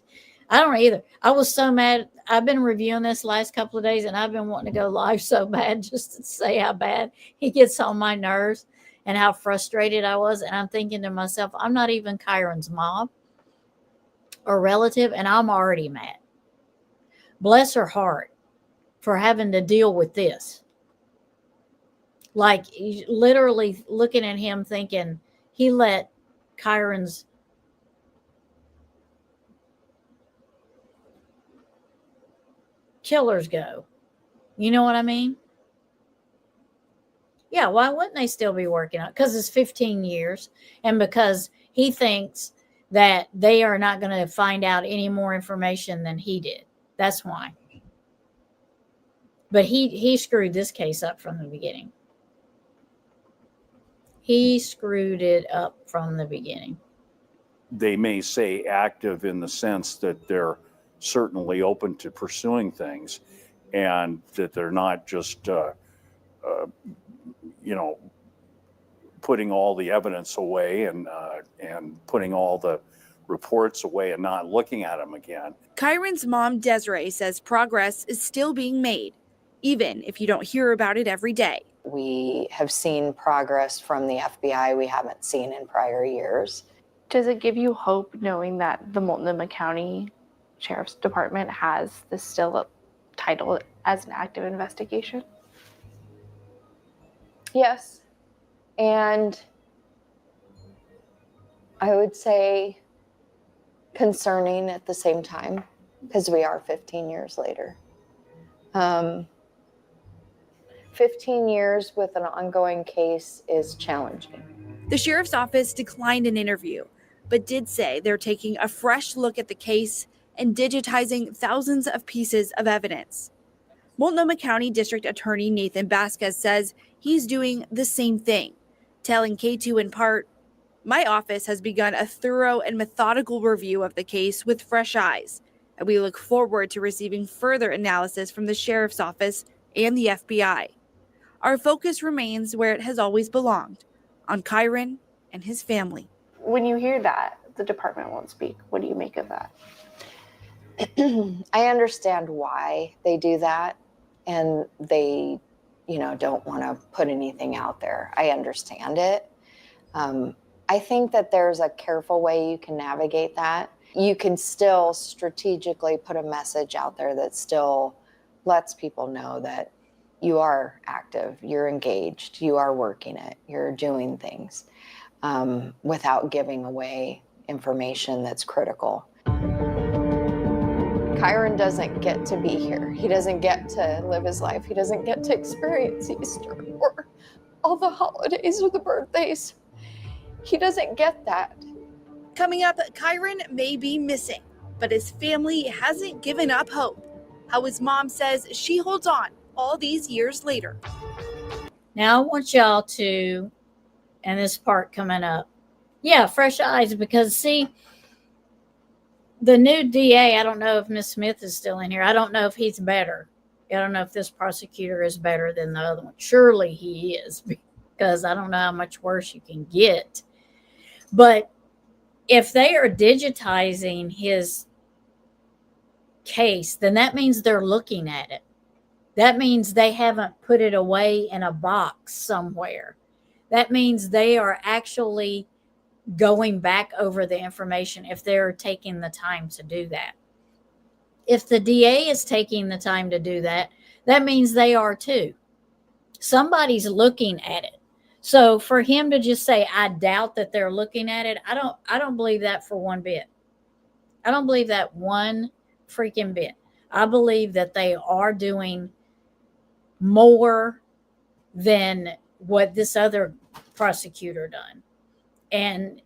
I don't either. I was so mad. I've been reviewing this last couple of days and I've been wanting to go live so bad just to say how bad he gets on my nerves and how frustrated I was. And I'm thinking to myself, I'm not even Kyron's mom or relative and I'm already mad. bless her heart for having to deal with this. Like literally looking at him thinking he let Kyron's killers go. You know what I mean? Yeah, why wouldn't they still be working on it? Because it's 15 years and because he thinks that they are not going to find out any more information than he did. That's why. But he screwed this case up from the beginning. He screwed it up from the beginning. They may say active in the sense that they're certainly open to pursuing things and that they're not just, putting all the evidence away and putting all the reports away and not looking at them again. Kyron's mom, Desiree, says progress is still being made, even if you don't hear about it every day. We have seen progress from the FBI we haven't seen in prior years. Does it give you hope knowing that the Multnomah County Sheriff's Department has this still titled as an active investigation? Yes. And I would say concerning at the same time, because we are 15 years later. 15 years with an ongoing case is challenging. The sheriff's office declined an interview, but did say they're taking a fresh look at the case and digitizing thousands of pieces of evidence. Multnomah County District Attorney Nathan Vasquez says he's doing the same thing, telling K2 in part, "My office has begun a thorough and methodical review of the case with fresh eyes, and we look forward to receiving further analysis from the sheriff's office and the FBI. Our focus remains where it has always belonged, on Kyron and his family." When you hear that the department won't speak, what do you make of that? I understand why they do that, and they, don't want to put anything out there. I understand it. I think that there's a careful way you can navigate that. You can still strategically put a message out there that still lets people know that you are active, you're engaged, you are working it, you're doing things without giving away information that's critical. Kyron doesn't get to be here. He doesn't get to live his life. He doesn't get to experience Easter or all the holidays or the birthdays. He doesn't get that. Coming up, Kyron may be missing, but his family hasn't given up hope. How his mom says she holds on all these years later. Now I want y'all to, and this part coming up, fresh eyes, because see, the new DA, I don't know if Miss Smith is still in here. I don't know if he's better. I don't know if this prosecutor is better than the other one. Surely he is, because I don't know how much worse you can get. But if they are digitizing his case, then that means they're looking at it. That means they haven't put it away in a box somewhere. That means they are actually going back over the information if they're taking the time to do that. If the DA is taking the time to do that, that means they are too. Somebody's looking at it. So for him to just say, I doubt that they're looking at it, I don't believe that for one bit. I don't believe that one freaking bit. I believe that they are doing more than what this other prosecutor done. And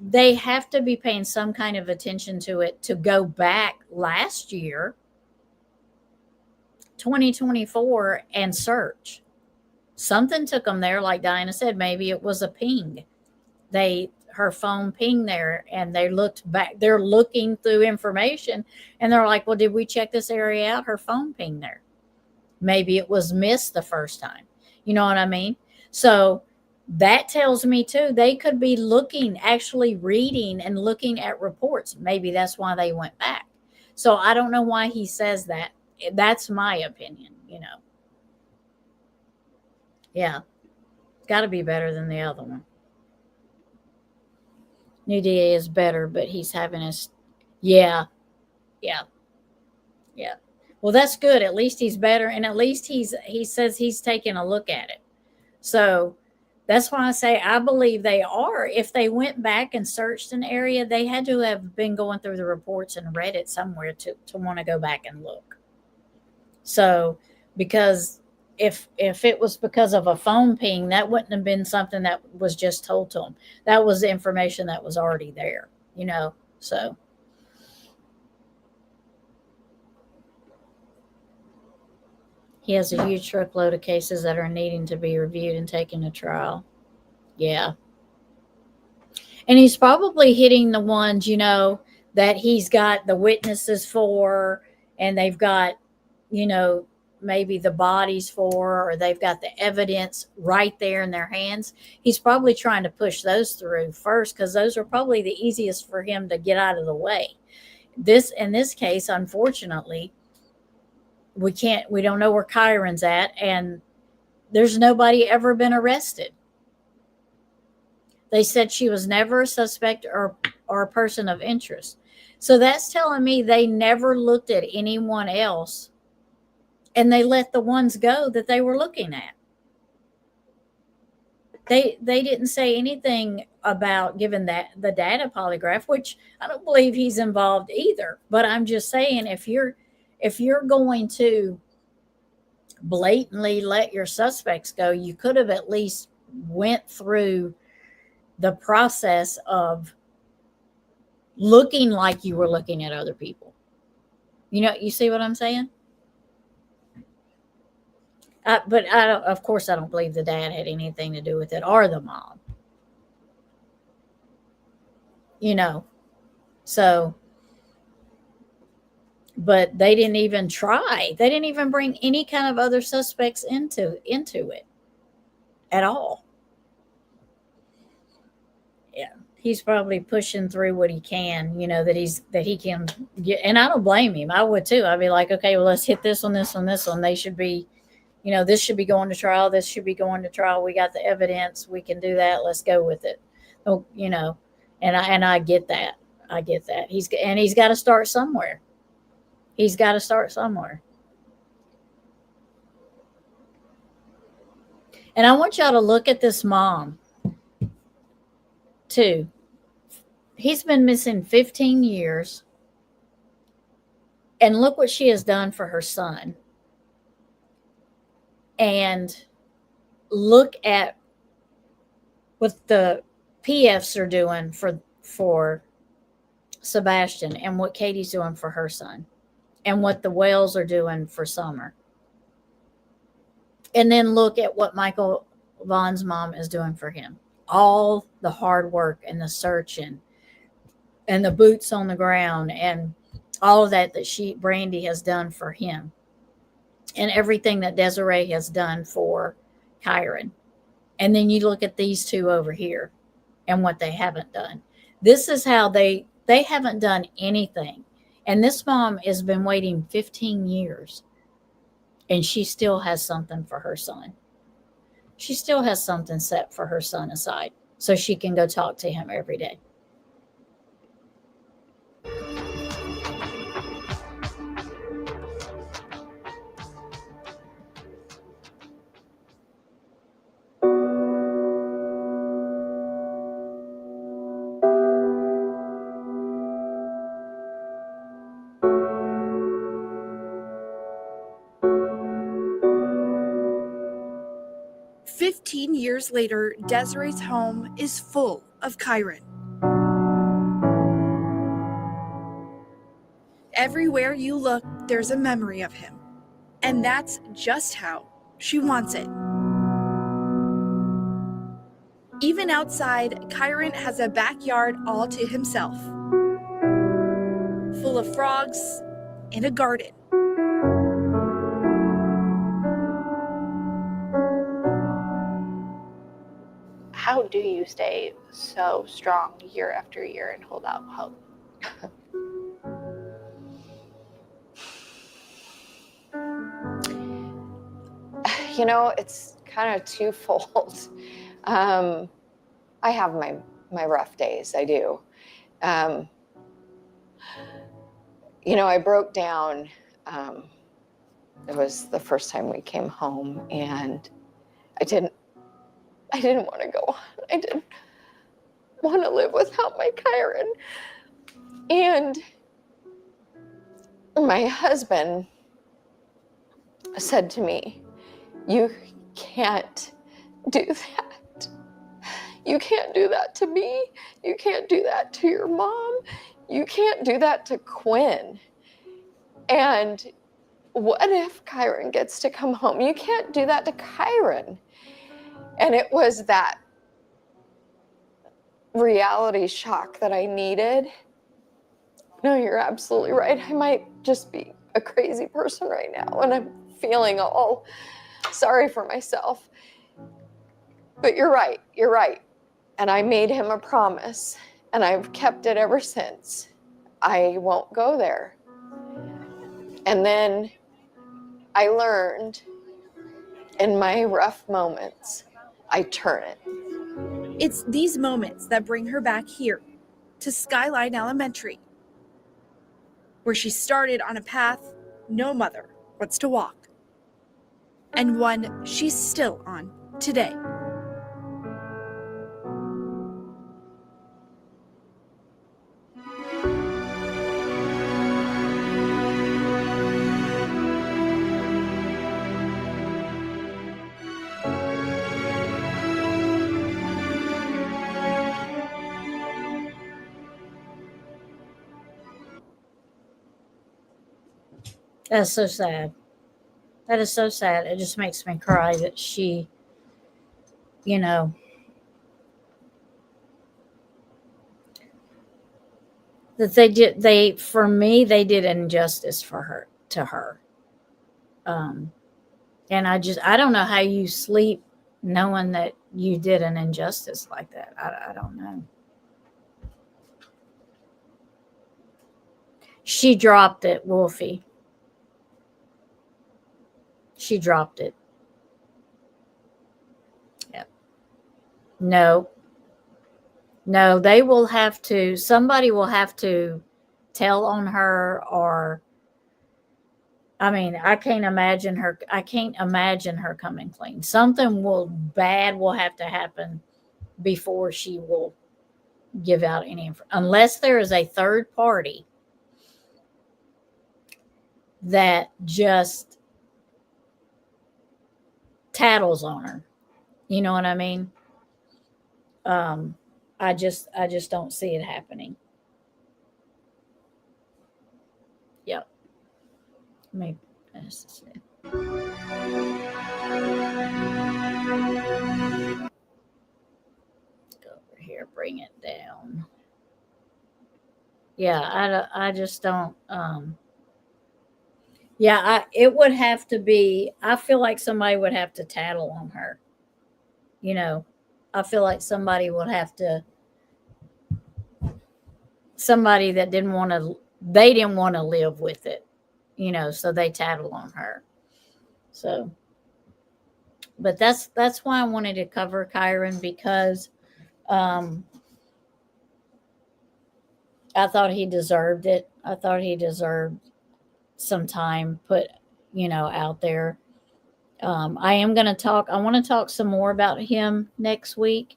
they have to be paying some kind of attention to it to go back last year, 2024, and search. Something took them there, like Diana said. Maybe it was a ping. Her phone pinged there, and they looked back. They're looking through information, and they're like, well, did we check this area out? Her phone pinged there. Maybe it was missed the first time. You know what I mean? So that tells me too, they could be looking, actually reading and looking at reports. Maybe that's why they went back. So I don't know why he says that. That's my opinion, Yeah. Got to be better than the other one. New DA is better, but he's having his, yeah. Yeah. Well, that's good. At least he's better, and at least he says he's taking a look at it. So that's why I say I believe they are. If they went back and searched an area, they had to have been going through the reports and read it somewhere to want to go back and look. So because if it was because of a phone ping, that wouldn't have been something that was just told to them. That was the information that was already there, you know. So he has a huge truckload of cases that are needing to be reviewed and taken to trial. Yeah. And he's probably hitting the ones, you know, that he's got the witnesses for, and they've got, you know, maybe the bodies for, or they've got the evidence right there in their hands. He's probably trying to push those through first because those are probably the easiest for him to get out of the way. In this case, unfortunately, we don't know where Kyron's at, and there's nobody ever been arrested. They said she was never a suspect or a person of interest. So that's telling me they never looked at anyone else, and they let the ones go that they were looking at. They didn't say anything about giving that the data polygraph, which I don't believe he's involved either. But I'm just saying, if you're going to blatantly let your suspects go, you could have at least went through the process of looking like you were looking at other people. You know, you see what I'm saying? But of course, I don't believe the dad had anything to do with it, or the mom. You know, so, but they didn't even try. They didn't even bring any kind of other suspects into it at all. Yeah, he's probably pushing through what he can, you know, that he can get. And I don't blame him. I would too. I'd be like, okay, well, let's hit this one, this one, this one. They should be, you know, this should be going to trial. This should be going to trial. We got the evidence. We can do that. Let's go with it. Oh, you know, and I get that. I get that. He's got to start somewhere. He's got to start somewhere. And I want y'all to look at this mom too. He's been missing 15 years. And look what she has done for her son. And look at what the PFs are doing for Sebastian, and what Katie's doing for her son, and what the Wells are doing for Summer. And then look at what Michael Vaughn's mom is doing for him. All the hard work and the searching and the boots on the ground and all of that Brandy has done for him, and everything that Desiree has done for Kyron. And then you look at these two over here and what they haven't done. This is how they haven't done anything. And this mom has been waiting 15 years, and she still has something for her son. She still has something set for her son aside so she can go talk to him every day. Years later, Desiree's home is full of Kyron. Everywhere you look, there's a memory of him. And that's just how she wants it. Even outside, Kyron has a backyard all to himself, full of frogs and a garden. How do you stay so strong year after year and hold out hope? You know, it's kind of twofold. I have my rough days. I do. You know, I broke down It was the first time we came home, and I didn't want to go on. I didn't want to live without my Kyron. And my husband said to me, "You can't do that. You can't do that to me. You can't do that to your mom. You can't do that to Quinn. And what if Kyron gets to come home? You can't do that to Kyron." And it was that reality shock that I needed. No, you're absolutely right. I might just be a crazy person right now, and I'm feeling all sorry for myself. But you're right. You're right. And I made him a promise, and I've kept it ever since. I won't go there. And then I learned in my rough moments, I turn it. It's these moments that bring her back here to Skyline Elementary, where she started on a path no mother wants to walk, and one she's still on today. That's so sad. That is so sad. It just makes me cry that she, you know, that for me, they did injustice to her. And I don't know how you sleep knowing that you did an injustice like that. I don't know. She dropped it, Wolfie. She dropped it. Yep. No, they will have to, somebody will have to tell on her, or, I mean, I can't imagine her coming clean. Something bad will have to happen before she will give out any information, unless there is a third party that just tattles on her. You know what I mean? I just don't see it happening. Yep. Maybe that's just it. Go over here, bring it down. Yeah, I just don't. Yeah, it would have to be. I feel like somebody would have to tattle on her. You know, I feel like somebody would have to. Somebody that didn't want to live with it, you know, so they tattle on her. So, but that's why I wanted to cover Kyron, because I thought he deserved it. I thought he deserved some time put, out there. I want to talk some more about him next week,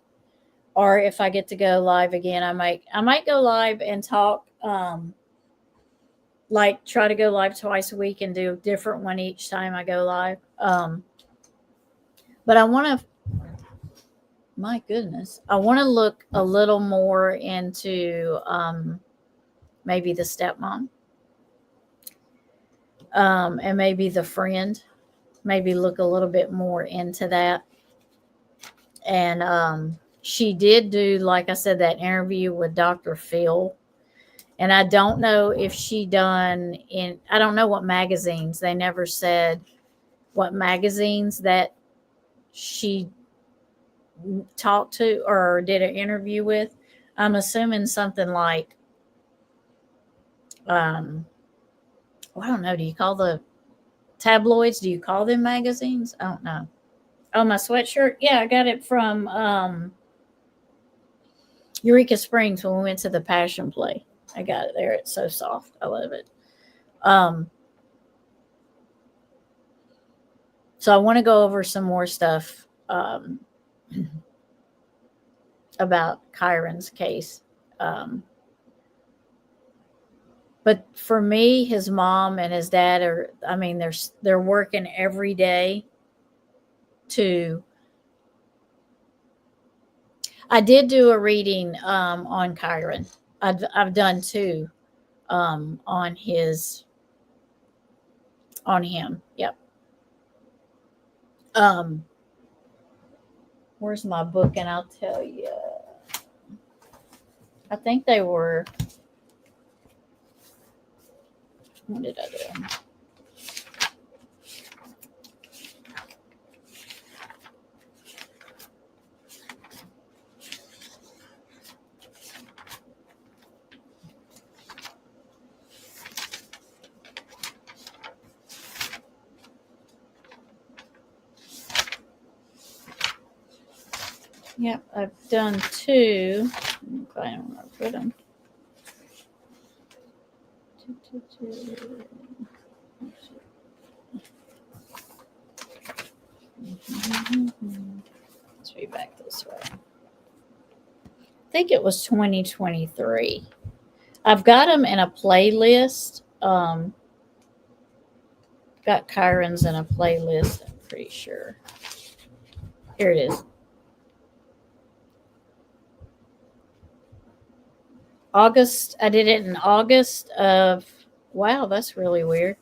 or if I get to go live again, I might go live and talk, like try to go live twice a week and do a different one each time I go live. But I want to, my goodness, I want to look a little more into maybe the stepmom, and maybe the friend, maybe look a little bit more into that. And she did do, like I said, that interview with Dr. Phil. And I don't know if she done I don't know what magazines. They never said what magazines that she talked to or did an interview with. I'm assuming something like, I don't know. Do you call the tabloids? Do you call them magazines? I don't know. Oh, my sweatshirt. Yeah, I got it from Eureka Springs when we went to the Passion Play. I got it there. It's so soft. I love it. So I want to go over some more stuff about Kyron's case. But for me, his mom and his dad are, I mean, they're working every day to. I did do a reading on Kyron. I've done two on him. Yep. Where's my book? And I'll tell you. I think they were. What did I do? Yep, I've done two. I don't know where to put them. Let's read back this way. I think it was 2023. I've got them in a playlist. Got Kyron's in a playlist, I'm pretty sure. Here it is. August, I did it in August of, wow, that's really weird.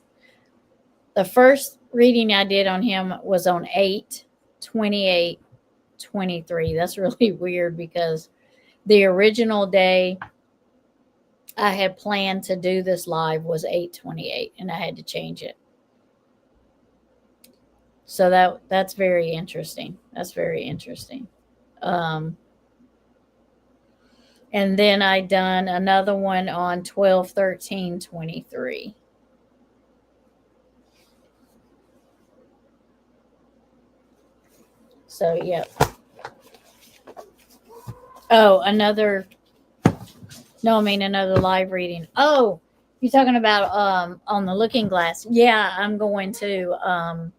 The first reading I did on him was on 8/28/23. That's really weird because the original day I had planned to do this live was 8/28 and I had to change it. So that's very interesting. That's very interesting. And then I done another one on 12/13/23. So, yep. Oh, another live reading. Oh, you're talking about on the Looking Glass. Yeah, I'm going to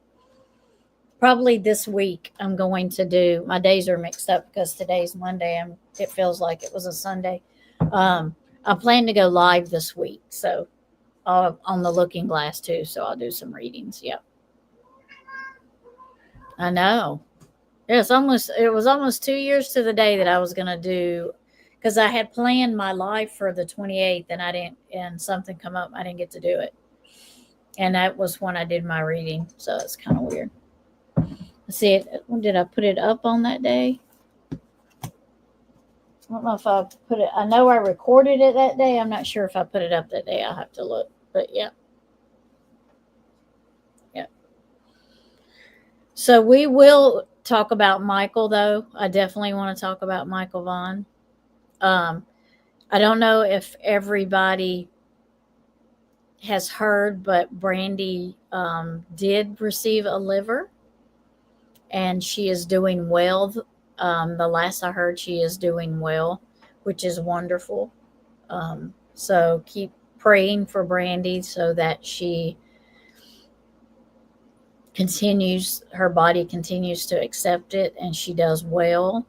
probably this week. I'm going to do, my days are mixed up because today's Monday. It feels like it was a Sunday. I plan to go live this week, so on the Looking Glass too. So I'll do some readings. Yep. I know. Yeah, it was almost 2 years to the day that I was going to do, because I had planned my live for the 28th and something come up. I didn't get to do it. And that was when I did my reading. So it's kind of weird. Let's see, did I put it up on that day? I don't know if I put it, I know I recorded it that day. I'm not sure if I put it up that day. I'll have to look, but yeah. Yeah. So we will talk about Michael, though. I definitely want to talk about Michael Vaughn. I don't know if everybody has heard, but Brandy did receive a liver, and she is doing well. The last I heard, she is doing well, which is wonderful. So keep praying for Brandy so that her body continues to accept it and she does well.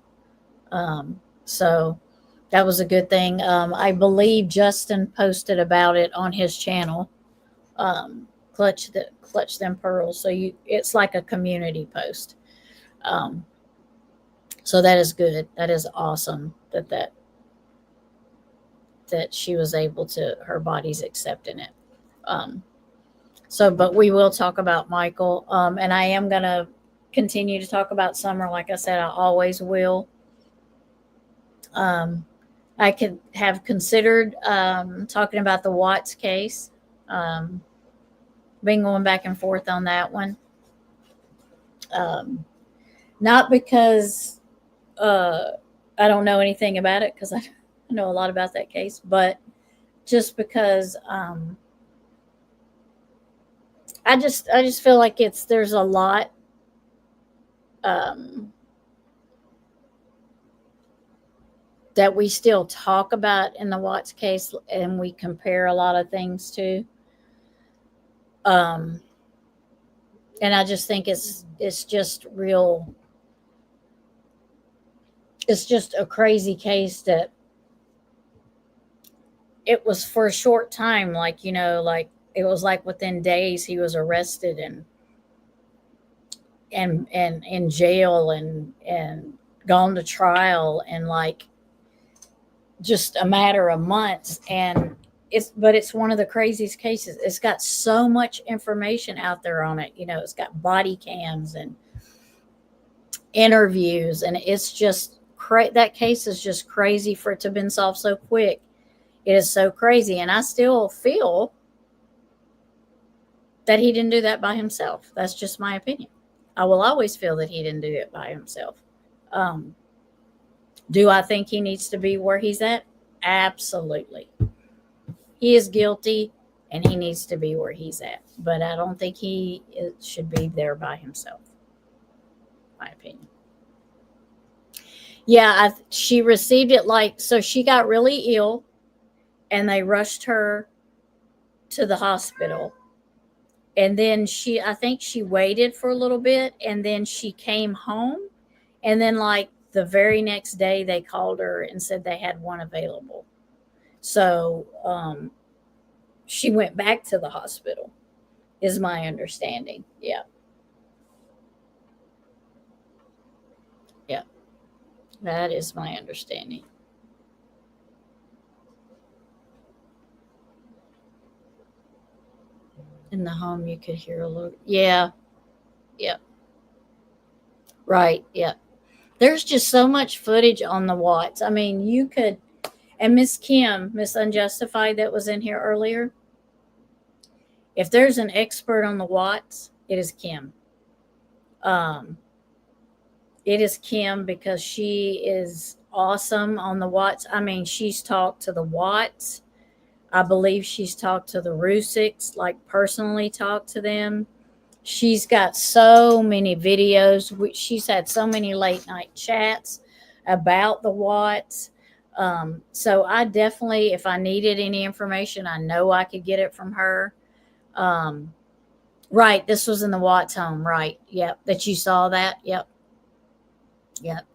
So that was a good thing. I believe Justin posted about it on his channel, Clutch Them Pearls. So it's like a community post. So that is good. That is awesome that she was able to, her body's accepting it. But we will talk about Michael. And I am going to continue to talk about Summer. Like I said, I always will. I could have considered talking about the Watts case. Been going back and forth on that one. Not because I don't know anything about it, because I know a lot about that case, but just because I just feel like there's a lot that we still talk about in the Watts case, and we compare a lot of things to. And I just think it's just real. It's just a crazy case that it was for a short time, like, you know, like it was like within days he was arrested and in jail and gone to trial, and like just a matter of months. And it's one of the craziest cases. It's got so much information out there on it. You know, it's got body cams and interviews, and it's just that case is just crazy for it to have been solved so quick. It is so crazy. And I still feel that he didn't do that by himself. That's just my opinion. I will always feel that he didn't do it by himself. Do I think he needs to be where he's at? Absolutely. He is guilty and he needs to be where he's at. But I don't think he should be there by himself. My opinion. Yeah, she received it so she got really ill and they rushed her to the hospital. And then I think she waited for a little bit, and then she came home. And then like the very next day they called her and said they had one available. So she went back to the hospital, is my understanding. Yeah. Yeah. That is my understanding. In the home, you could hear a little. Yeah. Yeah. Right. Yeah. There's just so much footage on the Watts. I mean, you could. And Miss Kim, Miss Unjustified, that was in here earlier. If there's an expert on the Watts, it is Kim. It is Kim, because she is awesome on the Watts. I mean, she's talked to the Watts. I believe she's talked to the Rusiks, like personally talked to them. She's got so many videos. She's had so many late night chats about the Watts. So I definitely, if I needed any information, I know I could get it from her. Right. This was in the Watts home. Right. Yep. That you saw that. Yep. Yep.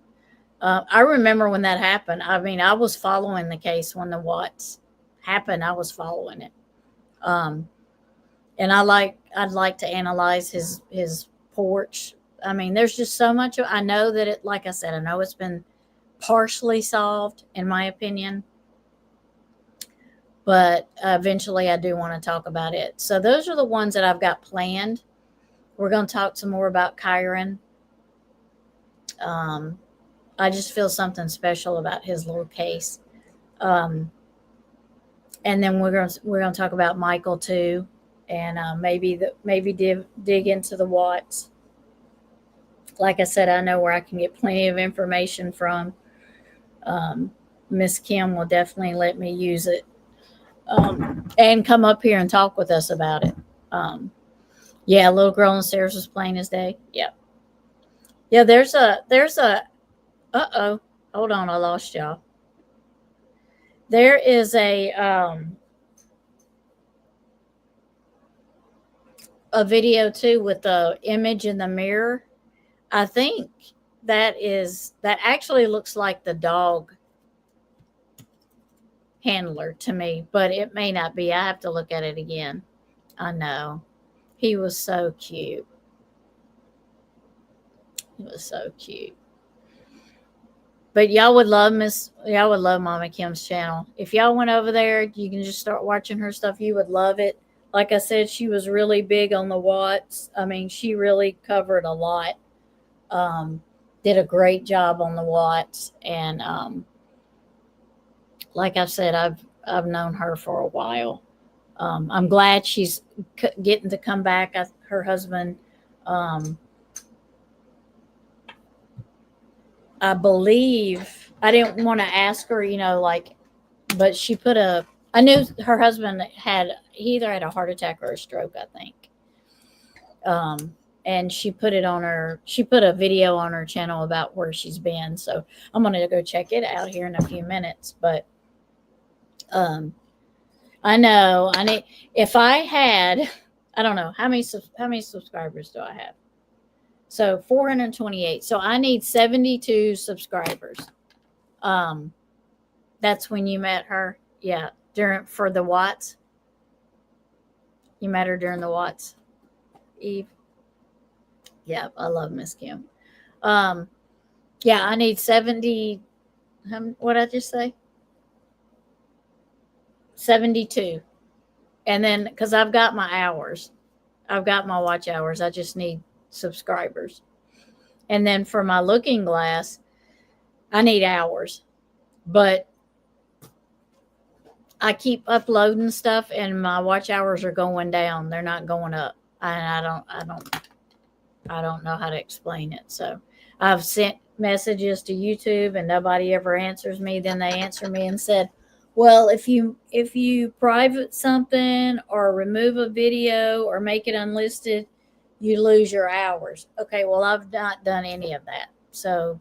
I remember when that happened. I mean, I was following the case when the Watts happened. I was following it. And I'd like to analyze his porch. I mean, there's just so much. I know that it, like I said, I know it's been partially solved in my opinion, but eventually I do want to talk about it. So those are the ones that I've got planned. We're going to talk some more about Kyron. I just feel something special about his little case. And then we're going to talk about Michael too. And maybe dig into the Watts. Like I said, I know where I can get plenty of information from. Miss Kim will definitely let me use it, and come up here and talk with us about it. Yeah, little girl on the stairs was plain as day. Yeah. Yeah, there's a uh-oh. Hold on, I lost y'all. There is a video too with the image in the mirror. I think that actually looks like the dog handler to me, but it may not be. I have to look at it again. I know. He was so cute. He was so cute. But y'all would love Mama Kim's channel. If y'all went over there, you can just start watching her stuff. You would love it. Like I said, she was really big on the Watts. I mean, she really covered a lot. Did a great job on the Watts. And like I said, I've known her for a while. I'm glad she's getting to come back. Her husband, I believe, I didn't want to ask her, but she put I knew her husband he either had a heart attack or a stroke, I think. And she put a video on her channel about where she's been. So I'm going to go check it out here in a few minutes. But I know, if I had I don't know how many subscribers do I have. So 428. So I need 72 subscribers. That's when you met her. Yeah, for the Watts. You met her during the Watts, Eve. Yeah, I love Miss Kim. Yeah, I need 70. What did I just say? 72. And then, because I've got my hours, I've got my watch hours. I just need subscribers. And then for my looking glass, I need hours. But I keep uploading stuff, and my watch hours are going down. They're not going up. And I don't know how to explain it. So I've sent messages to YouTube, and nobody ever answers me. Then they answer me and said, well, if you private something or remove a video or make it unlisted, you lose your hours. Okay, well, I've not done any of that. So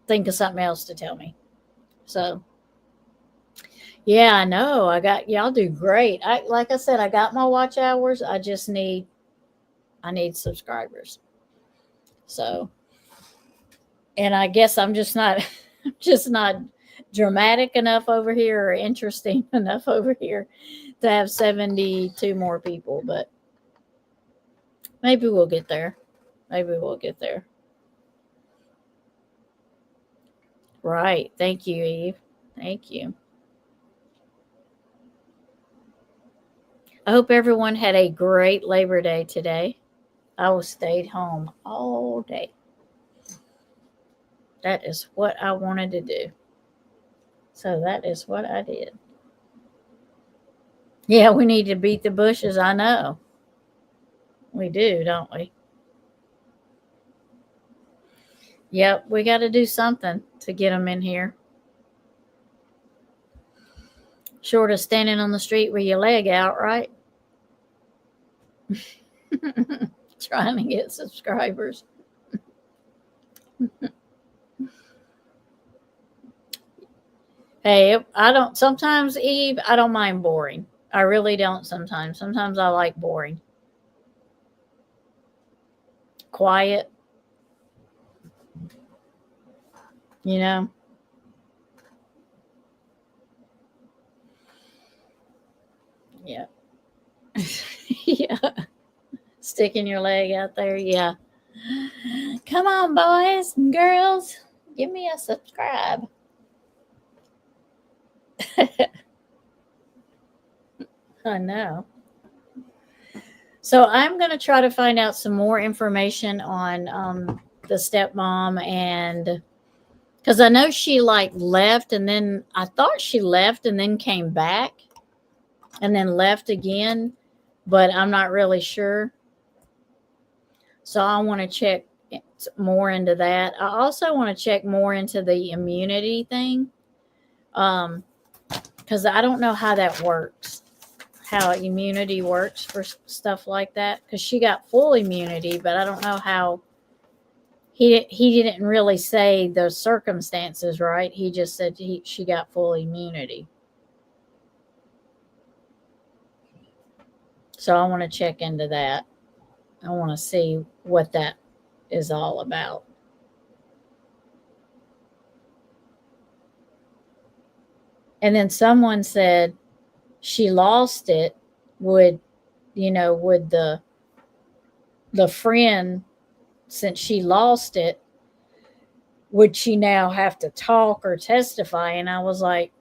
think of something else to tell me. So yeah, I know. Y'all do great. Like I said, I got my watch hours. I need subscribers. So, and I guess I'm just not dramatic enough over here or interesting enough over here to have 72 more people, but maybe we'll get there. Maybe we'll get there. Right. Thank you, Eve. Thank you. I hope everyone had a great Labor Day today. I stayed home all day. That is what I wanted to do. So that is what I did. Yeah, we need to beat the bushes. I know. We do, don't we? Yep, we got to do something to get them in here. Short of standing on the street with your leg out, right? Trying to get subscribers. Hey, sometimes, Eve, I don't mind boring. I really don't sometimes. Sometimes I like boring. Quiet. You know? Yeah. Yeah. Sticking your leg out there. Yeah. Come on, boys and girls. Give me a subscribe. I know. So I'm going to try to find out some more information on the stepmom, and because I know she left, and then I thought she left and then came back and then left again, but I'm not really sure. So I want to check more into that. I also want to check more into the immunity thing, because I don't know how that works, how immunity works for stuff like that, because she got full immunity, but I don't know how. He didn't really say the circumstances, right? He just said she got full immunity. So I want to check into that. I want to see what that is all about. And then someone said she lost it. Would the friend, since she lost it, would she now have to talk or testify? And I was like,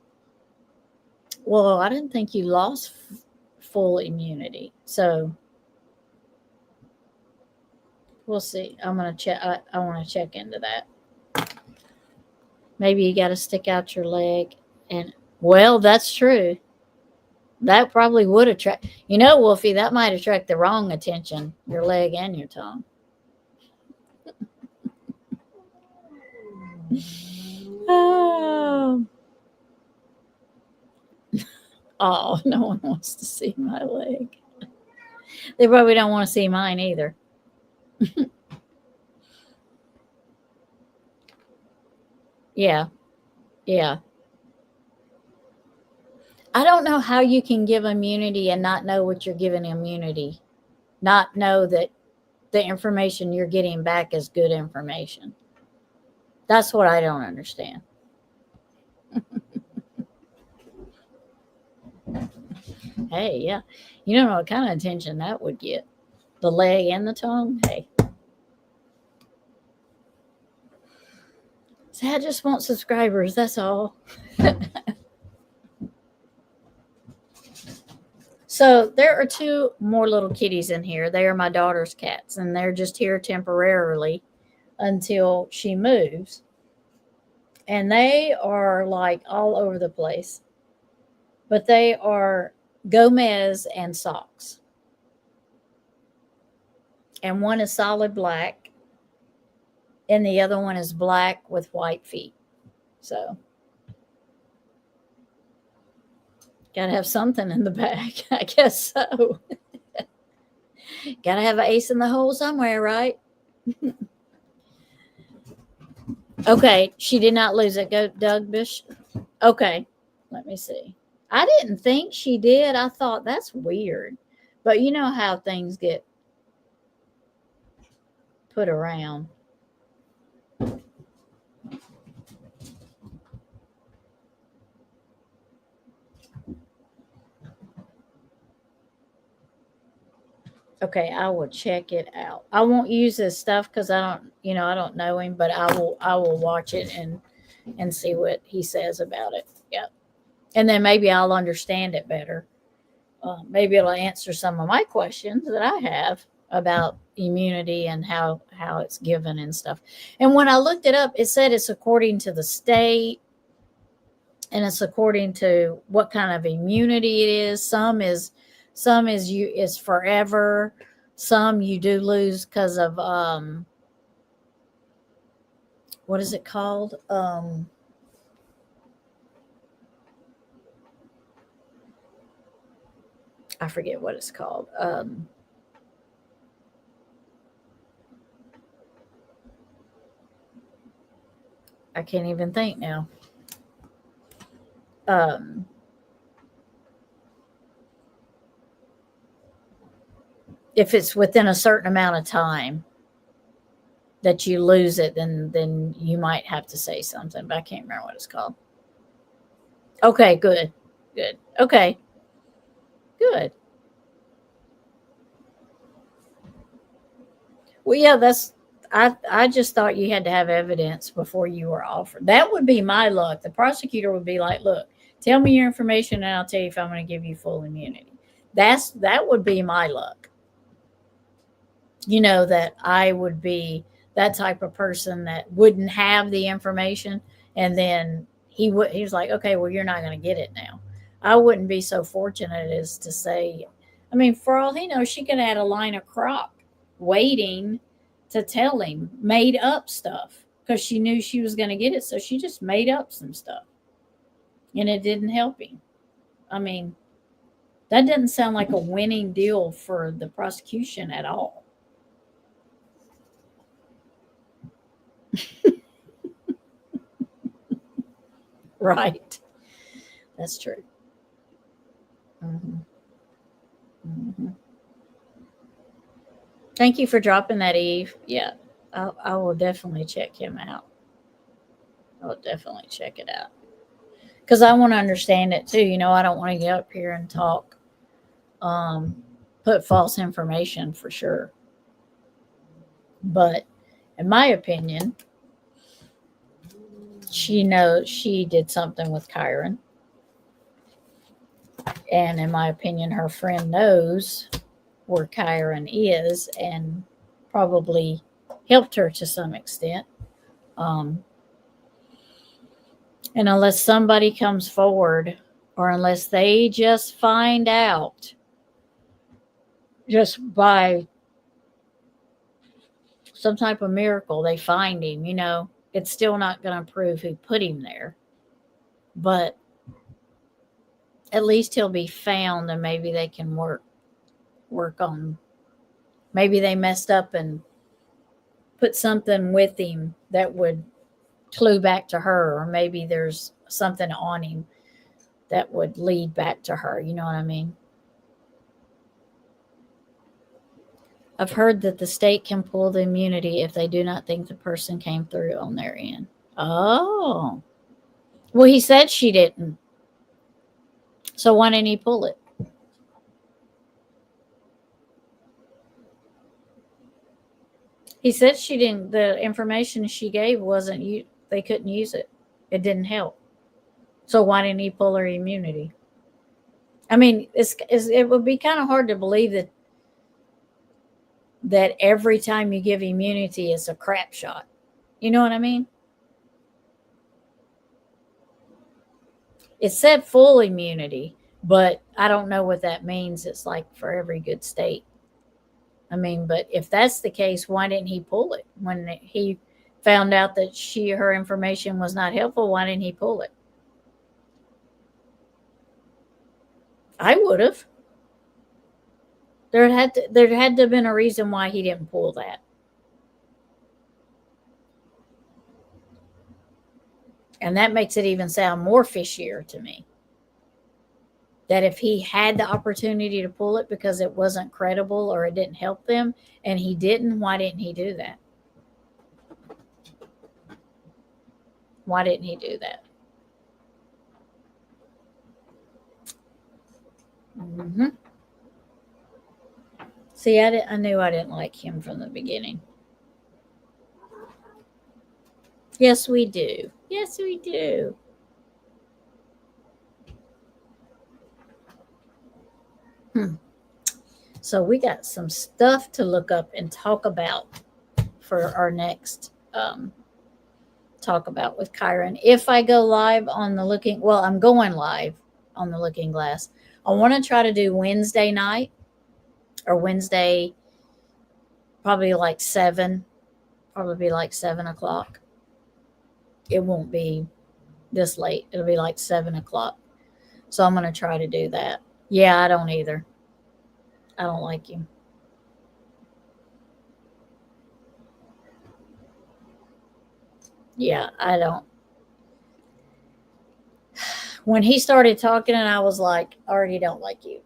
well, I didn't think you lost full immunity. So we'll see. I'm going to check. I want to check into that. Maybe you got to stick out your leg. And, well, that's true. That probably would attract, Wolfie, that might attract the wrong attention, your leg and your tongue. Oh. Oh, no one wants to see my leg. They probably don't want to see mine either. Yeah. Yeah. I don't know how you can give immunity and not know what you're giving immunity, not know that the information you're getting back is good information. That's what I don't understand. Hey, yeah. You don't know what kind of attention that would get. The leg and the tongue. Hey. So I just want subscribers. That's all. So there are two more little kitties in here. They are my daughter's cats, and they're just here temporarily until she moves. And they are like all over the place. But they are Gomez and Socks. And one is solid black, and the other one is black with white feet. So gotta have something in the bag. I guess so. Gotta have an ace in the hole somewhere, right? Okay, she did not lose it. Go, Doug Bush. Okay, let me see. I didn't think she did. I thought that's weird. But you know how things get put around. Okay, I will check it out. I won't use this stuff because I don't know him, but I will watch it and see what he says about it. Yep. And then maybe I'll understand it better. Maybe it'll answer some of my questions that I have about immunity and how it's given and stuff. And when I looked it up, it said it's according to the state and it's according to what kind of immunity it is. Some is forever. Some you do lose because of what is it called? I forget what it's called. I can't even think now. If it's within a certain amount of time that you lose it, then you might have to say something, but I can't remember what it's called. Okay, good. Okay, good. Well, yeah, I just thought you had to have evidence before you were offered. That would be my luck. The prosecutor would be like, look, tell me your information and I'll tell you if I'm going to give you full immunity. That would be my luck. You know, that I would be that type of person that wouldn't have the information. And then he was like, okay, well, you're not going to get it now. I wouldn't be so fortunate as to say, I mean, for all he knows, she could have had a line of crop waiting to tell him, made up stuff because she knew she was going to get it. So she just made up some stuff and it didn't help him. I mean, that doesn't sound like a winning deal for the prosecution at all. Right. That's true. Mm-hmm. Mm-hmm. Thank you for dropping that, Eve. Yeah, I will definitely check him out. I'll definitely check it out. Because I want to understand it too. You know, I don't want to get up here and talk, put false information for sure. But in my opinion, she knows she did something with Kyron. And in my opinion, her friend knows where Kyron is and probably helped her to some extent. And unless somebody comes forward or unless they just find out just by some type of miracle, they find him, you know, it's still not going to prove who put him there. But at least he'll be found and maybe they can work on, maybe they messed up and put something with him that would clue back to her, or maybe there's something on him that would lead back to her. You know what I mean? I've heard that the state can pull the immunity if they do not think the person came through on their end. Oh. Well, he said she didn't. So why didn't he pull it? He said she didn't, the information she gave wasn't, they couldn't use it. It didn't help. So why didn't he pull her immunity? I mean, it would be kind of hard to believe that every time you give immunity, it's a crap shot. You know what I mean? It said full immunity, but I don't know what that means. It's like for every good state. I mean, but if that's the case, why didn't he pull it? When he found out that her information was not helpful, why didn't he pull it? I would have. There had to have been a reason why he didn't pull that. And that makes it even sound more fishier to me. That if he had the opportunity to pull it because it wasn't credible or it didn't help them, and he didn't, why didn't he do that? Why didn't he do that? Mm-hmm. See, I knew I didn't like him from the beginning. Yes, we do. Yes, we do. So we got some stuff to look up and talk about for our next talk about with Kyron. If I go live on the I'm going live on the Looking Glass. I want to try to do Wednesday night or Wednesday, probably like 7 o'clock. It won't be this late. It'll be like 7 o'clock. So I'm going to try to do that. Yeah, I don't either. I don't like him. Yeah, I don't. When he started talking, and I was like, I already don't like you,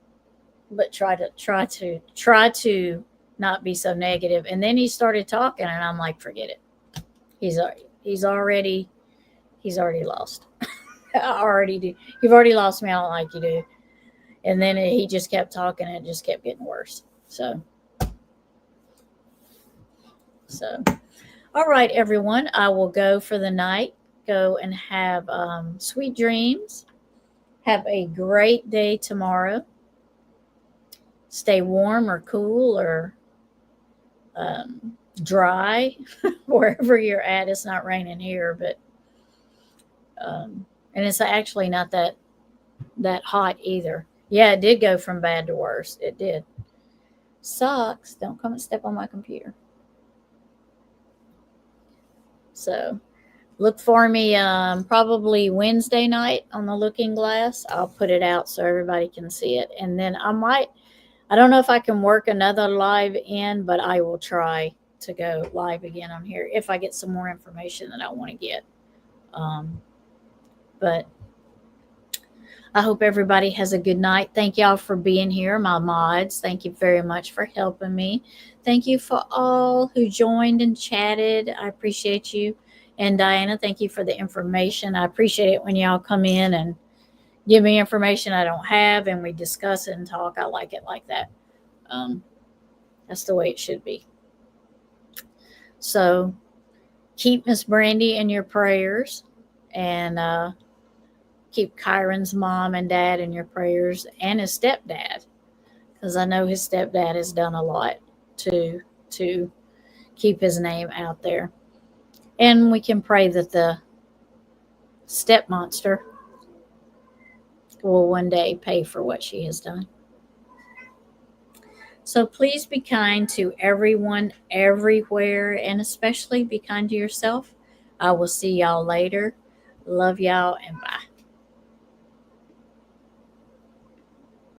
but try to not be so negative. And then he started talking, and I'm like, forget it. He's already lost. I already do. You've already lost me. I don't like you, dude. And then he just kept talking, and it just kept getting worse. So, all right, everyone. I will go for the night. Go and have sweet dreams. Have a great day tomorrow. Stay warm or cool or dry wherever you're at. It's not raining here, but and it's actually not that hot either. Yeah, it did go from bad to worse. It did. Sucks. Don't come and step on my computer. So look for me probably Wednesday night on the Looking Glass. I'll put it out so everybody can see it. And then I don't know if I can work another live in, but I will try to go live again on here if I get some more information that I want to get. But I hope everybody has a good night. Thank y'all for being here, my mods. Thank you very much for helping me. Thank you for all who joined and chatted. I appreciate you. And Diana, thank you for the information. I appreciate it when y'all come in and give me information I don't have and we discuss it and talk. I like it like that. That's the way it should be. So keep Miss Brandy in your prayers and keep Kyron's mom and dad in your prayers and his stepdad, because I know his stepdad has done a lot to keep his name out there. And we can pray that the step monster will one day pay for what she has done. So please be kind to everyone, everywhere, and especially be kind to yourself. I will see y'all later. Love y'all and bye.